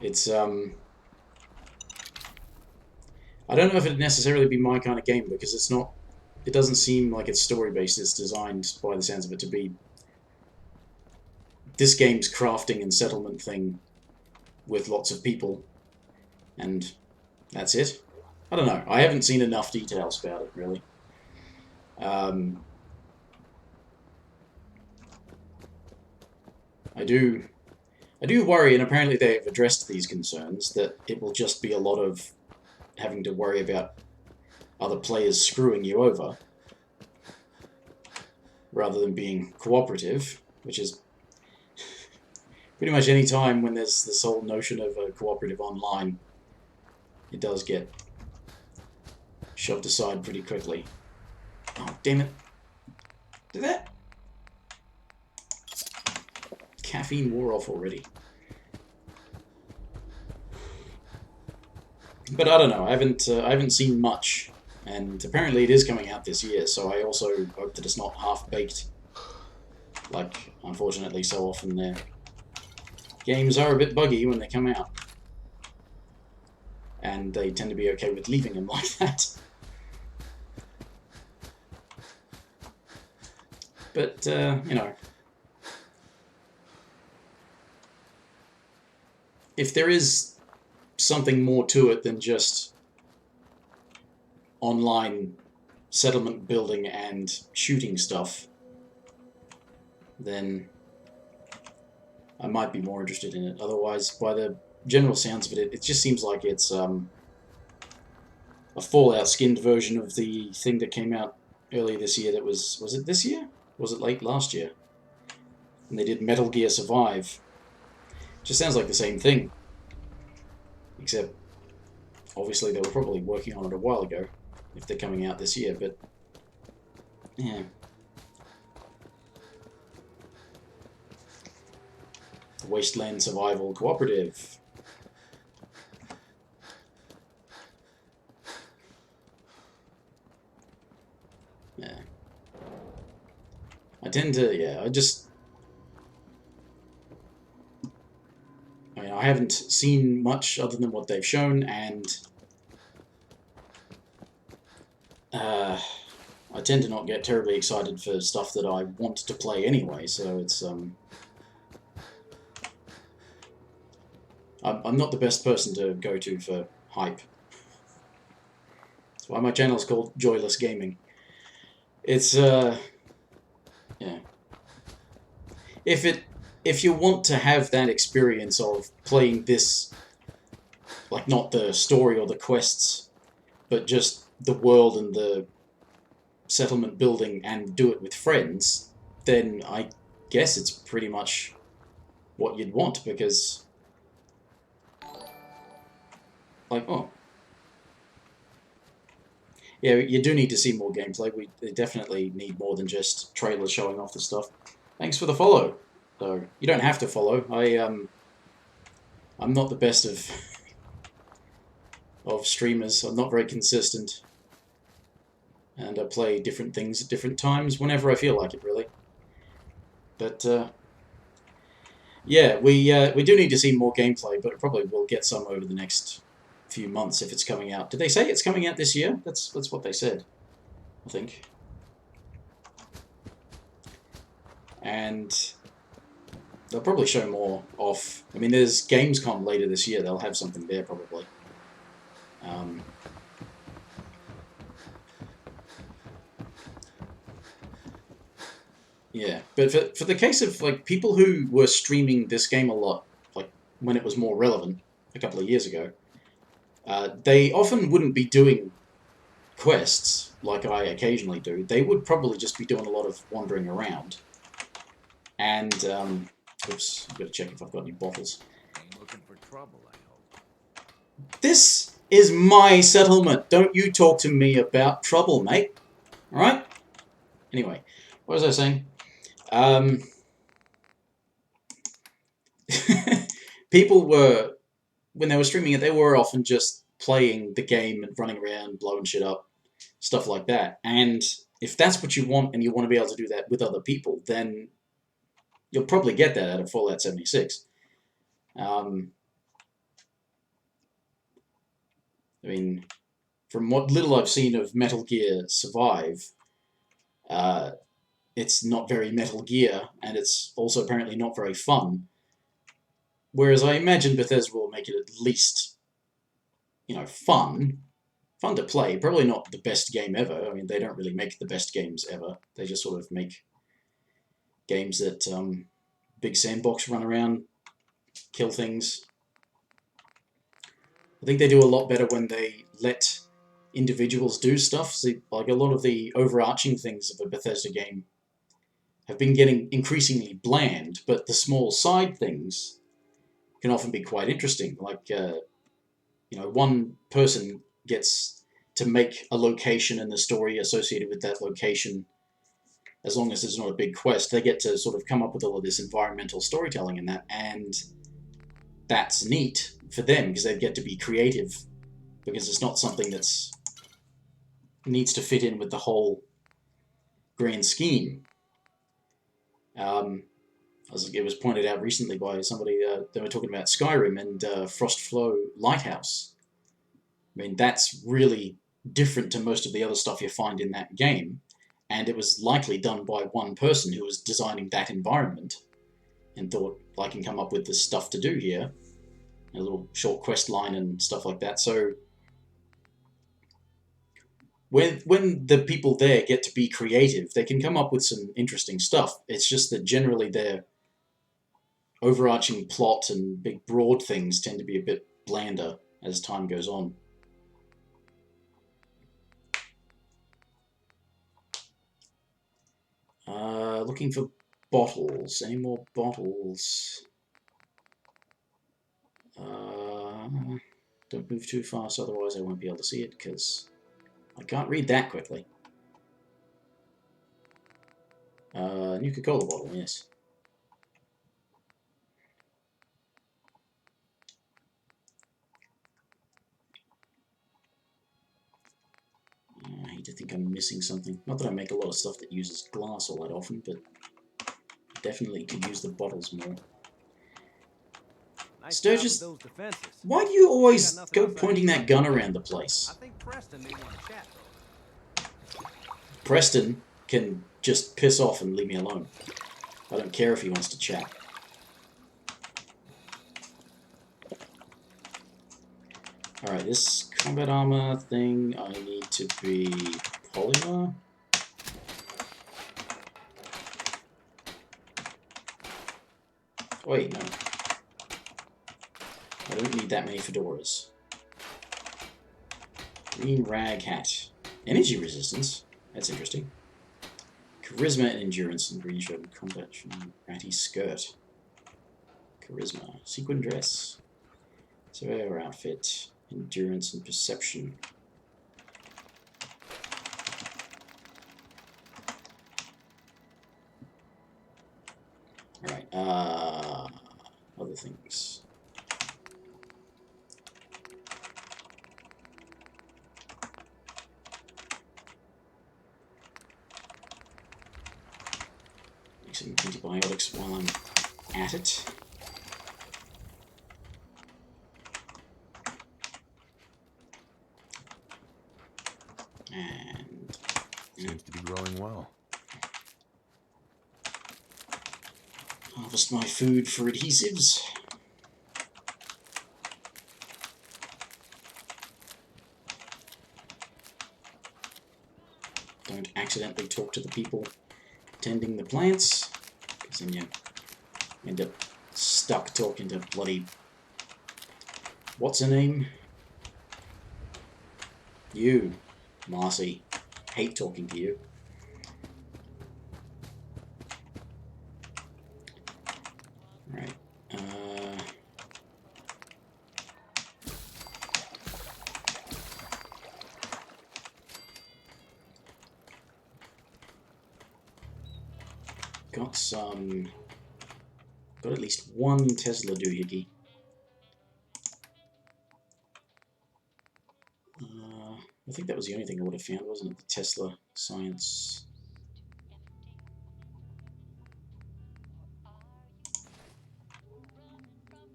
It's, I don't know if it'd necessarily be my kind of game, because it's not, it doesn't seem like it's story-based. It's designed, by the sounds of it, to be this game's crafting and settlement thing with lots of people, and that's it. I don't know. I haven't seen enough details about it, really. I do worry, and apparently they have addressed these concerns, that it will just be a lot of having to worry about other players screwing you over, rather than being cooperative, which is pretty much any time when there's this whole notion of a cooperative online, it does get shoved aside pretty quickly. Oh, damn it. Did that? Caffeine wore off already. But I don't know, I haven't seen much, and apparently it is coming out this year, so I also hope that it's not half-baked, like, unfortunately, so often their games are a bit buggy when they come out, and they tend to be okay with leaving them like that. But, you know, if there is something more to it than just online settlement building and shooting stuff, then I might be more interested in it. Otherwise, by the general sounds of it, it just seems like it's a Fallout skinned version of the thing that came out earlier this year. That was it this year? Was it late last year? And they did Metal Gear Survive. Just sounds like the same thing. Except, obviously, they were probably working on it a while ago, if they're coming out this year, but, yeah. Wasteland Survival Cooperative. Yeah. I tend to, yeah, I mean, I haven't seen much other than what they've shown, and I tend to not get terribly excited for stuff that I want to play anyway, so it's, I'm not the best person to go to for hype. That's why my channel is called Joyless Gaming. It's, yeah. If you want to have that experience of playing this, like, not the story or the quests, but just the world and the settlement building, and do it with friends, then I guess it's pretty much what you'd want, because, like, oh. Yeah, you do need to see more gameplay. We definitely need more than just trailers showing off the stuff. Thanks for the follow. So, you don't have to follow. I'm not the best of streamers. I'm not very consistent. And I play different things at different times, whenever I feel like it, really. But, Yeah, we do need to see more gameplay, but probably we'll get some over the next few months if it's coming out. Did they say it's coming out this year? That's what they said, I think. And they'll probably show more off. I mean, there's Gamescom later this year. They'll have something there probably. Yeah, but for the case of like people who were streaming this game a lot, like when it was more relevant a couple of years ago, they often wouldn't be doing quests like I occasionally do. They would probably just be doing a lot of wandering around. And oops, I've got to check if I've got any bottles. Ain't looking for trouble, I hope. This is my settlement. Don't you talk to me about trouble, mate. Alright? Anyway, what was I saying? People were, when they were streaming it, they were often just playing the game and running around, blowing shit up, stuff like that. And if that's what you want and you want to be able to do that with other people, then you'll probably get that out of Fallout 76. I mean, from what little I've seen of Metal Gear Survive, it's not very Metal Gear, and it's also apparently not very fun. Whereas I imagine Bethesda will make it at least, you know, fun to play. Probably not the best game ever. I mean, they don't really make the best games ever. They just sort of make games that big sandbox, run around, kill things. I think they do a lot better when they let individuals do stuff. See, like a lot of the overarching things of a Bethesda game have been getting increasingly bland, but the small side things can often be quite interesting. Like, you know, one person gets to make a location and the story associated with that location. As long as it's not a big quest, they get to sort of come up with all of this environmental storytelling in that, and that's neat for them because they get to be creative, because it's not something that's needs to fit in with the whole grand scheme. As it was pointed out recently by somebody, they were talking about Skyrim and Frostflow Lighthouse. I mean, that's really different to most of the other stuff you find in that game, and it was likely done by one person who was designing that environment and thought, I can come up with this stuff to do here, a little short quest line and stuff like that. So when the people there get to be creative, they can come up with some interesting stuff. It's just that generally their overarching plot and big broad things tend to be a bit blander as time goes on. Looking for bottles. Any more bottles? Don't move too fast, otherwise I won't be able to see it, because I can't read that quickly. Nuka-Cola bottle, yes. I hate to think I'm missing something. Not that I make a lot of stuff that uses glass all that often, but definitely could use the bottles more. Nice Sturgis, job with those defenses. why do you always go pointing that gun around the place? I think Preston may want to chat, though. Preston can just piss off and leave me alone. I don't care if he wants to chat. Alright, this combat armor thing, I need to be polymer. Wait, no. I don't need that many fedoras. Green rag hat. Energy resistance? That's interesting. Charisma and endurance and green shirt and combat ratty skirt. Charisma. Sequin dress. Surveyor outfit. Endurance and perception. Alright, other things. Make some antibiotics while I'm at it. And seems to be growing well. Harvest my food for adhesives. Don't accidentally talk to the people tending the plants, because then you end up stuck talking to bloody... What's her name? You, Marcy. Hate talking to you. Right. Got some... Got at least one Tesla doohickey. I think that was the only thing I would have found, wasn't it? The Tesla science.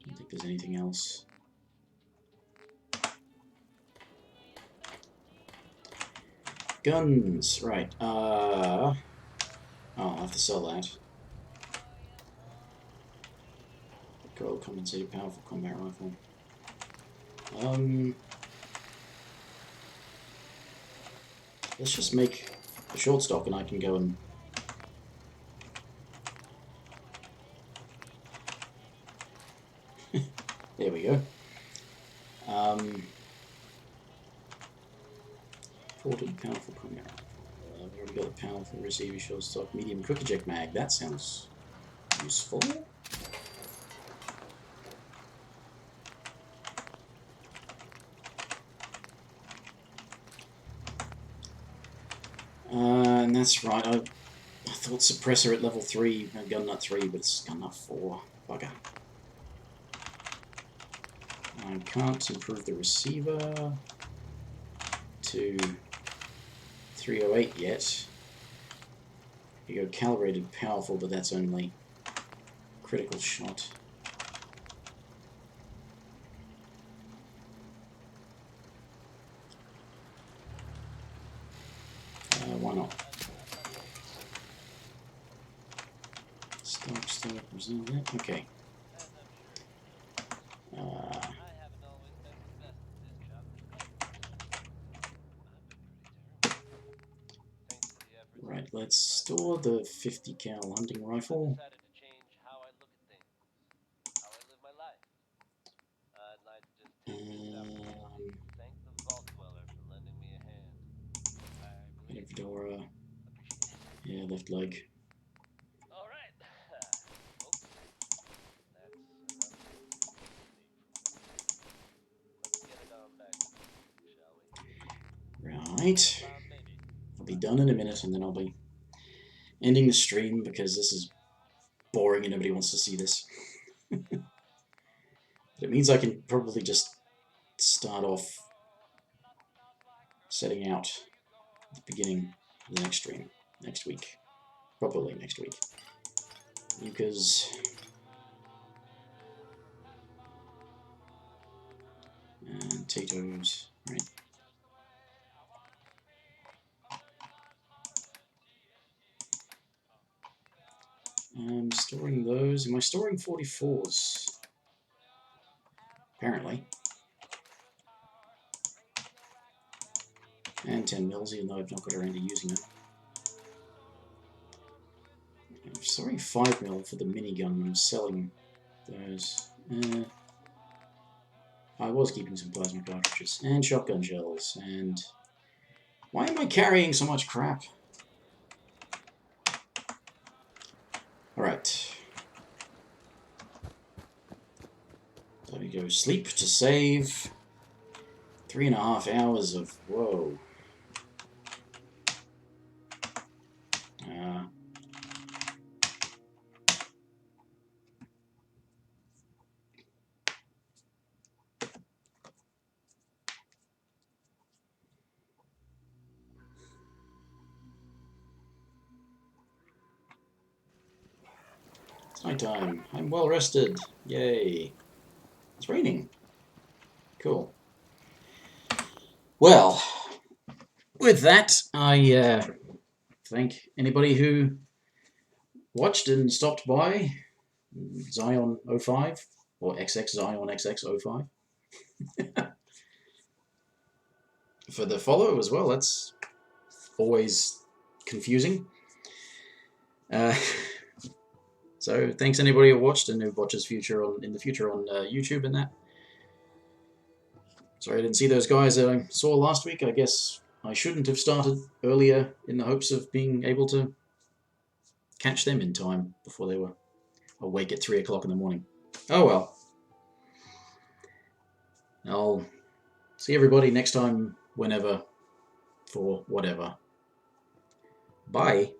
I don't think there's anything else. Guns, right. Oh, I'll have to sell that. Recoil compensated powerful combat rifle. Let's just make a short stock and I can go and... There we go. Ported powerful combat rifle. I've already got a powerful receiver short stock medium quick eject mag. That sounds useful. And that's right, I thought suppressor at level 3, gun nut 3, but it's gun nut 4. Bugger. I can't improve the receiver to 308 yet. You go calibrated powerful, but that's only critical shot. Why not? Stop, resume that. Okay. Right, let's store the 50 cal hunting rifle. Fedora. Yeah, left leg. Right. I'll be done in a minute and then I'll be ending the stream because this is boring and nobody wants to see this. But it means I can probably just start off setting out at the beginning of the next stream, next week. Probably next week. Because... And Tito's, right. I'm storing those. Am I storing 44s? Apparently. And 10 mils, even though I've not got around to using them. I'm storing 5 mil for the minigun. I'm selling those. I was keeping some plasma cartridges. And shotgun shells. And... Why am I carrying so much crap? Alright. Let me go sleep to save 3.5 hours of... Whoa. It's night time. I'm well rested. Yay. It's raining. Cool. Well, with that, I thank anybody who watched and stopped by. Zion05 or XX Zion XX05 for the follow as well. That's always confusing. So thanks anybody who watched and who watches in the future on YouTube and that. Sorry I didn't see those guys that I saw last week. I guess I shouldn't have started earlier in the hopes of being able to catch them in time before they were awake at 3 o'clock in the morning. Oh well. I'll see everybody next time, whenever, for whatever. Bye.